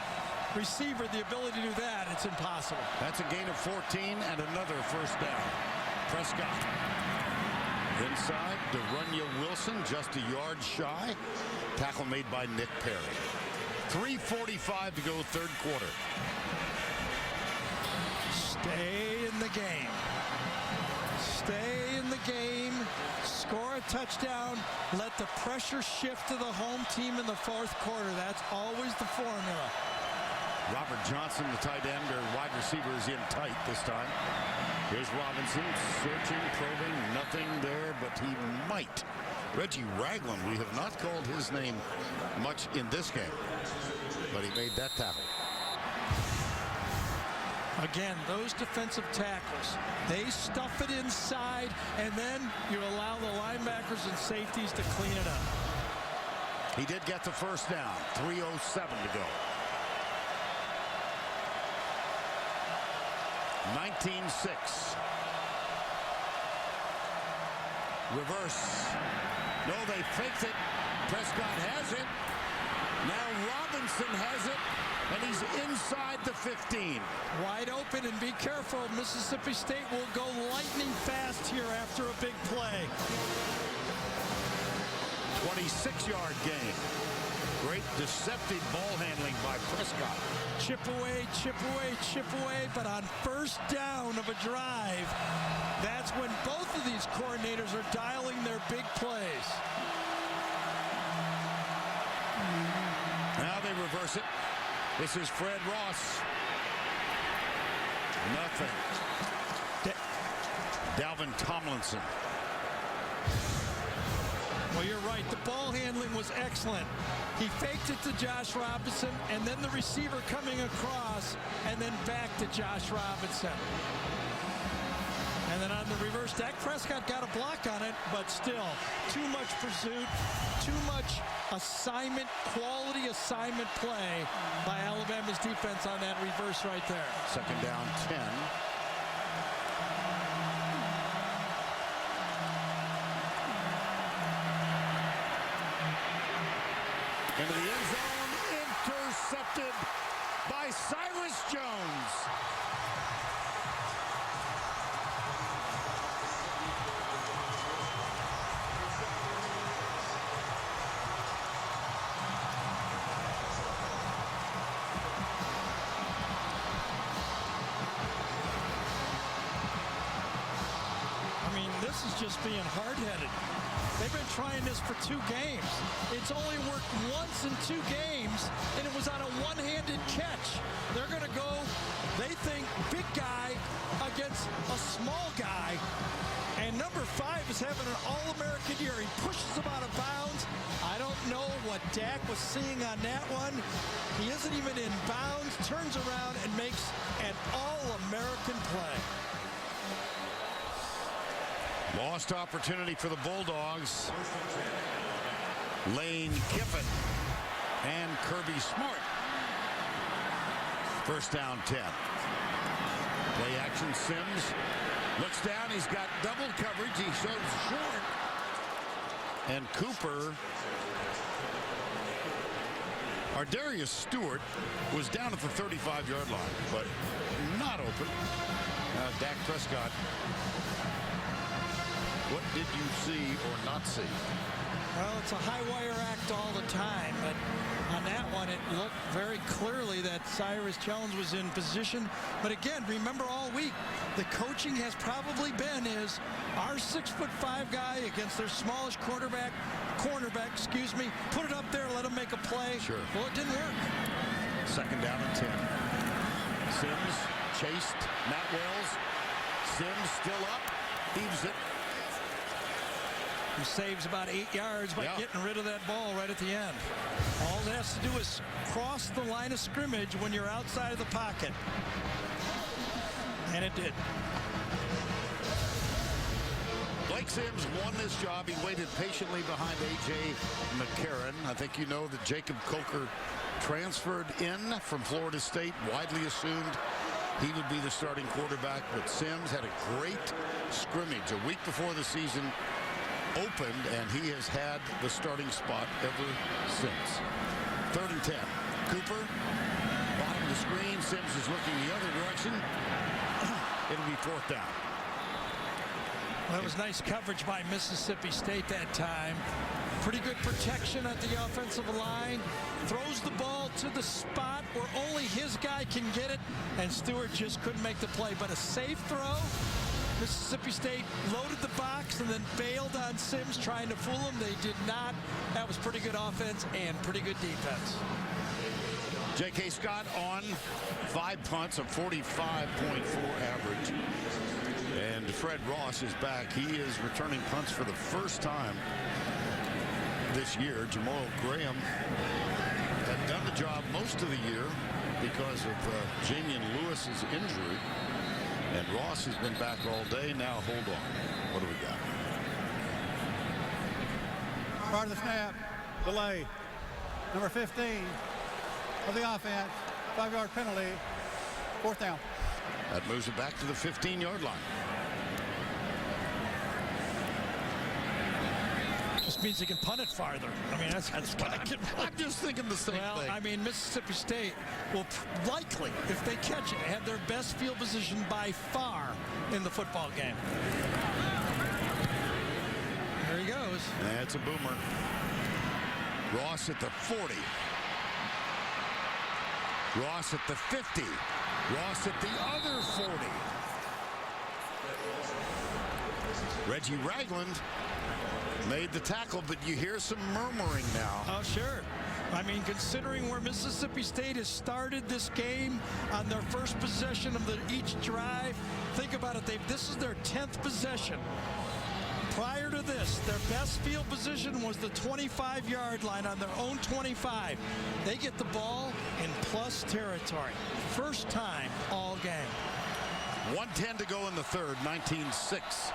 Speaker 2: receiver the ability to do that, it's impossible.
Speaker 1: That's a gain of 14 and another first down. Prescott. Inside, Derunya Wilson, just a yard shy. Tackle made by Nick Perry. 3:45 to go, 3rd quarter.
Speaker 2: Stay in the game. Stay in the game. Score a touchdown. Let the pressure shift to the home team in the 4th quarter. That's always the formula.
Speaker 1: Robert Johnson, the tight end, or wide receiver, is in tight this time. Here's Robinson, searching, probing, nothing there, but he might. Reggie Ragland, we have not called his name much in this game, but he made that tackle.
Speaker 2: Again, those defensive tackles, they stuff it inside, and then you allow the linebackers and safeties to clean it up.
Speaker 1: He did get the first down, 3:07 to go. 19-6. Reverse. No, they faked it. Prescott has it. Now Robinson has it, and he's inside the 15.
Speaker 2: Wide open, and be careful. Mississippi State will go lightning fast here after a big play.
Speaker 1: 26-yard gain. Great deceptive ball handling by Prescott.
Speaker 2: Chip away, chip away, chip away, but on first down of a drive, that's when both of these coordinators are dialing their big plays.
Speaker 1: Now they reverse it. This is Fred Ross. Nothing. Dalvin Tomlinson.
Speaker 2: Well, you're right. The ball handling was excellent. He faked it to Josh Robinson, and then the receiver coming across, and then back to Josh Robinson. And then on the reverse, Dak Prescott got a block on it, but still, too much pursuit, too much assignment, quality assignment play by Alabama's defense on that reverse right there.
Speaker 1: Second down, 10. Into the end zone, intercepted by Cyrus Jones.
Speaker 2: I mean, this is just being hard-headed. They've been trying this for 2 games. It's only worked once in 2 games, and it was on a one-handed catch. They're going to go, they think, big guy against a small guy. And number 5 is having an All-American year. He pushes him out of bounds. I don't know what Dak was seeing on that one. He isn't even in bounds, turns around and makes an All-American play.
Speaker 1: Lost opportunity for the Bulldogs. Lane Kiffin and Kirby Smart. First down, 10. Play action, Sims looks down. He's got double coverage. He shows short. And Cooper, Ardarius Stewart, was down at the 35-yard line, but not open. Dak Prescott. What did you see or not see?
Speaker 2: Well, it's a high wire act all the time, but on that one, it looked very clearly that Cyrus Jones was in position. But again, remember all week, the coaching has probably been is our 6'5" guy against their smallest cornerback, put it up there, let him make a play.
Speaker 1: Sure.
Speaker 2: Well, it didn't work.
Speaker 1: Second down and 10. Sims chased Matt Wells. Sims still up, heaves it.
Speaker 2: He saves about 8 yards by getting rid of that ball right at the end. All it has to do is cross the line of scrimmage when you're outside of the pocket. And it did.
Speaker 1: Blake Sims won this job. He waited patiently behind A.J. McCarron. I think you know that Jacob Coker transferred in from Florida State, widely assumed he would be the starting quarterback, but Sims had a great scrimmage a week before the season opened, and he has had the starting spot ever since. Third and 10. Cooper, bottom of the screen. Sims is looking the other direction. It'll be fourth down.
Speaker 2: Well, that was nice coverage by Mississippi State that time. Pretty good protection at the offensive line. Throws the ball to the spot where only his guy can get it, and Stewart just couldn't make the play. But a safe throw. Mississippi State loaded the box and then bailed on Sims trying to fool him. They did not. That was pretty good offense and pretty good defense.
Speaker 1: J.K. Scott on 5 punts, a 45.4 average. And Fred Ross is back. He is returning punts for the first time this year. Jamal Graham had done the job most of the year because of Jamian Lewis's injury. And Ross has been back all day. Now, hold on. What do we got?
Speaker 7: Part of the snap, delay. Number 15 of the offense, 5-yard penalty, fourth down.
Speaker 1: That moves it back to the 15-yard line.
Speaker 2: Just means he can punt it farther. I mean, that's what
Speaker 1: I'm just thinking the same thing.
Speaker 2: I mean, Mississippi State will likely, if they catch it, have their best field position by far in the football game. There he goes.
Speaker 1: That's a boomer. Ross at the 40. Ross at the 50. Ross at the other 40. Reggie Ragland made the tackle, but you hear some murmuring now.
Speaker 2: Oh, sure. I mean, considering where Mississippi State has started this game on their first possession of each drive, think about it, this is their 10th possession. Prior to this, their best field position was the 25-yard line on their own 25. They get the ball in plus territory. First time all game.
Speaker 1: 1:10 to go in the third, 19-6.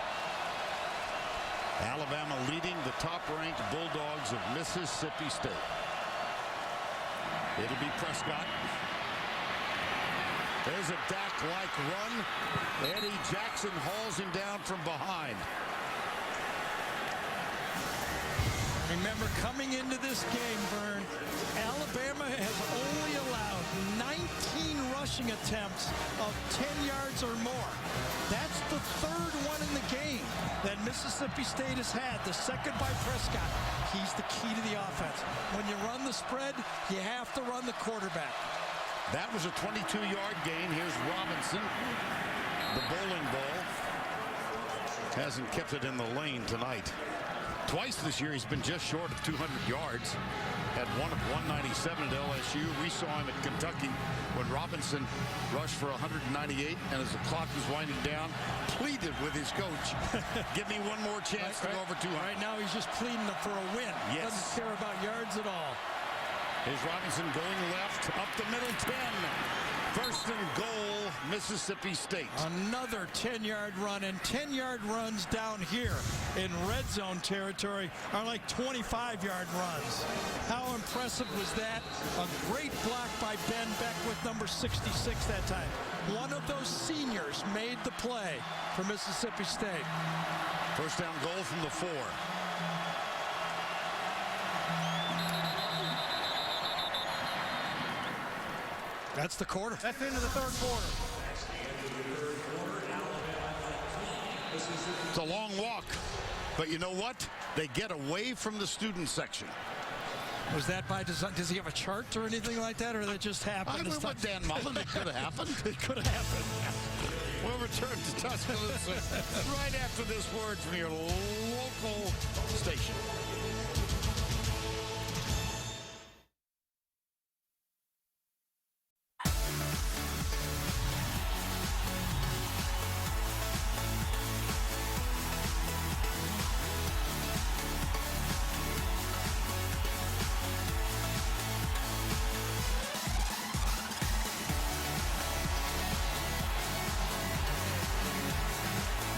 Speaker 1: Alabama leading the top-ranked Bulldogs of Mississippi State. It'll be Prescott. There's a Dak-like run. Eddie Jackson hauls him down from behind.
Speaker 2: Remember, coming into this game, Vern, Alabama has only allowed 19 rushing attempts of 10 yards or more. That's the third one in the game that Mississippi State has had. The second by Prescott. He's the key to the offense. When you run the spread, you have to run the quarterback.
Speaker 1: That was a 22-yard gain. Here's Robinson. The bowling ball hasn't kept it in the lane tonight. Twice this year he's been just short of 200 yards. Had one of 197 at LSU. We saw him at Kentucky when Robinson rushed for 198, and as the clock was winding down, pleaded with his coach, give me one more chance to go over 200.
Speaker 2: Right now he's just pleading for a win.
Speaker 1: Yes.
Speaker 2: Doesn't care about yards at all.
Speaker 1: Here's Robinson going left, up the middle, 10. First and goal, Mississippi State.
Speaker 2: Another 10-yard run, and 10-yard runs down here in red zone territory are like 25-yard runs. How impressive was that? A great block by Ben Beckwith, number 66 that time. One of those seniors made the play for Mississippi State.
Speaker 1: First down goal from the 4.
Speaker 2: That's the quarter.
Speaker 7: That's into the third quarter.
Speaker 1: It's a long walk, but you know what? They get away from the student section.
Speaker 2: Was that by design? Does he have a chart or anything like that, or that just happened?
Speaker 1: I mean, with Dan Mullen, it could have happened.
Speaker 2: It could have happened.
Speaker 1: We'll return to Tuscaloosa right after this word from your local station.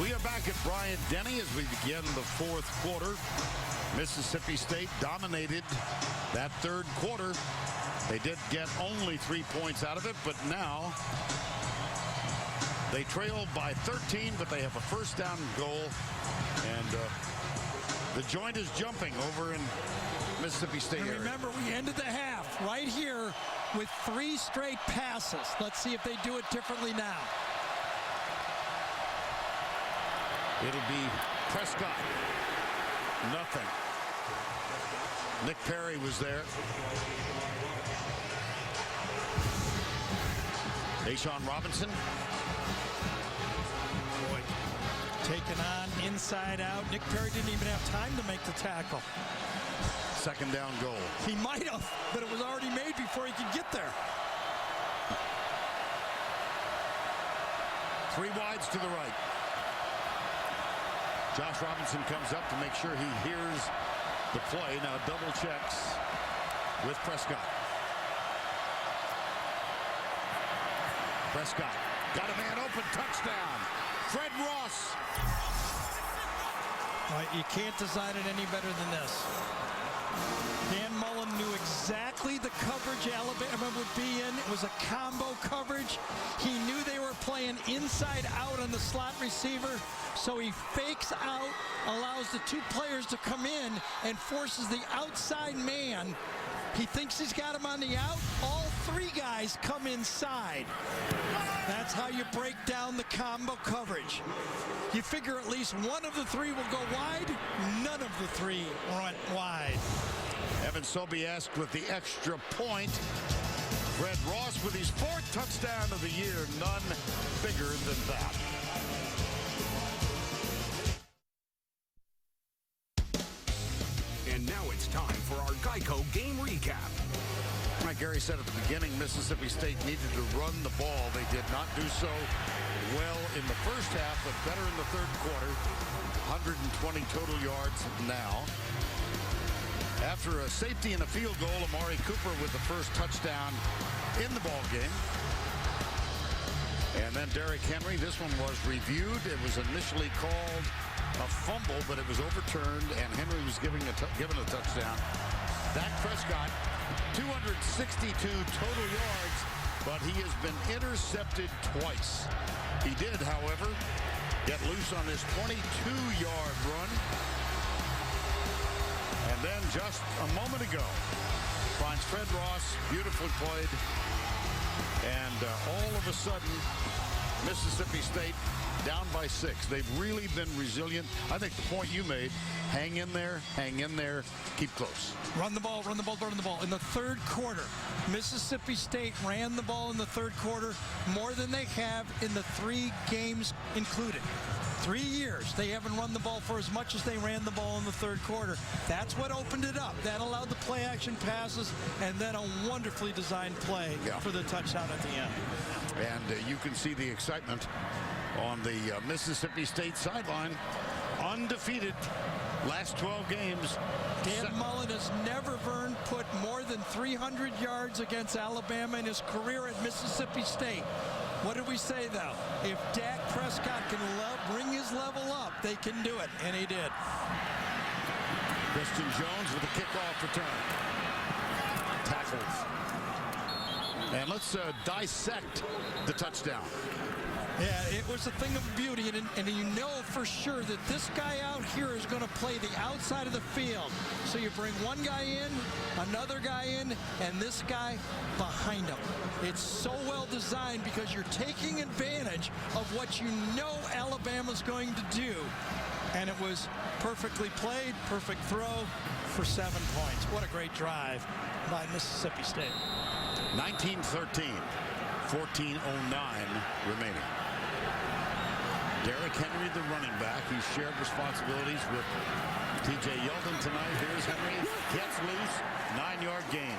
Speaker 1: We are back at Bryant-Denny as we begin the fourth quarter. Mississippi State dominated that third quarter. They did get only 3 points out of it, but now they trailed by 13, but they have a first down goal, and the joint is jumping over in Mississippi State area.
Speaker 2: Remember, we ended the half right here with 3 straight passes. Let's see if they do it differently now.
Speaker 1: It'll be Prescott. Nothing. Nick Perry was there. Deshaun Robinson.
Speaker 2: Boy, taken on inside out. Nick Perry didn't even have time to make the tackle.
Speaker 1: Second down goal.
Speaker 2: He might have, but it was already made before he could get there.
Speaker 1: 3 wides to the right. Josh Robinson comes up to make sure he hears the play. Now double checks with Prescott. Prescott got a man open, touchdown. Fred Ross.
Speaker 2: You can't design it any better than this. Dan Mullen knew exactly the coverage Alabama would be in. It was a combo coverage. He knew they were playing inside out on the slot receiver, so he fakes out, allows the 2 players to come in, and forces the outside man. He thinks he's got him on the out. All 3 guys come inside. That's how you break down the combo coverage. You figure at least one of the 3 will go wide. None of the 3 went wide.
Speaker 1: Evan Ivan Sobiesk with the extra point. Fred Ross with his 4th touchdown of the year. None bigger than that.
Speaker 10: And now it's time for our Geico game recap.
Speaker 1: Like Gary said at the beginning, Mississippi State needed to run the ball. They did not do so well in the first half, but better in the third quarter. 120 total yards now. After a safety and a field goal, Amari Cooper with the first touchdown in the ball game. And then Derrick Henry, this one was reviewed. It was initially called a fumble, but it was overturned, and Henry was given a touchdown. Dak Prescott, 262 total yards, but he has been intercepted twice. He did, however, get loose on his 22-yard run. And then just a moment ago, finds Fred Ross, beautifully played. And all of a sudden, Mississippi State down by 6. They've really been resilient. I think the point you made, hang in there, keep close.
Speaker 2: Run the ball, run the ball, run the ball. In the third quarter, Mississippi State ran the ball in the third quarter more than they have in the 3 games included. 3 years, they haven't run the ball for as much as they ran the ball in the third quarter. That's what opened it up. That allowed the play-action passes, and then a wonderfully designed play for the touchdown at the end.
Speaker 1: And you can see the excitement on the Mississippi State sideline. Undefeated last 12 games.
Speaker 2: Dan Mullen has never put more than 300 yards against Alabama in his career at Mississippi State. What did we say, though? If Dak Prescott can bring his level up, they can do it, and he did.
Speaker 1: Christian Jones with a kickoff return. Tackles. And let's dissect the touchdown.
Speaker 2: Yeah, it was a thing of beauty, and you know for sure that this guy out here is going to play the outside of the field. So you bring one guy in, another guy in, and this guy behind him. It's so well designed because you're taking advantage of what you know Alabama's going to do. And it was perfectly played, perfect throw for 7 points. What a great drive by Mississippi State.
Speaker 1: 19-13, 14:09 remaining. Derrick Henry, the running back. He shared responsibilities with T.J. Yeldon tonight. Here's Henry, gets loose, 9-yard gain.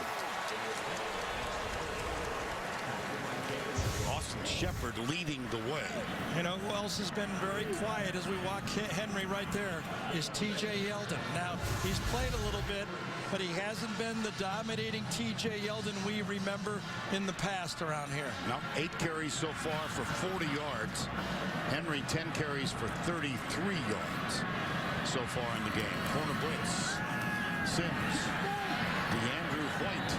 Speaker 1: Austin Shepard leading the way.
Speaker 2: You know who else has been very quiet as we walk Henry right there is T.J. Yeldon. Now, he's played a little bit, but he hasn't been the dominating T.J. Yeldon we remember in the past around here.
Speaker 1: Now, 8 carries so far for 40 yards. Henry, 10 carries for 33 yards so far in the game. Corner blitz. Sims. DeAndrew White.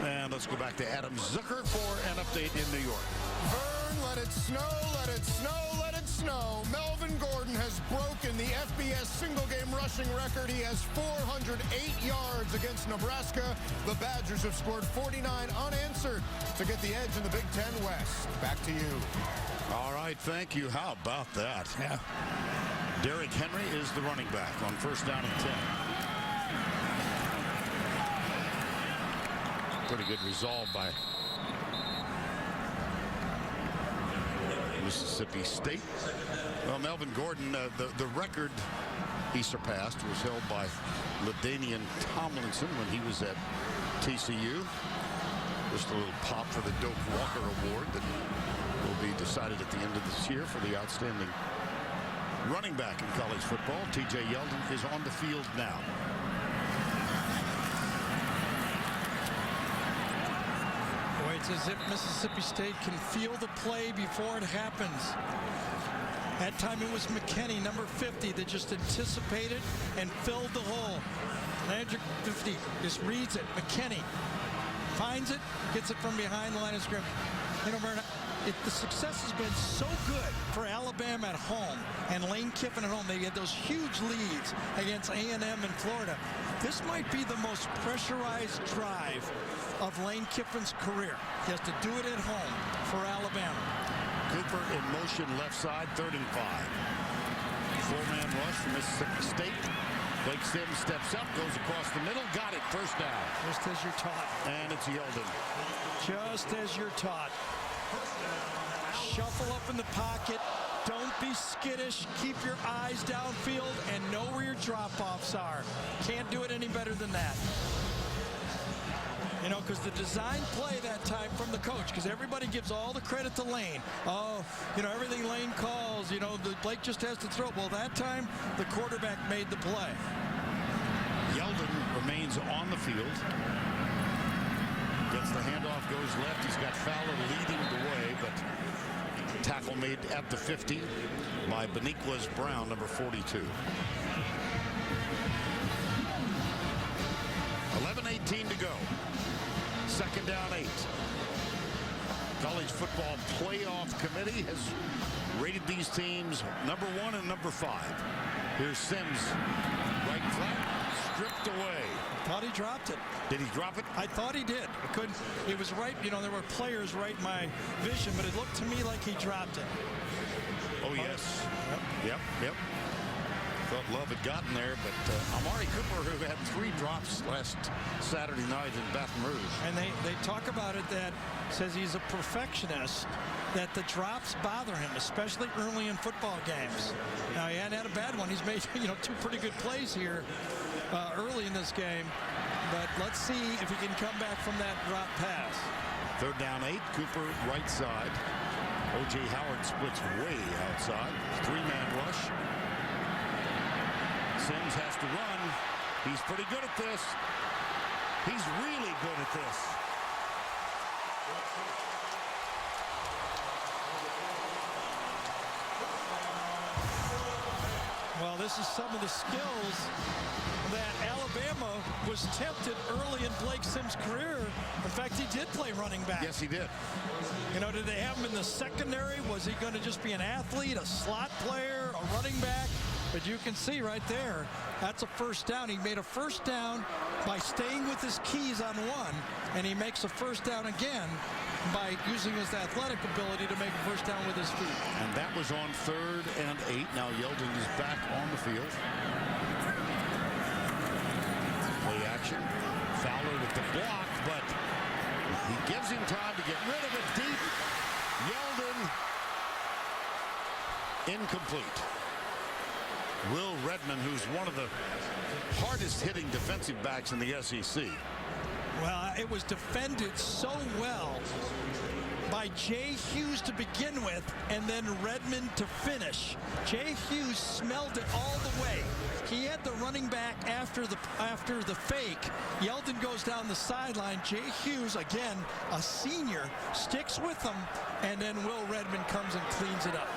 Speaker 1: And let's go back to Adam Zucker for an update in New York.
Speaker 6: Vern, let it snow, let it snow, let it snow. Melvin Gordon has broken the FBS single-game rushing record. He has 408 yards against Nebraska. The Badgers have scored 49 unanswered to get the edge in the Big Ten West. Back to you.
Speaker 1: All right, thank you. How about that?
Speaker 2: Yeah.
Speaker 1: Derrick Henry is the running back on 1st down and 10. Pretty good resolve by Mississippi State. Well, Melvin Gordon, the record he surpassed was held by LaDainian Tomlinson when he was at TCU. Just a little pop for the Doak Walker Award that will be decided at the end of this year for the outstanding running back in college football. T.J. Yeldon is on the field now.
Speaker 2: It's as if Mississippi State can feel the play before it happens. That time it was McKinney, number 50, that just anticipated and filled the hole. Magic 50 just reads it. McKinney finds it, gets it from behind the line of scrimmage. You know, Vernon, the success has been so good for Alabama at home and Lane Kiffin at home. They had those huge leads against A&M in Florida. This might be the most pressurized drive of Lane Kiffin's career. He has to do it at home for Alabama.
Speaker 1: Cooper in motion left side, 3rd and 5. 4-man rush for Mississippi State. Blake Sims steps up, goes across the middle, got it, first down.
Speaker 2: Just as you're taught.
Speaker 1: And it's Yeldon.
Speaker 2: Just as you're taught. Shuffle up in the pocket. Don't be skittish. Keep your eyes downfield and know where your drop-offs are. Can't do it any better than that. You know, because the design play that time from the coach, because everybody gives all the credit to Lane. Oh, you know, everything Lane calls, you know, Blake just has to throw. Well, that time, the quarterback made the play.
Speaker 1: Yeldon remains on the field. Gets the handoff, goes left. He's got Fowler leading the way, but tackle made at the 50 by Beniquez Brown, number 42. 11:18 to go. Second down 8. College Football Playoff Committee has rated these teams number 1 and number 5. Here's Sims, right flat, stripped away.
Speaker 2: Thought he dropped it.
Speaker 1: Did he drop it?
Speaker 2: I thought he did. I couldn't. It was right. You know, there were players right in my vision, but it looked to me like he dropped it.
Speaker 1: Oh, yes. Yep. Thought Love had gotten there, but Amari Cooper, who had 3 drops last Saturday night in Baton Rouge.
Speaker 2: And they talk about it, that says he's a perfectionist, that the drops bother him, especially early in football games. Now, he hadn't had a bad one. He's made, you know, 2 pretty good plays here early in this game. But let's see if he can come back from that drop pass.
Speaker 1: Third down 8, Cooper right side. O.J. Howard splits way outside. 3-man rush. Sims has to run. He's pretty good at this. He's really good at this.
Speaker 2: Well, this is some of the skills that Alabama was tempted early in Blake Sims' career. In fact, he did play running back.
Speaker 1: Yes, he did.
Speaker 2: You know, did they have him in the secondary? Was he going to just be an athlete, a slot player, a running back? But you can see right there, that's a first down. He made a first down by staying with his keys on one, and he makes a first down again by using his athletic ability to make a first down with his feet.
Speaker 1: And that was on 3rd and 8. Now Yeldon is back on the field. Play action. Fowler with the block, but he gives him time to get rid of it deep. Yeldon incomplete. Will Redmond, who's one of the hardest hitting defensive backs in the SEC.
Speaker 2: Well, it was defended so well by Jay Hughes to begin with, and then Redmond to finish. Jay Hughes smelled it all the way. He had the running back after the fake. Yeldon goes down the sideline. Jay Hughes, again, a senior, sticks with him, and then Will Redmond comes and cleans it up.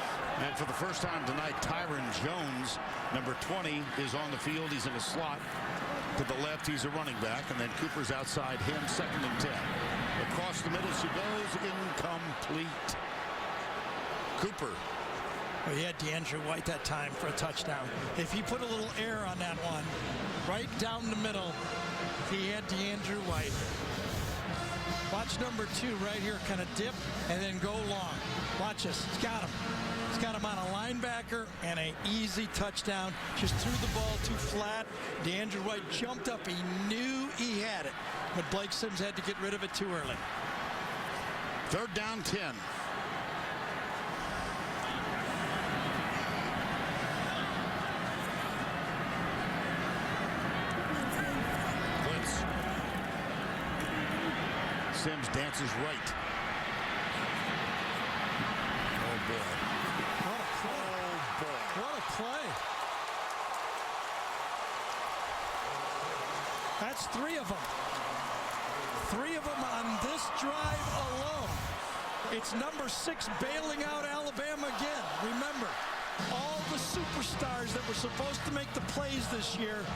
Speaker 1: And for the first time tonight, Tyron Jones, number 20, is on the field. He's in a slot. To the left, he's a running back, and then Cooper's outside him, 2nd and 10. Across the middle she goes, incomplete. Cooper.
Speaker 2: Well, he had DeAndre White that time for a touchdown. If he put a little air on that one, right down the middle, he had DeAndre White. Watch number 2 right here, kind of dip and then go long. Watch this. He's got him. He's got him on a linebacker and an easy touchdown. Just threw the ball too flat. DeAndre White jumped up. He knew he had it, but Blake Sims had to get rid of it too early.
Speaker 1: 3rd down 10. Blitz. Sims dances right. Oh, boy.
Speaker 2: What a play. That's 3 of them. 3 of them on this drive alone. It's number 6 bailing out Alabama again. Remember, all the superstars that were supposed to make the plays this year,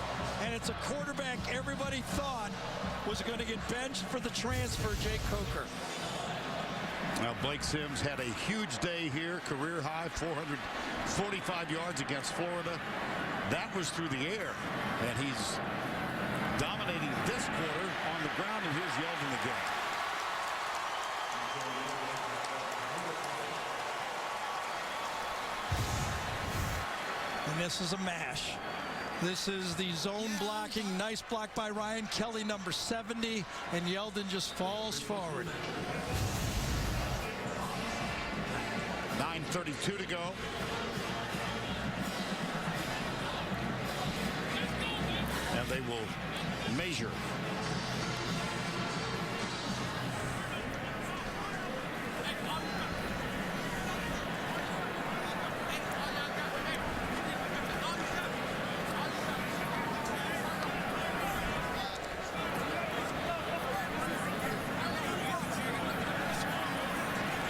Speaker 2: and it's a quarterback everybody thought was going to get benched for the transfer, Jake Coker.
Speaker 1: Now, Blake Sims had a huge day here, career high, 445 yards against Florida. That was through the air, and he's dominating this quarter on the ground, and here's Yeldon again. And
Speaker 2: this is a mash. This is the zone blocking. Nice block by Ryan Kelly, number 70, and Yeldon just falls forward.
Speaker 1: 9:32 to go. And they will measure.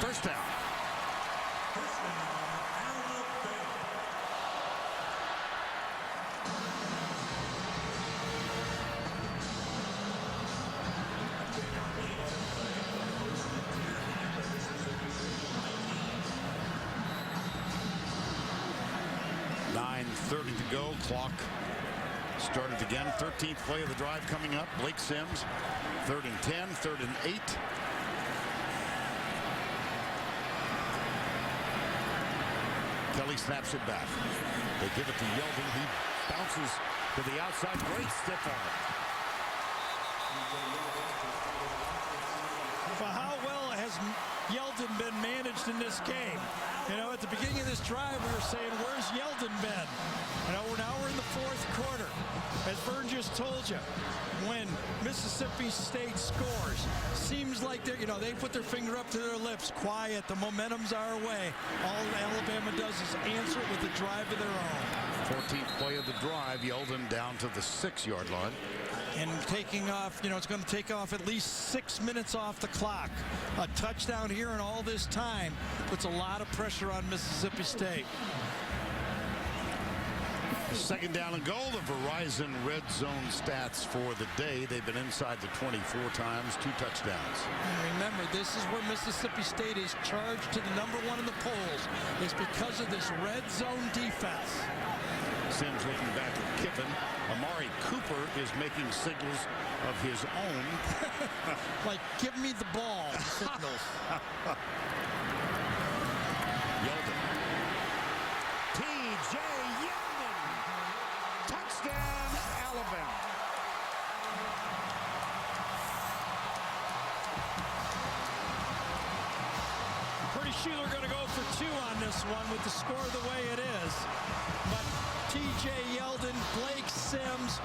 Speaker 1: First down. .30 to go. Clock started again. 13th play of the drive coming up. Blake Sims, 3rd and 10, 3rd and 8. Kelly snaps it back. They give it to Yeldon. He bounces to the outside. Great stiff arm.
Speaker 2: For how well has Yeldon been managed in this game? You know, at the beginning of this drive, we were saying, where's Yeldon been? You know, now we're in the 4th quarter. As Vern just told you, when Mississippi State scores, seems like they're, you know, they put their finger up to their lips. Quiet, the momentum's our way. All Alabama does is answer it with a drive of their own.
Speaker 1: 14th play of the drive. Yeldon down to the 6-yard line.
Speaker 2: And taking off, you know, it's going to take off at least 6 minutes off the clock. A touchdown here in all this time puts a lot of pressure on Mississippi State.
Speaker 1: 2nd down and goal. The Verizon red zone stats for the day. They've been inside the 24 times, 2 touchdowns.
Speaker 2: And remember, this is where Mississippi State is charged to the #1 in the polls. It's because of this red zone defense.
Speaker 1: Sims looking back at Kiffin. Amari Cooper is making signals of his own.
Speaker 2: Like, give me the ball signals.
Speaker 1: Yeldon. T.J. Yeldon. Touchdown, Alabama.
Speaker 2: Pretty sure they're going to go for 2 on this one with the score the way it is. But T.J. Yeldon, Blake Sims,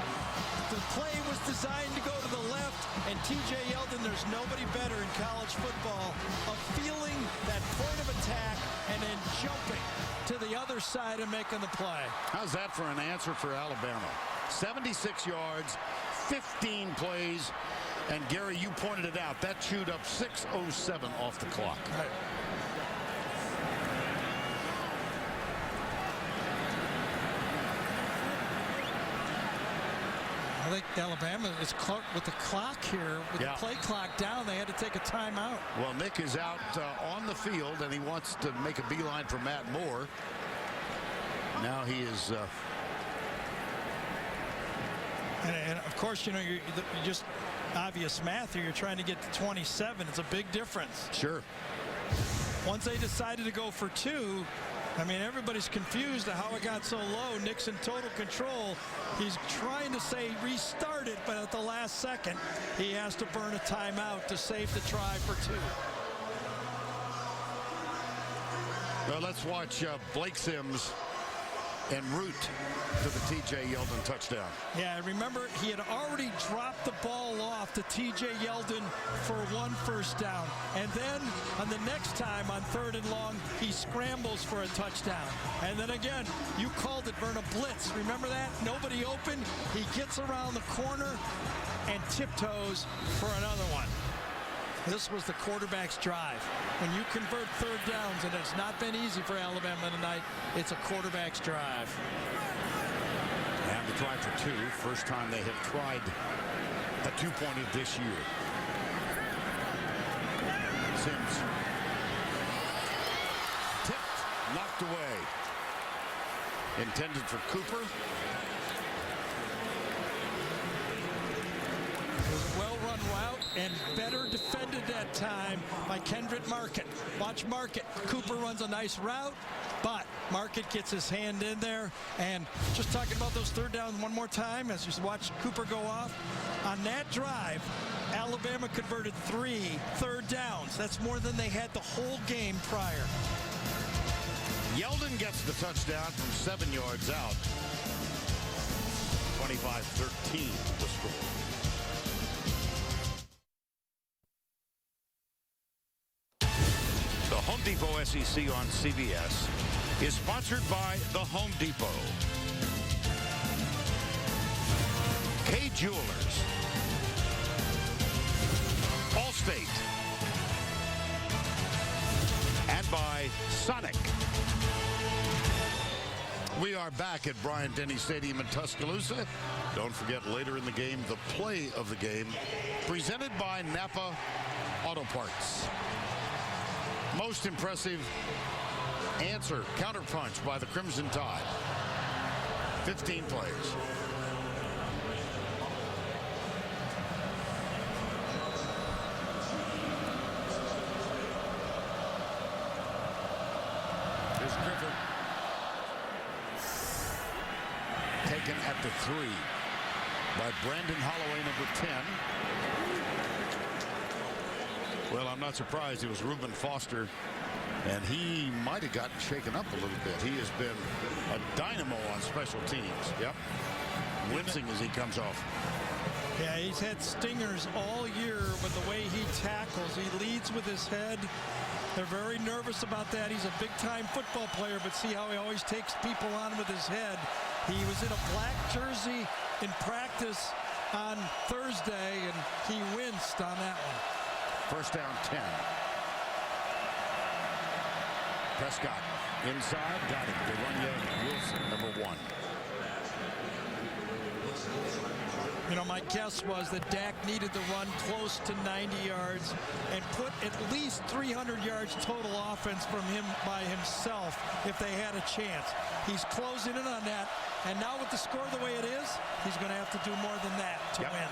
Speaker 2: the play was designed to go to the left, and T.J. Yeldon, there's nobody better in college football of feeling that point of attack and then jumping to the other side and making the play.
Speaker 1: How's that for an answer for Alabama? 76 yards, 15 plays, and Gary, you pointed it out. That chewed up 6:07 off the clock.
Speaker 2: Right. I think Alabama is with the clock here, with the play clock down. They had to take a timeout.
Speaker 1: Well, Nick is out on the field, and he wants to make a beeline for Matt Moore. Now he is.
Speaker 2: And of course, you know, you just obvious math here. You're trying to get to 27. It's a big difference.
Speaker 1: Sure.
Speaker 2: Once they decided to go for 2, I mean, everybody's confused at how it got so low. Nick's in total control. He's trying to say restart it, but at the last second, he has to burn a timeout to save the try for 2.
Speaker 1: Well, let's watch Blake Sims en route to the T.J. Yeldon touchdown.
Speaker 2: Yeah, remember, he had already dropped the ball off to T.J. Yeldon for 1 first down. And then on the next time on 3rd and long, he scrambles for a touchdown. And then again, you called it, Verna, blitz. Remember that? Nobody open. He gets around the corner and tiptoes for another one. This was the quarterback's drive. When you convert 3rd downs, and it's not been easy for Alabama tonight, it's a quarterback's drive.
Speaker 1: And the try for 2. First time they have tried a 2-pointer this year. Sims. Tipped, knocked away. Intended for Cooper.
Speaker 2: It was a well-run route. and better defended that time by Kendrick Market. Watch Market. Cooper runs a nice route, but Market gets his hand in there. And just talking about those third downs one more time as you watch Cooper go off. On that drive, Alabama converted 3 third downs. That's more than they had the whole game prior.
Speaker 1: Yeldon gets the touchdown from 7 yards out. 25-13 the score. The Home Depot SEC on CBS is sponsored by the Home Depot, K Jewelers, Allstate, and by Sonic. We are back at Bryant-Denny Stadium in Tuscaloosa. Don't forget, later in the game, the play of the game, presented by Napa Auto Parts. Most impressive answer, counterpunch by the Crimson Tide. 15 players. Here's Griffith. Taken at the 3 by Brandon Holloway, number 10. Well, I'm not surprised. It was Reuben Foster, and he might have gotten shaken up a little bit. He has been a dynamo on special teams. Yep. Wincing as he comes off.
Speaker 2: Yeah, he's had stingers all year with the way he tackles. He leads with his head. They're very nervous about that. He's a big-time football player, but see how he always takes people on with his head. He was in a black jersey in practice on Thursday, and he winced on that one.
Speaker 1: First down 10. Prescott inside, got it. De'Runnya Wilson, number 1.
Speaker 2: You know, my guess was that Dak needed to run close to 90 yards and put at least 300 yards total offense from him by himself if they had a chance. He's closing in on that, and now with the score the way it is, he's going to have to do more than that to win.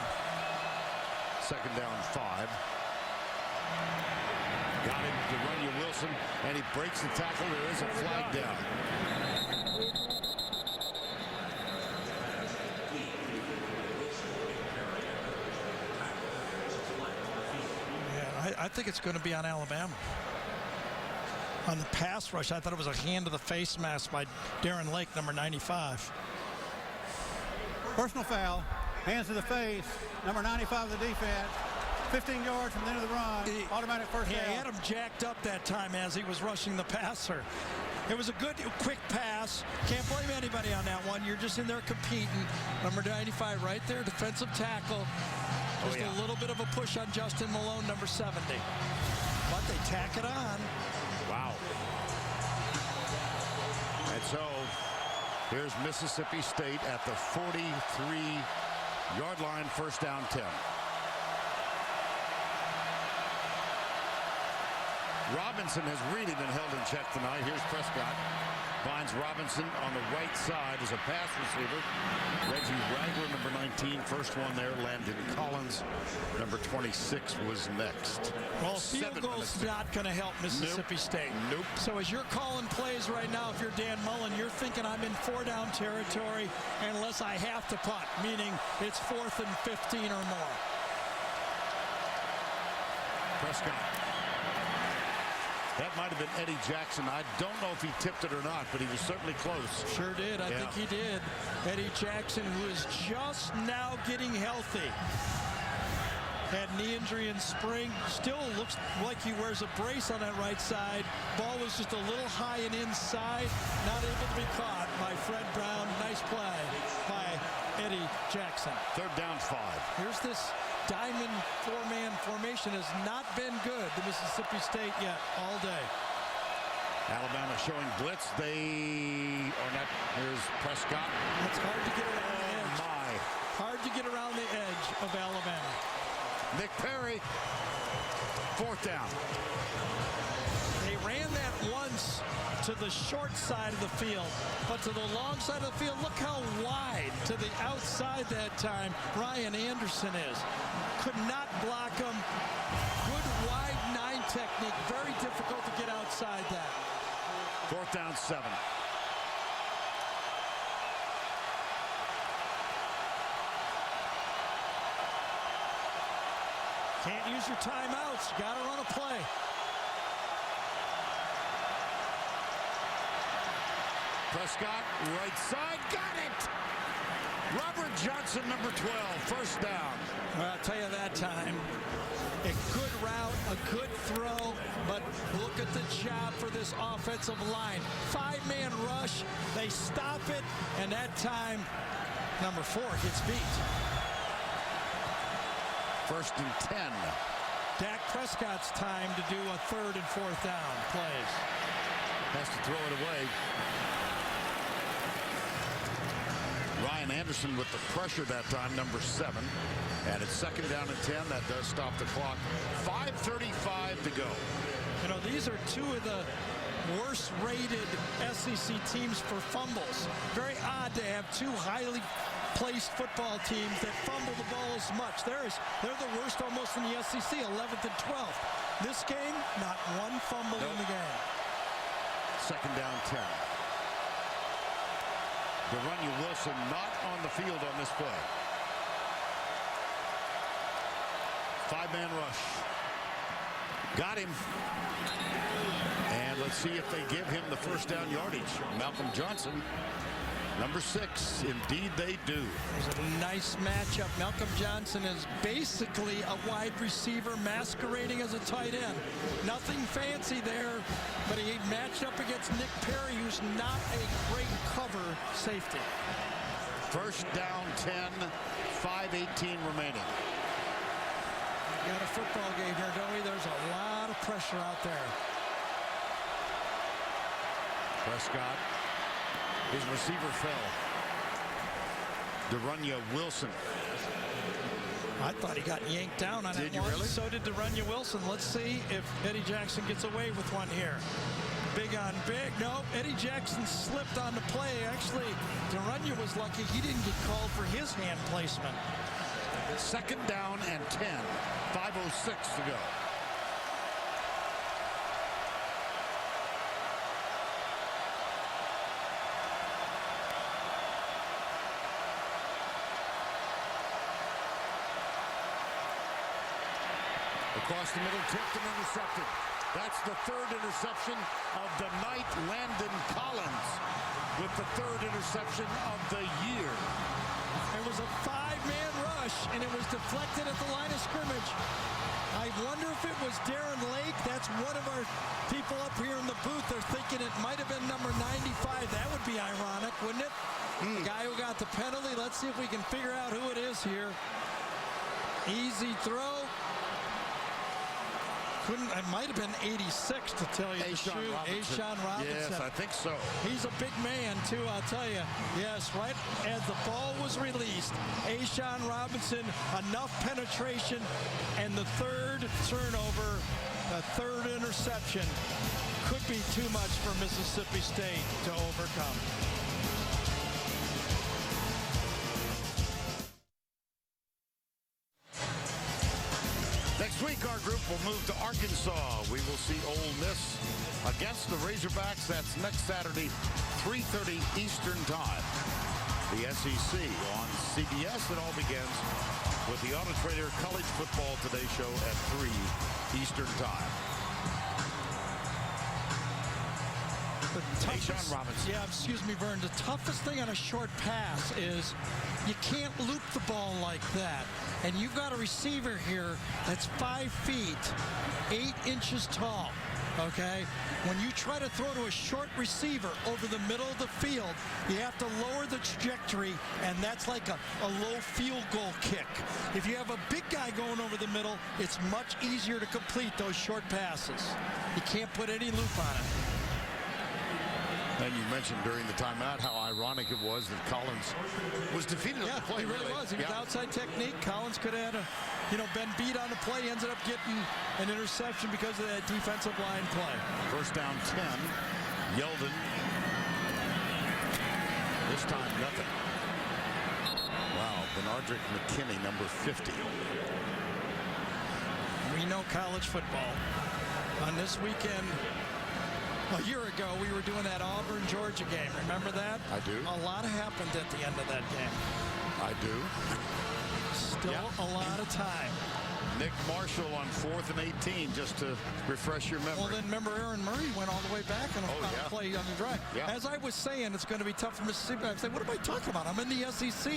Speaker 1: Second down 5. Got it, De'Runnya Wilson, and he breaks the tackle. There is a flag down.
Speaker 2: Yeah, I think it's going to be on Alabama. On the pass rush, I thought it was a hand to the face mask by Darren Lake, number 95.
Speaker 7: Personal foul, hands to the face, number 95 of the defense. 15 yards from the end of the run, automatic first down.
Speaker 2: He had him jacked up that time as he was rushing the passer. It was a good, quick pass. Can't blame anybody on that one. You're just in there competing. Number 95 right there, defensive tackle. Just a little bit of a push on Justin Malone, number 70. But they tack it on.
Speaker 1: Wow. And so here's Mississippi State at the 43-yard line, first down 10. Robinson has really been held in check tonight. Here's Prescott. Finds Robinson on the right side as a pass receiver. Reggie Ragler, number 19. First one there. Landon Collins, number 26, was next.
Speaker 2: Well, field goal's not going to help Mississippi State.
Speaker 1: Nope.
Speaker 2: So as you're calling plays right now, if you're Dan Mullen, you're thinking I'm in 4-down territory unless I have to punt, meaning it's 4th and 15 or more.
Speaker 1: Prescott. That might have been Eddie Jackson. I don't know if he tipped it or not, but he was certainly close.
Speaker 2: Sure did. I think he did. Eddie Jackson, who is just now getting healthy. Had knee injury in spring. Still looks like he wears a brace on that right side. Ball was just a little high and inside. Not able to be caught by Fred Brown. Nice play by Eddie Jackson.
Speaker 1: Third down 5.
Speaker 2: Here's this diamond 4-man formation has not been good to Mississippi State yet all day.
Speaker 1: Alabama showing blitz. They are not. Here's Prescott.
Speaker 2: It's hard to get around the edge.
Speaker 1: My.
Speaker 2: Hard to get around the edge of Alabama.
Speaker 1: Nick Perry. Fourth down.
Speaker 2: They ran that one offense to the short side of the field, but to the long side of the field, look how wide to the outside that time Ryan Anderson is. Could not block him. Good wide 9 technique. Very difficult to get outside that.
Speaker 1: 4th down 7.
Speaker 2: Can't use your timeouts. You got to run a play.
Speaker 1: Prescott, right side, got it! Robert Johnson, number 12, 1st down.
Speaker 2: Well, I'll tell you that time, a good route, a good throw, but look at the job for this offensive line. 5-man rush, they stop it, and that time, number 4 gets beat.
Speaker 1: 1st and 10.
Speaker 2: Dak Prescott's time to do a 3rd and 4th down plays.
Speaker 1: Has to throw it away. Ryan Anderson with the pressure that time, number 7. And it's 2nd down and 10. That does stop the clock. 5:35 to go.
Speaker 2: You know, these are 2 of the worst rated SEC teams for fumbles. Very odd to have 2 highly placed football teams that fumble the ball as much. They're the worst almost in the SEC, 11th and 12th. This game, not 1 fumble in the game.
Speaker 1: 2nd down 10. De'Runnya Wilson not on the field on this play. 5-man rush. Got him. And let's see if they give him the 1st down yardage. Malcolm Johnson, number 6. Indeed they do.
Speaker 2: There's a nice matchup. Malcolm Johnson is basically a wide receiver masquerading as a tight end. Nothing fancy there, but he matched up against Nick Perry, who's not a great cover safety.
Speaker 1: 1st down 10, 5:18 remaining.
Speaker 2: We got a football game here, don't we? There's a lot of pressure out there.
Speaker 1: Prescott, his receiver fell. De'Runnya Wilson.
Speaker 2: I thought he got yanked down on
Speaker 1: Did
Speaker 2: that
Speaker 1: you
Speaker 2: one.
Speaker 1: really?
Speaker 2: So did De'Runnya Wilson. Let's see if Eddie Jackson gets away with one here. Big on big. No, Eddie Jackson slipped on the play. Actually, De'Runnya was lucky he didn't get called for his hand placement.
Speaker 1: 2nd down and 10. 5:06 to go. Across the middle, tipped and intercepted. That's the 3rd interception of the night. Landon Collins with the 3rd interception of the year.
Speaker 2: It was a 5-man rush, and it was deflected at the line of scrimmage. I wonder if it was Darren Lake. That's one of our people up here in the booth. They're thinking it might have been number 95. That would be ironic, wouldn't it? The guy who got the penalty. Let's see if we can figure out who it is here. Easy throw. It might have been 86 to tell you the truth. A'Shawn Robinson.
Speaker 1: Yes, I think so.
Speaker 2: He's a big man, too, I'll tell you. Yes, right as the ball was released, A'Shawn Robinson, enough penetration, and the 3rd turnover, the 3rd interception, could be too much for Mississippi State to overcome.
Speaker 1: Next week, our group will move to Arkansas. We will see Ole Miss against the Razorbacks. That's next Saturday, 3:30 Eastern Time. The SEC on CBS. It all begins with the Auto Trader College Football Today show at 3 Eastern Time. A'Shawn Robinson.
Speaker 2: Yeah, excuse me, Vern. The toughest thing on a short pass is you can't loop the ball like that. And you've got a receiver here that's 5 feet, 8 inches tall. Okay? When you try to throw to a short receiver over the middle of the field, you have to lower the trajectory, and that's like a low field goal kick. If you have a big guy going over the middle, it's much easier to complete those short passes. You can't put any loop on it.
Speaker 1: And you mentioned during the timeout how ironic it was that Collins was defeated on the play.
Speaker 2: He really was. He was outside technique. Collins could have had been beat on the play, ended up getting an interception because of that defensive line play.
Speaker 1: First down 10. Yeldon. This time nothing. Wow, Benardrick McKinney, number 50.
Speaker 2: We know college football. On this weekend, a year ago, we were doing that Auburn-Georgia game. Remember that?
Speaker 1: I do.
Speaker 2: A lot happened at the end of that game.
Speaker 1: I do.
Speaker 2: Still a lot of time.
Speaker 1: Nick Marshall on 4th and 18, just to refresh your memory.
Speaker 2: Well, then remember Aaron Murray went all the way back on a play on the drive.
Speaker 1: Yeah.
Speaker 2: As I was saying, it's going to be tough for Mississippi. I say, what am I talking about? I'm in the SEC.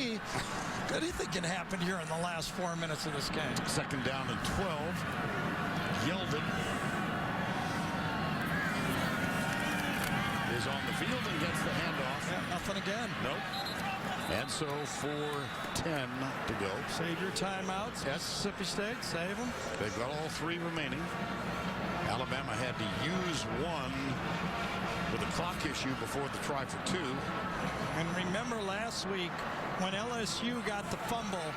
Speaker 2: Anything can happen here in the last 4 minutes of this game.
Speaker 1: Second down and 12. Yeldon is on the field and gets the handoff.
Speaker 2: Yeah, nothing again.
Speaker 1: Nope. And so 4:10 to go.
Speaker 2: Save your timeouts.
Speaker 1: Yes.
Speaker 2: Mississippi State, save them.
Speaker 1: They've got all 3 remaining. Alabama had to use one with a clock issue before the try for 2.
Speaker 2: And remember last week when LSU got the fumble,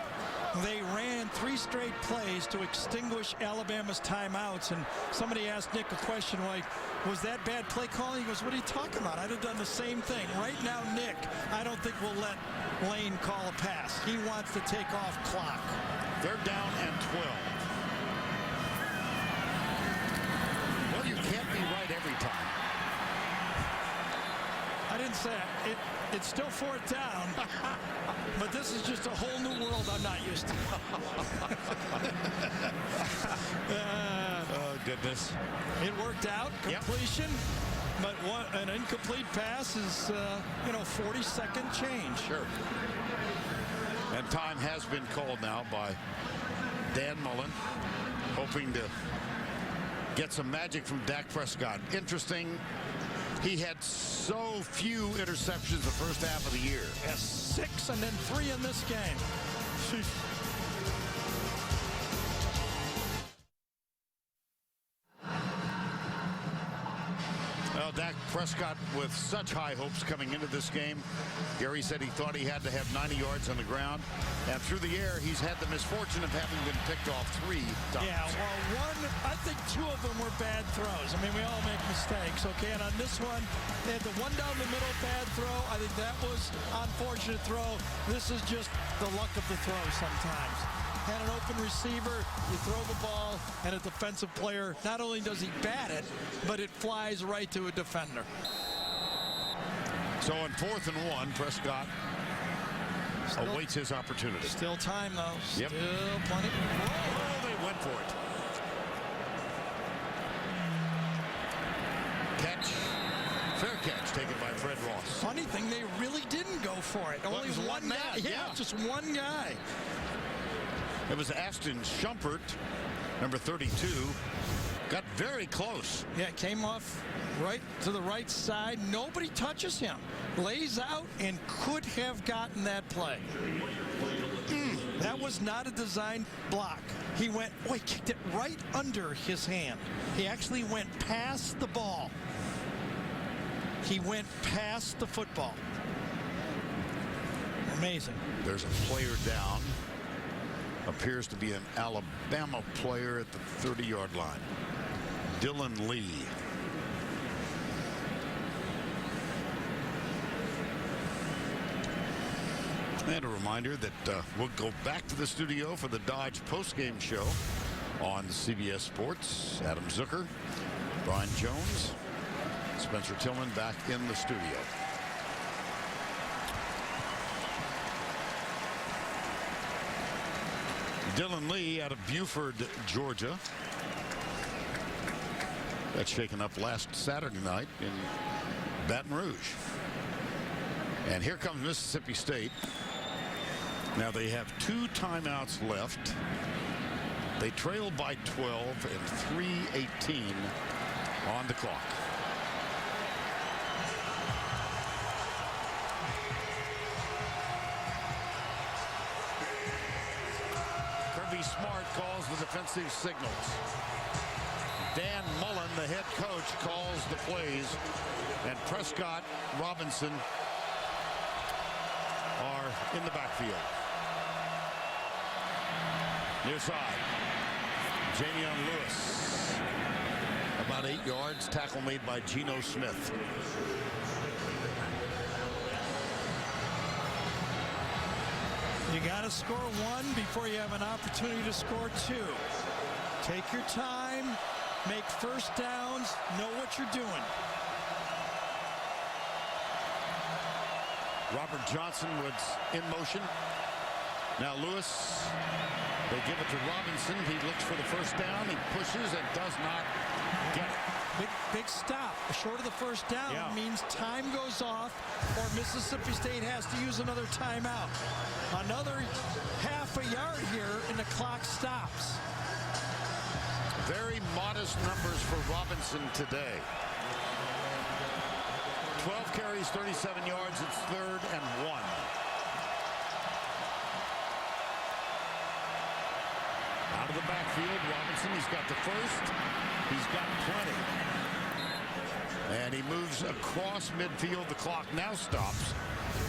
Speaker 2: they ran 3 straight plays to extinguish Alabama's timeouts. And somebody asked Nick a question like, was that bad play calling? He goes, what are you talking about? I'd have done the same thing. Right now, Nick, I don't think we'll let Lane call a pass. He wants to take off clock.
Speaker 1: They're down and 12. Well, you can't be right every time.
Speaker 2: I didn't say it. It's still 4th down, but this is just a whole new world I'm not used to.
Speaker 1: Oh, goodness.
Speaker 2: It worked out. Completion. But an incomplete pass is, 40-second change.
Speaker 1: Sure. And time has been called now by Dan Mullen, hoping to get some magic from Dak Prescott. Interesting. He had so few interceptions the first half of the year.
Speaker 2: Yes, 6 and then 3 in this game.
Speaker 1: Well, Dak Prescott with such high hopes coming into this game. Gary said he thought he had to have 90 yards on the ground. And through the air, he's had the misfortune of having been picked off 3 times.
Speaker 2: Yeah, well, I think 2 of them were bad throws. I mean, we all make mistakes, okay? And on this one, they had the one down the middle bad throw. I think that was unfortunate throw. This is just the luck of the throw sometimes. Had an open receiver, you throw the ball, and a defensive player, not only does he bat it, but it flies right to a defender.
Speaker 1: So on 4th and 1, Prescott awaits his opportunity.
Speaker 2: Still time, though.
Speaker 1: Yep.
Speaker 2: Still plenty.
Speaker 1: Oh, they went for it. Catch. Fair catch taken by Fred Ross.
Speaker 2: Funny thing, they really didn't go for it. Only
Speaker 1: was
Speaker 2: one
Speaker 1: man,
Speaker 2: guy. Yeah, just one guy.
Speaker 1: It was Ashton Shumpert, number 32. Got very close.
Speaker 2: Yeah, came off right to the right side. Nobody touches him. Lays out and could have gotten that play. That was not a designed block. He kicked it right under his hand. He actually went past the ball. He went past the football. Amazing.
Speaker 1: There's a player down. Appears to be an Alabama player at the 30-yard line. Dylan Lee. And a reminder that we'll go back to the studio for the Dodge postgame show on CBS Sports. Adam Zucker, Brian Jones, Spencer Tillman back in the studio. Dylan Lee out of Buford, Georgia. That's shaken up last Saturday night in Baton Rouge. And here comes Mississippi State. Now they have 2 timeouts left. They trail by 12 and 3:18 on the clock. Smart calls the defensive signals. Dan Mullen, the head coach, calls the plays, and Prescott, Robinson are in the backfield. Near side. Jamion Lewis. About 8 yards. Tackle made by Geno Smith.
Speaker 2: You got to score one before you have an opportunity to score two. Take your time, make first downs, know what you're doing.
Speaker 1: Robert Johnson was in motion. Now Lewis, they give it to Robinson. He looks for the first down. He pushes and does not get it.
Speaker 2: Big stop. Short of the first down means time goes off or Mississippi State has to use another timeout. Another half a yard here and the clock stops.
Speaker 1: Very modest numbers for Robinson today. 12 carries, 37 yards. It's 3rd and 1. Out of the backfield, Robinson, he's got the first. He's got plenty. And he moves across midfield. The clock now stops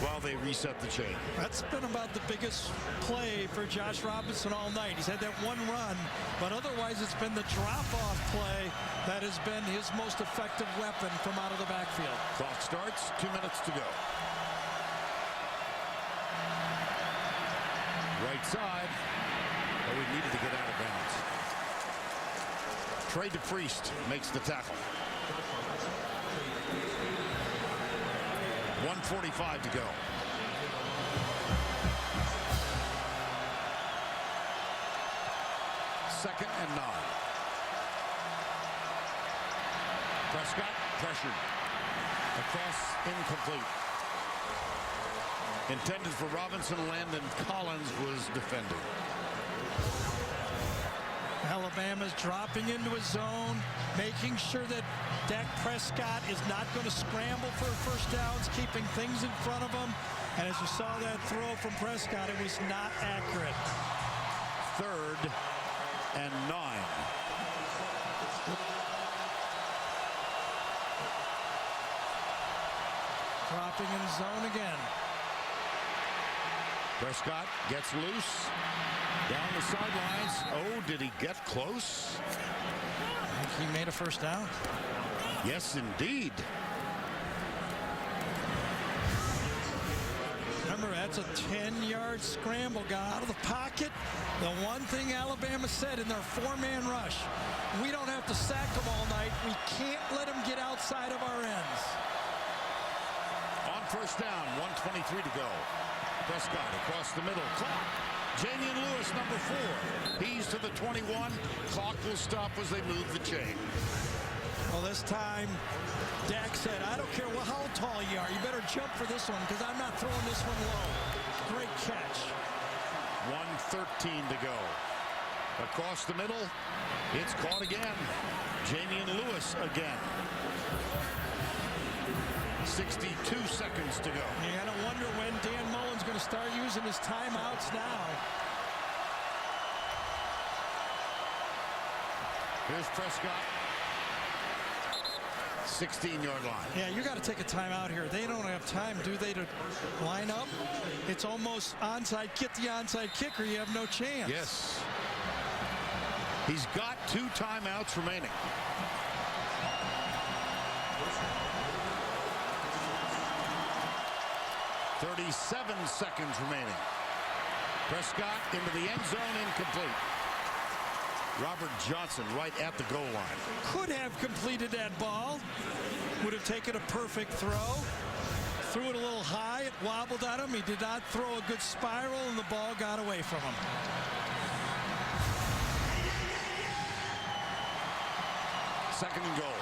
Speaker 1: while they reset the chain.
Speaker 2: That's been about the biggest play for Josh Robinson all night. He's had that one run, but otherwise it's been the drop-off play that has been his most effective weapon from out of the backfield.
Speaker 1: Clock starts, 2 minutes to go. Right side. Oh, we needed to get out of bounds. Trey DePriest makes the tackle. 1:45 to go. Second and 9. Prescott pressured. Across, incomplete. Intended for Robinson. Landon Collins was defending.
Speaker 2: Alabama's dropping into a zone, making sure that Dak Prescott is not going to scramble for first downs, keeping things in front of him. And as you saw that throw from Prescott, it was not accurate.
Speaker 1: 3rd and 9.
Speaker 2: Dropping in zone again.
Speaker 1: Prescott gets loose. Down the sidelines. Oh, did he get close?
Speaker 2: I think he made a first down.
Speaker 1: Yes, indeed.
Speaker 2: Remember, that's a 10-yard scramble. Got out of the pocket. The one thing Alabama said in their 4-man rush, we don't have to sack them all night. We can't let them get outside of our ends.
Speaker 1: On first down, 1:23 to go. Prescott across the middle. Clock. Jamion Lewis, number 4. He's to the 21. Clock will stop as they move the chain.
Speaker 2: Well, this time, Dak said, I don't care how tall you are. You better jump for this one because I'm not throwing this one low. Great catch.
Speaker 1: 1:13 to go. Across the middle. It's caught again. Jamion Lewis again. 62 seconds to go.
Speaker 2: You got to wonder when Dan Mullen's going to start using his timeouts now.
Speaker 1: Here's Prescott. 16-yard line.
Speaker 2: Yeah, you got to take a timeout here. They don't have time, do they, to line up? It's almost onside. Get the onside kicker. You have no chance.
Speaker 1: Yes. He's got 2 timeouts remaining. .37 seconds remaining. Prescott into the end zone, incomplete. Robert Johnson right at the goal line.
Speaker 2: Could have completed that ball. Would have taken a perfect throw. Threw it a little high. It wobbled at him. He did not throw a good spiral, and the ball got away from him.
Speaker 1: Second and goal.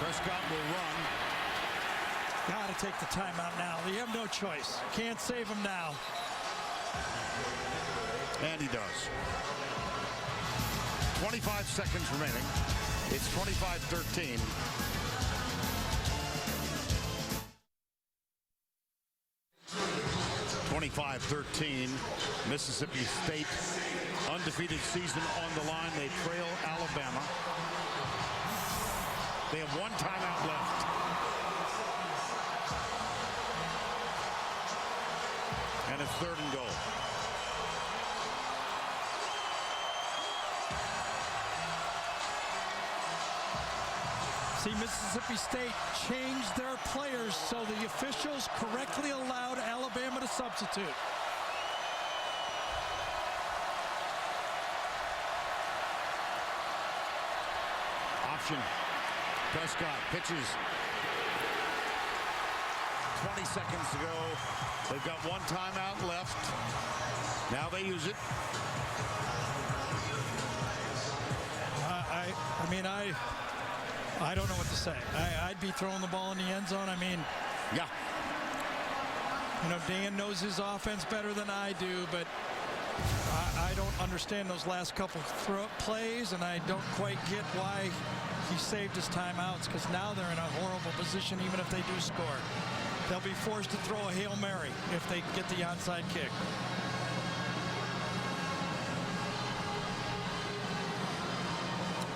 Speaker 1: Prescott will run.
Speaker 2: Got to take the timeout now. You have no choice. Can't save him now.
Speaker 1: And he does. 25 seconds remaining. It's 25-13. Mississippi State, undefeated season on the line. They trail Alabama. They have 1 timeout left. And it's 3rd and goal.
Speaker 2: See, Mississippi State changed their players so the officials correctly allowed Alabama to substitute.
Speaker 1: Option. Prescott pitches. 20 seconds to go. They've got 1 timeout left. Now they use it.
Speaker 2: I don't know what to say. I'd be throwing the ball in the end zone. I mean,
Speaker 1: yeah.
Speaker 2: You know, Dan knows his offense better than I do, but I don't understand those last couple plays, and I don't quite get why he saved his timeouts, because now they're in a horrible position even if they do score. They'll be forced to throw a Hail Mary if they get the onside kick.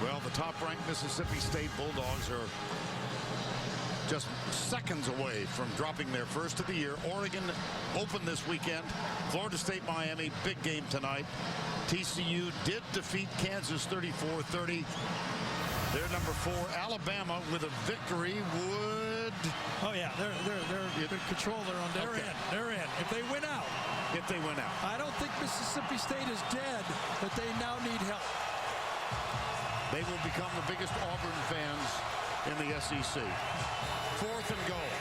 Speaker 1: Well, the top-ranked Mississippi State Bulldogs are just seconds away from dropping their first of the year. Oregon open this weekend. Florida State, Miami, big game tonight. TCU did defeat Kansas 34-30. They're number 4. Alabama with a victory would.
Speaker 2: Oh yeah, they're in control. They're in. They're in. If they win out.
Speaker 1: If they win out.
Speaker 2: I don't think Mississippi State is dead, but they now need help.
Speaker 1: They will become the biggest Auburn fans in the SEC. 4th and goal.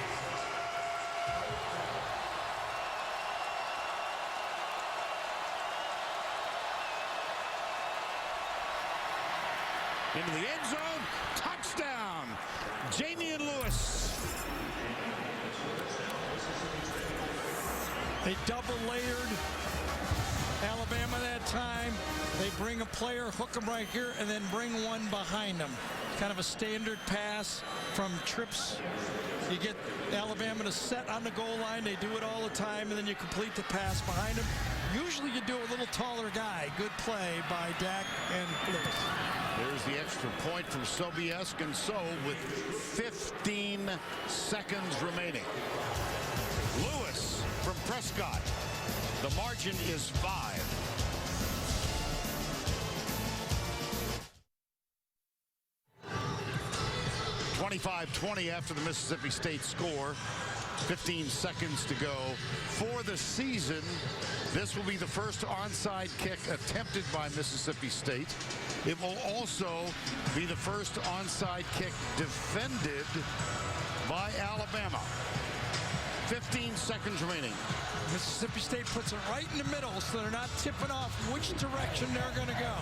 Speaker 1: Into the end zone. Touchdown. Jamian Lewis.
Speaker 2: They double-layered Alabama that time. They bring a player, hook him right here, and then bring one behind him. Kind of a standard pass from trips. You get Alabama to set on the goal line. They do it all the time, and then you complete the pass behind him. Usually you do a little taller guy. Good play by Dak and Lewis.
Speaker 1: There's the extra point from Sobiesk, and so with 15 seconds remaining. Lewis from Prescott. The margin is 5. (25-20) after the Mississippi State score. 15 seconds to go for the season. This will be the first onside kick attempted by Mississippi State. It will also be the first onside kick defended by Alabama. 15 seconds remaining.
Speaker 2: Mississippi State puts it right in the middle, so they're not tipping off which direction they're going to go.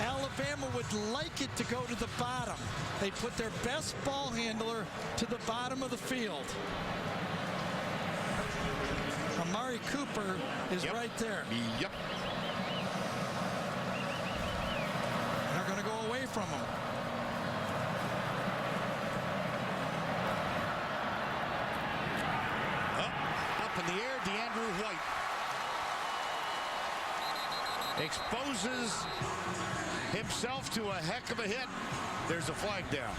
Speaker 2: Alabama would like it to go to the bottom. They put their best ball handler to the bottom of the field. Amari Cooper is right there.
Speaker 1: Yep.
Speaker 2: They're going to go away from him.
Speaker 1: Up in the air, DeAndrew White exposes himself to a heck of a hit. There's a flag down.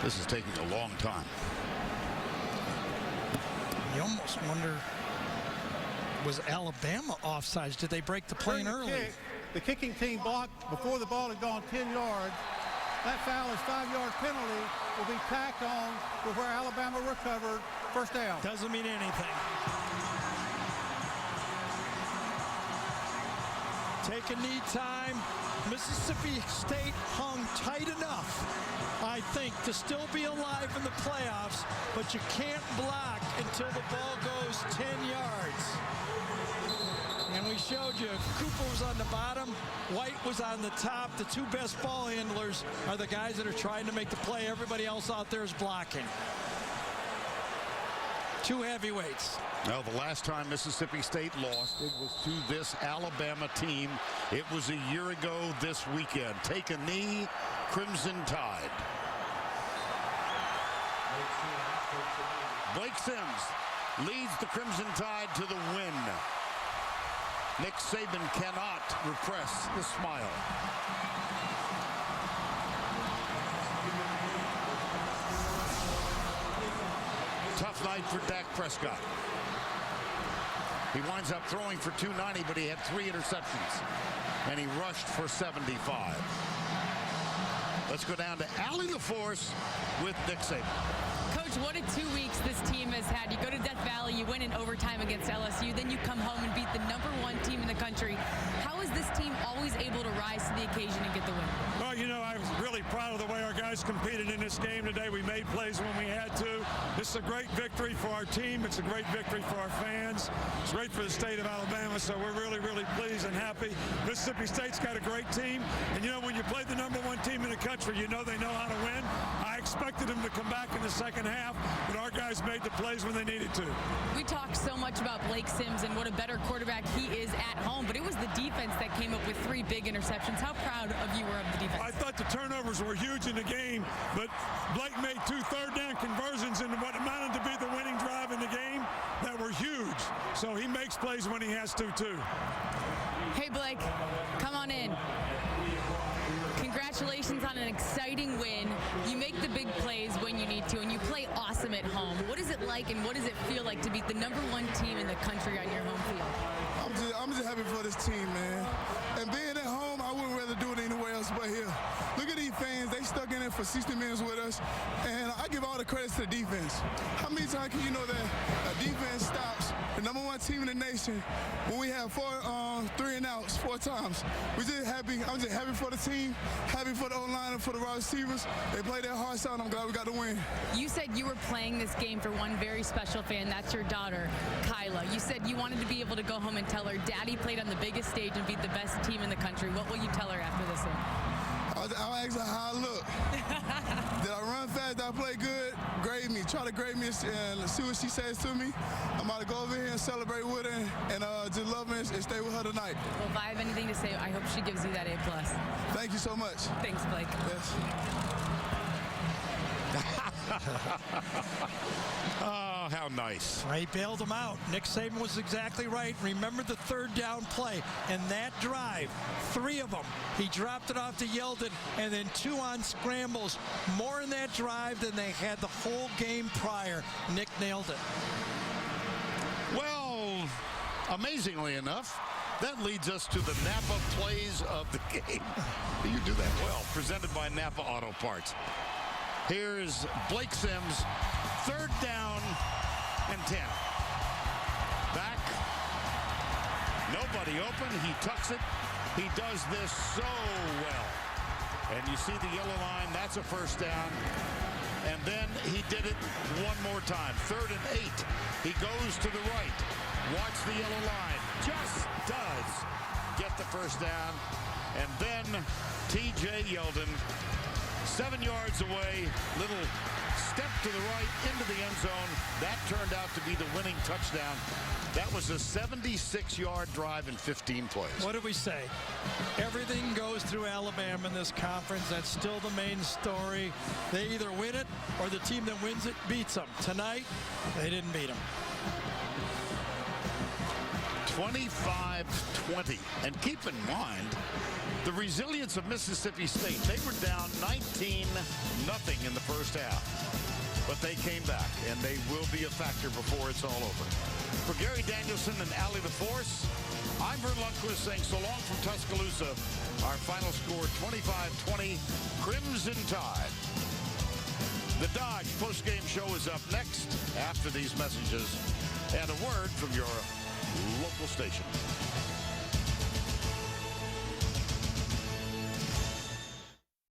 Speaker 1: This is taking a long time.
Speaker 2: You almost wonder, was Alabama offsides? Did they break the plane early?
Speaker 7: The kicking team blocked before the ball had gone 10 yards. That foul is 5-yard penalty. Will be tacked on to where Alabama recovered. First down.
Speaker 2: Doesn't mean anything. Take a knee time. Mississippi State hung tight enough, I think, to still be alive in the playoffs, but you can't block until the ball goes 10 yards. And we showed you, Cooper was on the bottom, White was on the top. The two best ball handlers are the guys that are trying to make the play. Everybody else out there is blocking. Two heavyweights.
Speaker 1: Well, the last time Mississippi State lost, it was to this Alabama team. It was a year ago this weekend. Take a knee, Crimson Tide. Blake Sims leads the Crimson Tide to the win. Nick Saban cannot repress the smile. Tough night for Dak Prescott. He winds up throwing for 290, but he had 3 interceptions, and he rushed for 75. Let's go down to Allie LaForce with Nick Saban.
Speaker 3: Coach, what a 2 weeks this team has had. You go to Death Valley, you win in overtime against LSU, then you come home and beat the #1 team in the country. How is this team always able to rise to the occasion and get the win?
Speaker 4: Well, you know, I was really proud of the way our guys competed in this game today. We made plays when we had to. This is a great victory for our team. It's a great victory for our fans. It's great for the state of Alabama, so we're really, really pleased and happy. Mississippi State's got a great team, and you know, when you play the #1 team in the country, you know they know how to win. I expected them to come back in the second half, but our guys made the plays when they needed to.
Speaker 3: We talked so much about Blake Sims and what a better quarterback he is at home, but it was the defense that came up with 3 big interceptions. How proud of you were of the defense?
Speaker 4: I thought the turnovers were huge in the game, but Blake made 2 third-down conversions into what amounted to be the winning drive in the game that were huge. So he makes plays when he has to, too.
Speaker 3: Hey, Blake, come on in. Congratulations on an exciting win. You make the big plays when you need to, and you play awesome at home. What is it like, and what does it feel like to beat the #1 team in the country on your home field?
Speaker 11: I'm just happy for this team, man. And being at home, I wouldn't rather do it anywhere else but here. Look at these fans. They stuck in it for 60 minutes with us, and I give all the credits to the defense. How many times can you know that a defense stops the #1 team in the nation when we have 4 3-and-outs 4 times? We're just happy. I'm just happy for the team, happy for the O-line and for the wide receivers. They played their hearts out, and I'm glad we got the win.
Speaker 3: You said you were playing this game for one very special fan. That's your daughter, Kyla. You said you wanted to be able to go home and tell her, Daddy played on the biggest stage and beat the best team in the country. What will you tell her after this one?
Speaker 11: I'll ask her how I look. Did I run fast? Did I play good? Grade me. Try to grade me and see what she says to me. I'm about to go over here and celebrate with her and just love her and stay with her tonight.
Speaker 3: Well, if I have anything to say, I hope she gives you that A+.
Speaker 11: Thank you so much.
Speaker 3: Thanks, Blake.
Speaker 11: Yes.
Speaker 1: Oh, how nice.
Speaker 2: He bailed him out. Nick Saban was exactly right. Remember the 3rd down play. And that drive, 3 of them, he dropped it off to Yeldon, and then 2 on scrambles. More in that drive than they had the whole game prior. Nick nailed it.
Speaker 1: Well, amazingly enough, that leads us to the Napa plays of the game. You do that well. Presented by Napa Auto Parts. Here's Blake Sims, 3rd down and 10. Back. Nobody open. He tucks it. He does this so well. And you see the yellow line. That's a 1st down. And then he did it one more time. 3rd and 8. He goes to the right. Watch the yellow line. Just does get the 1st down. And then T.J. Yeldon, 7 yards away, little step to the right into the end zone. That turned out to be the winning touchdown. That was a 76-yard drive in 15 plays.
Speaker 2: What did we say? Everything goes through Alabama in this conference. That's still the main story. They either win it or the team that wins it beats them. Tonight, they didn't beat them.
Speaker 1: 25-20. And keep in mind the resilience of Mississippi State. They were down 19-0 in the 1st half. But they came back, and they will be a factor before it's all over. For Gary Danielson and Allie LaForce, I'm Vern Lundquist saying so long from Tuscaloosa. Our final score, 25-20, Crimson Tide. The Dodge postgame show is up next after these messages and a word from your local station.